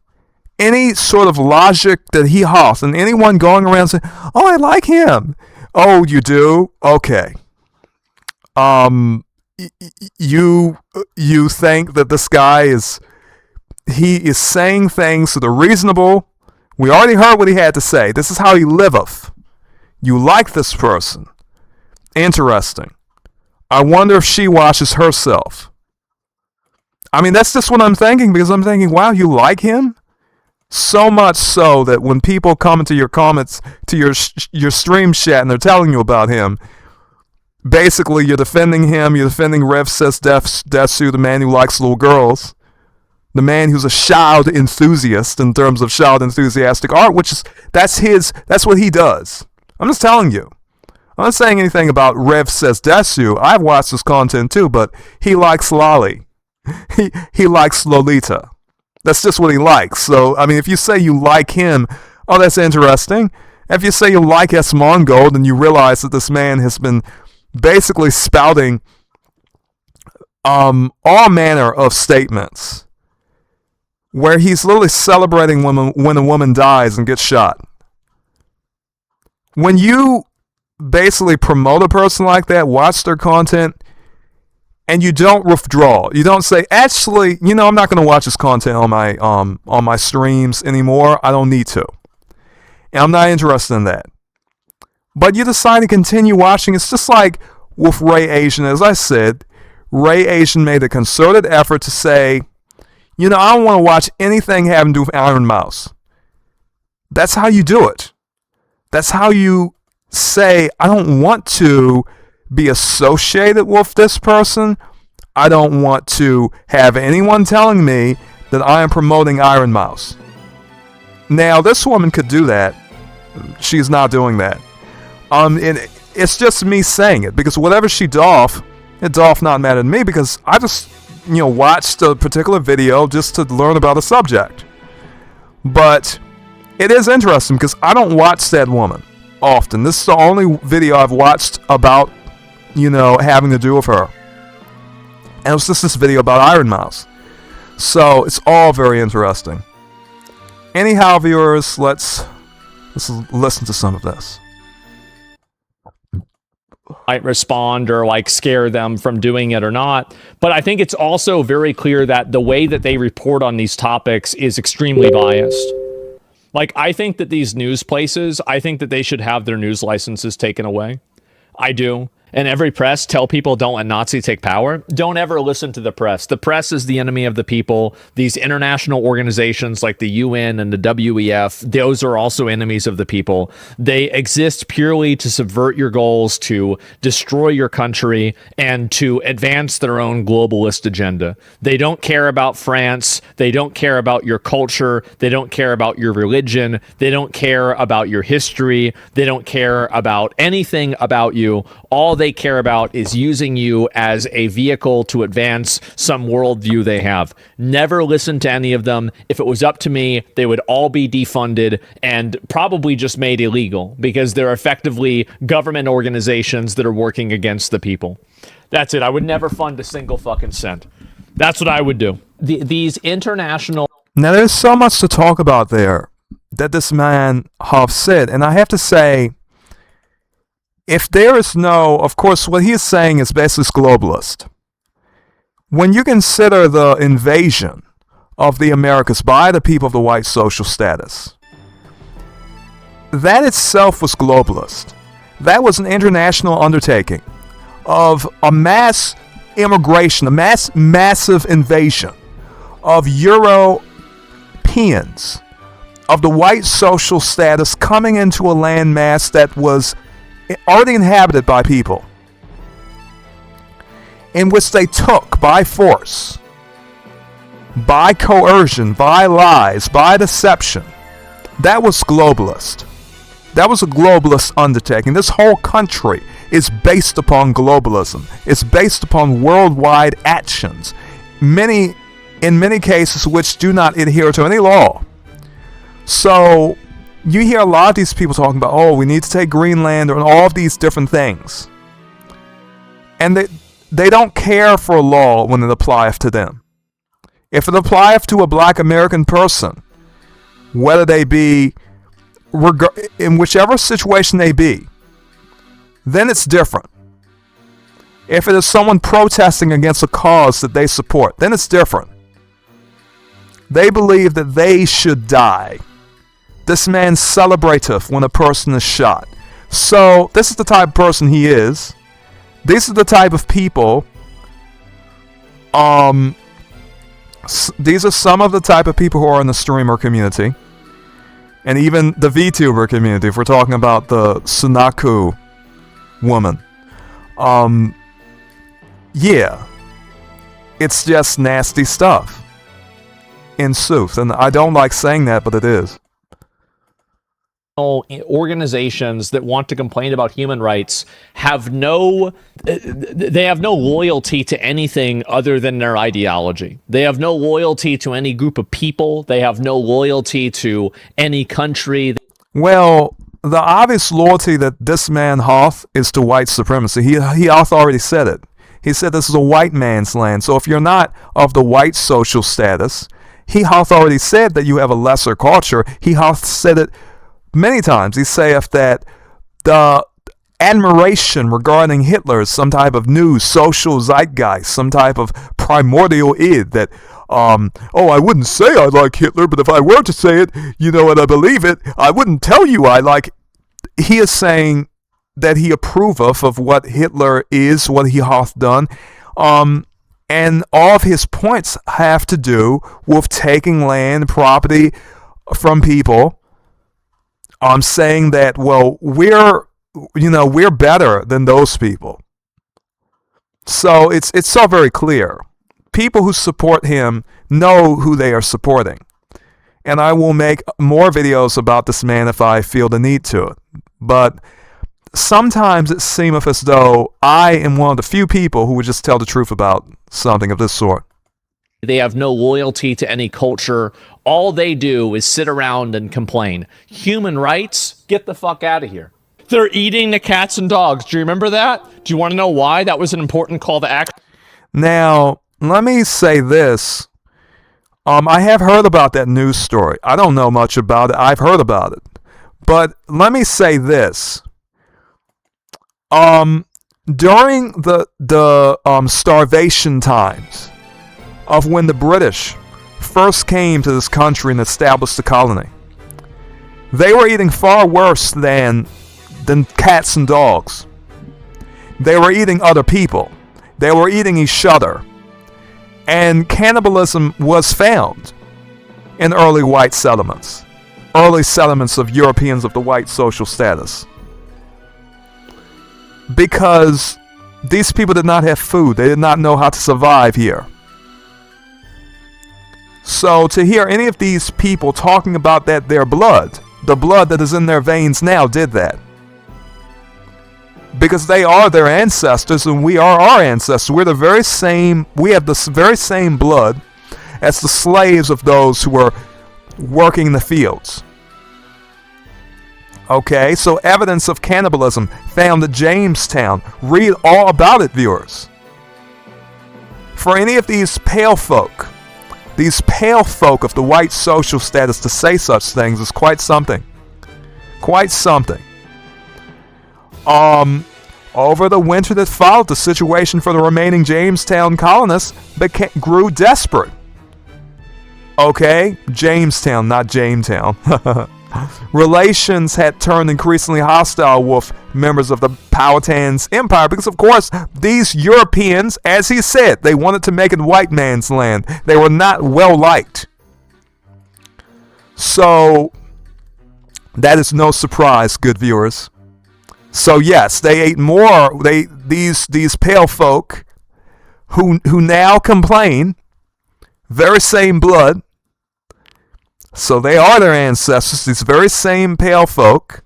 any sort of logic that he has, and anyone going around saying, "Oh, I like him." Oh, you do? Okay. You think that this guy is saying things that are reasonable? We already heard what he had to say. This is how he liveth. You like this person. Interesting. I wonder if she washes herself. I mean, that's just what I'm thinking, because I'm thinking, wow, you like him? So much so that when people come into your comments, to your stream chat, and they're telling you about him, basically you're defending him, you're defending Rev Says Desu, the man who likes little girls. The man who's a child enthusiast in terms of child enthusiastic art, that's what he does. I'm just telling you. I'm not saying anything about Rev Says Desu. I've watched his content too, but he likes Lolly. He likes Lolita. That's just what he likes. So, I mean, if you say you like him, oh, that's interesting. If you say you like Asmongold and you realize that this man has been basically spouting all manner of statements where he's literally celebrating when a woman dies and gets shot. When you basically promote a person like that, watch their content, and you don't withdraw, you don't say, actually, I'm not going to watch this content on my streams anymore. I don't need to, and I'm not interested in that. But you decide to continue watching. It's just like with Ray Asian. As I said, Ray Asian made a concerted effort to say, I don't want to watch anything having to do with Iron Mouse. That's how you do it. That's how you say, I don't want to be associated with this person. I don't want to have anyone telling me that I am promoting Iron Mouse. Now, this woman could do that. She's not doing that. And it's just me saying it, because whatever she doth, it doth not matter to me, because I just watched a particular video just to learn about a subject. But it is interesting because I don't watch that woman often. This is the only video I've watched about, having to do with her. And it was just this video about Iron Mouse. So it's all very interesting. Anyhow, viewers, let's listen to some of this. Might respond or scare them from doing it or not. But I think it's also very clear that the way that they report on these topics is extremely biased. I think that these news places, I think that they should have their news licenses taken away. I do. And every press, tell people don't let Nazi take power. Don't ever listen to the press. The press is the enemy of the people. These international organizations like the UN and the WEF, those are also enemies of the people. They exist purely to subvert your goals, to destroy your country, and to advance their own globalist agenda. They don't care about France. They don't care about your culture. They don't care about your religion. They don't care about your history. They don't care about anything about you. All they care about is using you as a vehicle to advance some worldview they have. Never listen to any of them. If it was up to me, they would all be defunded and probably just made illegal, because they're effectively government organizations that are working against the people. That's it. I would never fund a single fucking cent. That's what I would do. These international... Now, there's so much to talk about there that this man have said, and I have to say, if there is of course, what he is saying is basically globalist. When you consider the invasion of the Americas by the people of the white social status, that itself was globalist. That was an international undertaking of a mass immigration, a massive invasion of Europeans, of the white social status coming into a landmass that was already inhabited by people, in which they took by force, by coercion, by lies, by deception. That was globalist. That was a globalist undertaking. This whole country is based upon globalism. It's based upon worldwide actions, in many cases which do not adhere to any law. So you hear a lot of these people talking about, oh, we need to take Greenland and all of these different things. And they don't care for a law when it applieth to them. If it applieth to a black American person, whether they be in whichever situation they be, then it's different. If it is someone protesting against a cause that they support, then it's different. They believe that they should die. This man celebrateth when a person is shot. So this is the type of person he is. These are the type of people. These are some of the type of people who are in the streamer community. And even the VTuber community, if we're talking about the Sunaku woman. Yeah. It's just nasty stuff. In sooth. And I don't like saying that, but it is. Organizations that want to complain about human rights have no loyalty to anything other than their ideology. They have no loyalty to any group of people. They have no loyalty to any country. Well, the obvious loyalty that this man hath is to white supremacy. He hath already said it. He said this is a white man's land. So if you're not of the white social status, he hath already said that you have a lesser culture. He hath said it many times. He saith that the admiration regarding Hitler is some type of new social zeitgeist, some type of primordial id that, I wouldn't say I like Hitler, but if I were to say it, and I believe it, I wouldn't tell you I like. He is saying that he approveth of what Hitler is, what he hath done, and all of his points have to do with taking land, property from people. I'm saying that, well, we're better than those people. So it's so very clear. People who support him know who they are supporting. And I will make more videos about this man if I feel the need to. But sometimes it seemeth as though I am one of the few people who would just tell the truth about something of this sort. They have no loyalty to any culture. All they do is sit around and complain. Human rights? Get the fuck out of here. They're eating the cats and dogs. Do you remember that? Do you want to know why? That was an important call to action. Now, let me say this. I have heard about that news story. I don't know much about it. I've heard about it. But let me say this. During the starvation times of when the British first came to this country and established the colony, they were eating far worse than cats and dogs. They were eating other people. They were eating each other. And cannibalism was found in early white settlements. Early settlements of Europeans of the white social status. Because these people did not have food. They did not know how to survive here. So to hear any of these people talking about that their blood, the blood that is in their veins now, did that. Because they are their ancestors and we are our ancestors. We're the very same, we have the very same blood as the slaves of those who were working in the fields. Okay, so evidence of cannibalism found at Jamestown. Read all about it, viewers. For any of these pale folk of the white social status to say such things is quite something. Quite something. Over the winter that followed, the situation for the remaining Jamestown colonists grew desperate. Okay, Jamestown, not Jamestown. relations had turned increasingly hostile with members of the Powhatan's empire because, of course, these Europeans, as he said, they wanted to make it white man's land. They were not well liked. So that is no surprise, good viewers. So yes, they ate more. These pale folk who now complain, very same blood. So they are their ancestors, these very same pale folk.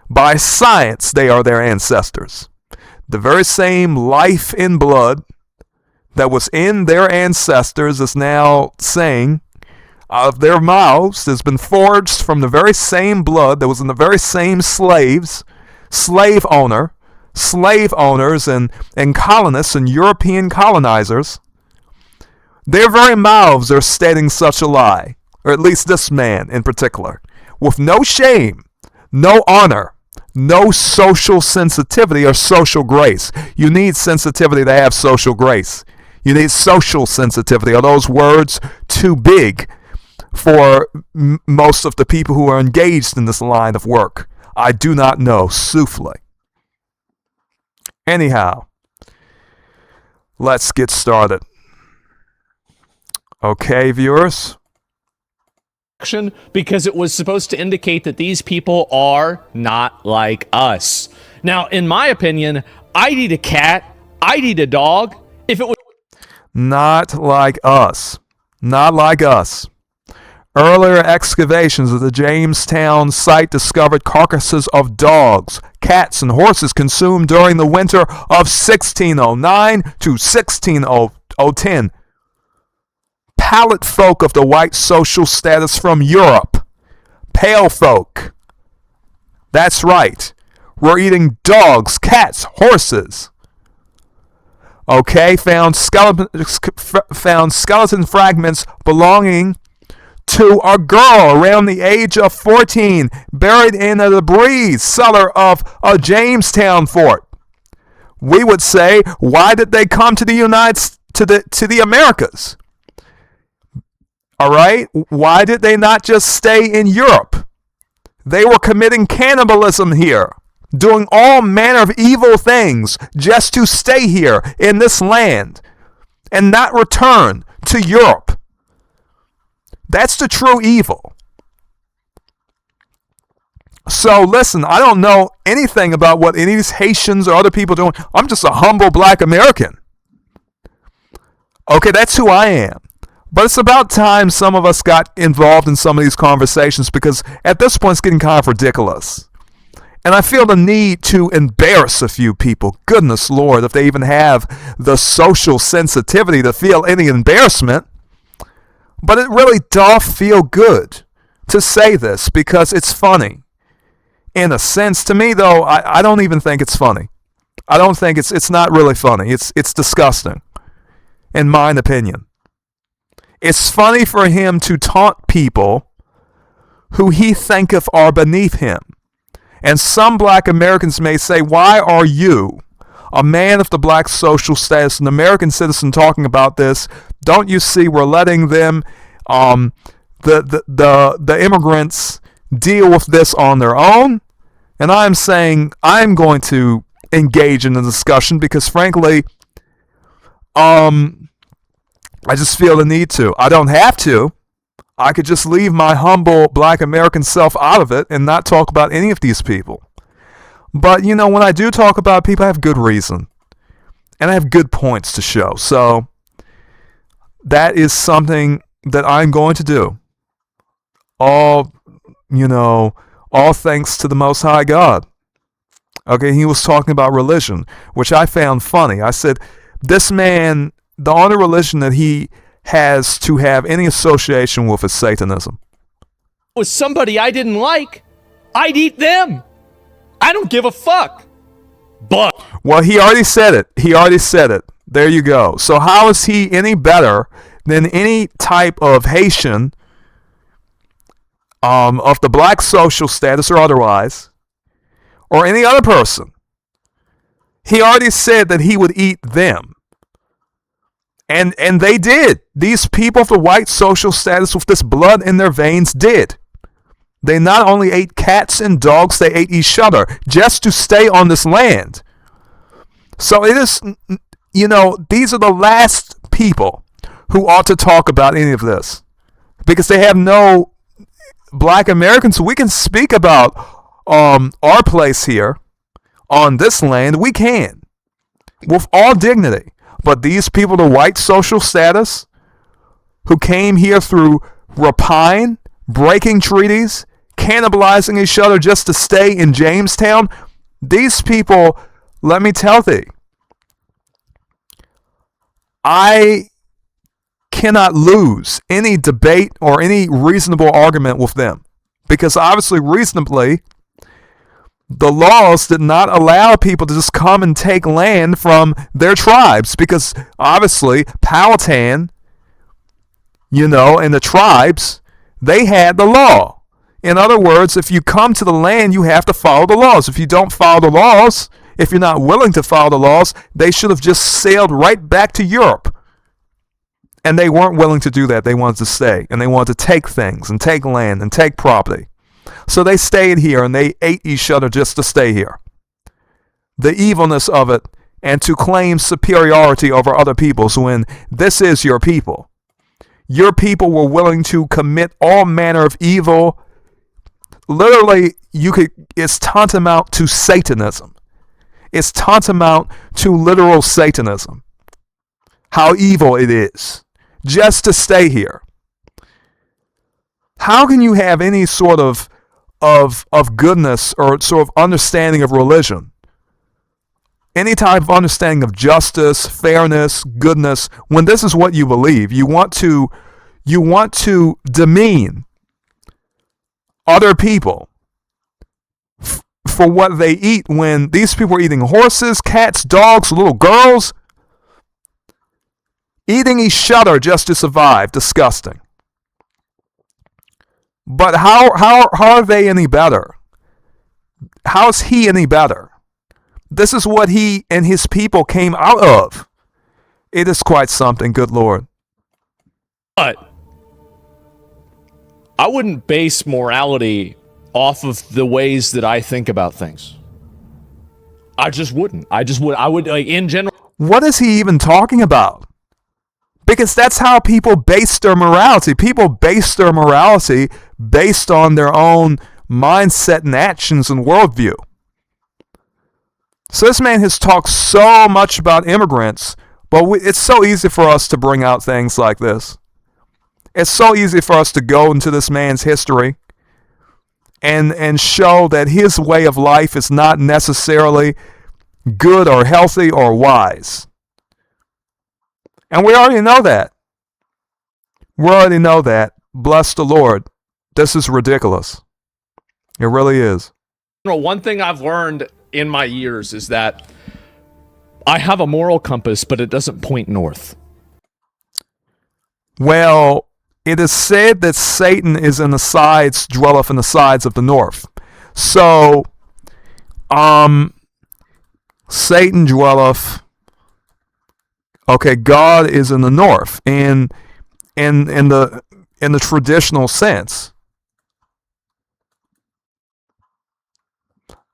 By science, they are their ancestors. The very same life in blood that was in their ancestors is now saying, out of their mouths, has been forged from the very same blood that was in the very same slave owners and colonists and European colonizers. Their very mouths are stating such a lie. Or at least this man in particular, with no shame, no honor, no social sensitivity or social grace. You need sensitivity to have social grace. You need social sensitivity. Are those words too big for most of the people who are engaged in this line of work? I do not know. Souffle. Anyhow, let's get started. Okay, viewers? Because it was supposed to indicate that these people are not like us. Now, in my opinion, I'd eat a cat, I'd eat a dog, if it was... Not like us. Not like us. Earlier excavations of the Jamestown site discovered carcasses of dogs, cats, and horses consumed during the winter of 1609 to 1610. Pallid folk of the white social status from Europe. Pale folk. That's right. We're eating dogs, cats, horses. Okay, found skeleton fragments belonging to a girl around the age of 14, buried in a debris cellar of a Jamestown fort. We would say, why did they come to the Americas? All right? Why did they not just stay in Europe? They were committing cannibalism here, doing all manner of evil things just to stay here in this land and not return to Europe. That's the true evil. So listen, I don't know anything about what any of these Haitians or other people are doing. I'm just a humble black American. Okay, that's who I am. But it's about time some of us got involved in some of these conversations, because at this point it's getting kind of ridiculous. And I feel the need to embarrass a few people. Goodness Lord, if they even have the social sensitivity to feel any embarrassment. But it really doth feel good to say this, because it's funny. In a sense, to me though, I don't even think it's funny. I don't think it's not really funny. It's disgusting, in my opinion. It's funny for him to taunt people who he thinketh are beneath him. And some black Americans may say, why are you, a man of the black social status, an American citizen, talking about this? Don't you see we're letting them, the immigrants, deal with this on their own? And I'm saying I'm going to engage in the discussion because, frankly, I just feel the need to. I don't have to. I could just leave my humble black American self out of it and not talk about any of these people. But, you know, when I do talk about people, I have good reason. And I have good points to show. So that is something that I'm going to do. All thanks to the Most High God. Okay, he was talking about religion, which I found funny. I said, this man, the only religion that he has to have any association with is Satanism. Was somebody I didn't like, I'd eat them. I don't give a fuck. But well, he already said it. There you go. So how is he any better than any type of Haitian of the black social status or otherwise, or any other person? He already said that he would eat them. And they did. These people of the white social status with this blood in their veins did. They not only ate cats and dogs, they ate each other just to stay on this land. So it is, these are the last people who ought to talk about any of this, because they have no black Americans. We can speak about our place here on this land. We can, with all dignity. But these people, the white social status, who came here through rapine, breaking treaties, cannibalizing each other just to stay in Jamestown, these people, let me tell thee, I cannot lose any debate or any reasonable argument with them, because obviously, reasonably, the laws did not allow people to just come and take land from their tribes, because obviously Powhatan, and the tribes, they had the law. In other words, if you come to the land, you have to follow the laws. If you don't follow the laws, if you're not willing to follow the laws, they should have just sailed right back to Europe. And they weren't willing to do that. They wanted to stay, and they wanted to take things and take land and take property. So they stayed here, and they ate each other just to stay here. The evilness of it, and to claim superiority over other peoples when this is your people. Your people were willing to commit all manner of evil. Literally, it's tantamount to Satanism. It's tantamount to literal Satanism. How evil it is, just to stay here. How can you have any sort of goodness or sort of understanding of religion, any type of understanding of justice, fairness, goodness, when this is what you believe? You want to demean other people for what they eat, when these people are eating horses, cats, dogs, little girls, eating each other just to survive. Disgusting. But how are they any better? How is he any better? This is what he and his people came out of. It is quite something, good Lord. But I wouldn't base morality off of the ways that I think about things. I just wouldn't. I would, like, in general. What is he even talking about? Because that's how people base their morality. People base their morality based on their own mindset and actions and worldview. So this man has talked so much about immigrants, but it's so easy for us to bring out things like this. It's so easy for us to go into this man's history and show that his way of life is not necessarily good or healthy or wise. And we already know that. We already know that. Bless the Lord. This is ridiculous. It really is. One thing I've learned in my years is that I have a moral compass, but it doesn't point north. Well, it is said that Satan is in the sides, dwelleth in the sides of the north. So, Satan dwelleth. Okay, God is in the north, in the traditional sense.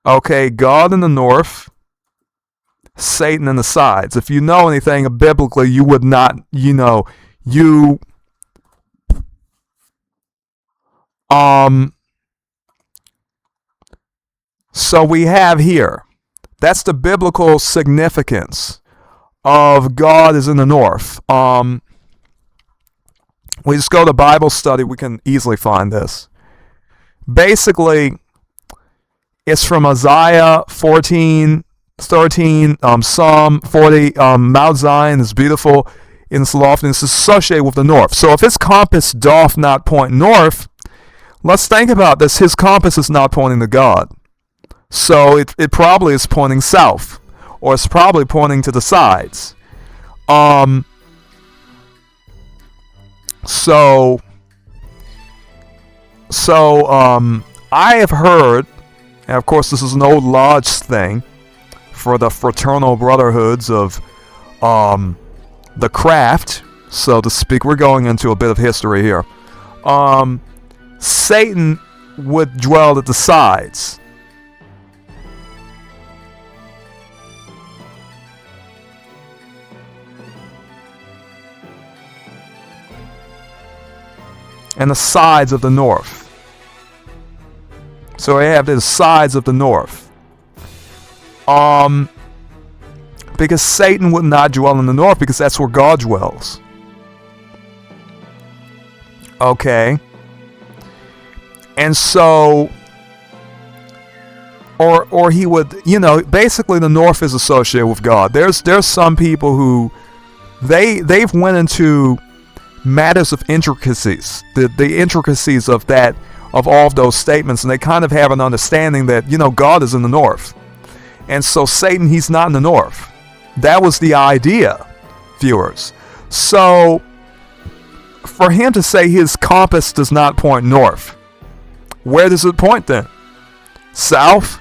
Okay, God in the north, Satan in the sides. If you know anything biblically, you would not, so we have here, that's the biblical significance of God is in the north. We just go to Bible study, we can easily find this. Basically, it's from Isaiah 14, 13, Psalm 40, Mount Zion is beautiful in its loftiness, is associated with the north. So if his compass doth not point north, let's think about this. His compass is not pointing to God. So it probably is pointing south, or it's probably pointing to the sides. So I have heard, and of course this is an old lodge thing for the fraternal brotherhoods of the craft, so to speak. We're going into a bit of history here. Satan would dwell at the sides. And the sides of the north. So we have the sides of the north. Because Satan would not dwell in the north because that's where God dwells. Okay. And so, or he would, basically the north is associated with God. There's some people who they've went into matters of intricacies, the intricacies of all of those statements, and they kind of have an understanding that God is in the north, and so Satan, he's not in the north. That was the idea, viewers. So for him to say his compass does not point north, where does it point then? South?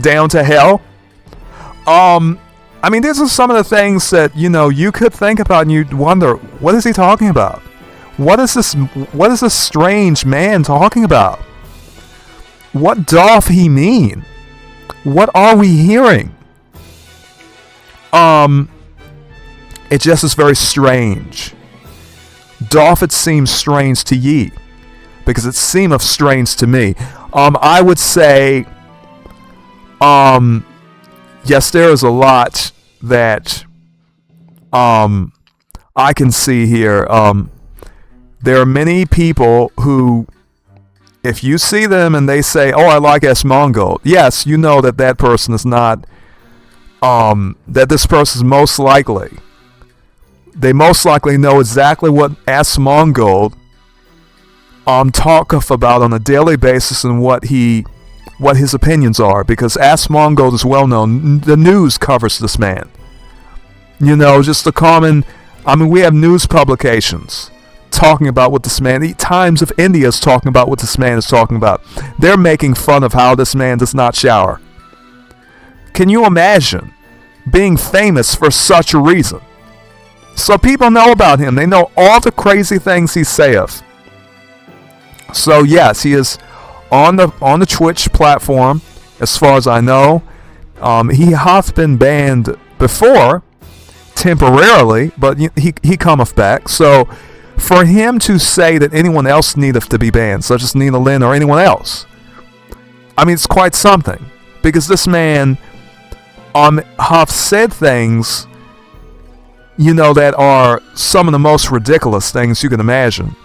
Down to hell? These are some of the things that, you could think about and you'd wonder, what is he talking about? What is this strange man talking about? What doth he mean? What are we hearing? It just is very strange. Doth it seem strange to ye? Because it seemeth strange to me. I would say, yes, there is a lot that I can see here. There are many people who, if you see them and they say, "Oh, I like Asmongold," yes, you know that person is not. That this person is most likely. They most likely know exactly what Asmongold talketh about on a daily basis and what his opinions are, because Asmongold is well known. The news covers this man. Just the common. We have news publications talking about what this man. The Times of India is talking about what this man is talking about. They're making fun of how this man does not shower. Can you imagine being famous for such a reason? So people know about him. They know all the crazy things he saith. So yes, he is on the Twitch platform, as far as I know. He hath been banned before, temporarily, but he cometh back. So for him to say that anyone else needeth to be banned, such as Nina Lynn or anyone else, it's quite something. Because this man hath said things, that are some of the most ridiculous things you can imagine.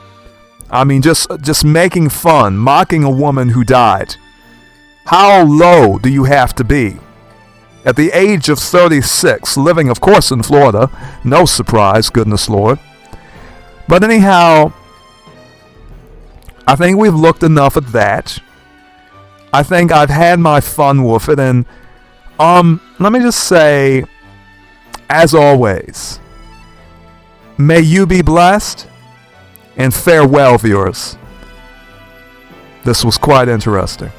Just making fun, mocking a woman who died. How low do you have to be? At the age of 36, living, of course, in Florida. No surprise, goodness Lord. But anyhow, I think we've looked enough at that. I think I've had my fun with it, and let me just say, as always, may you be blessed, and farewell, viewers. This was quite interesting.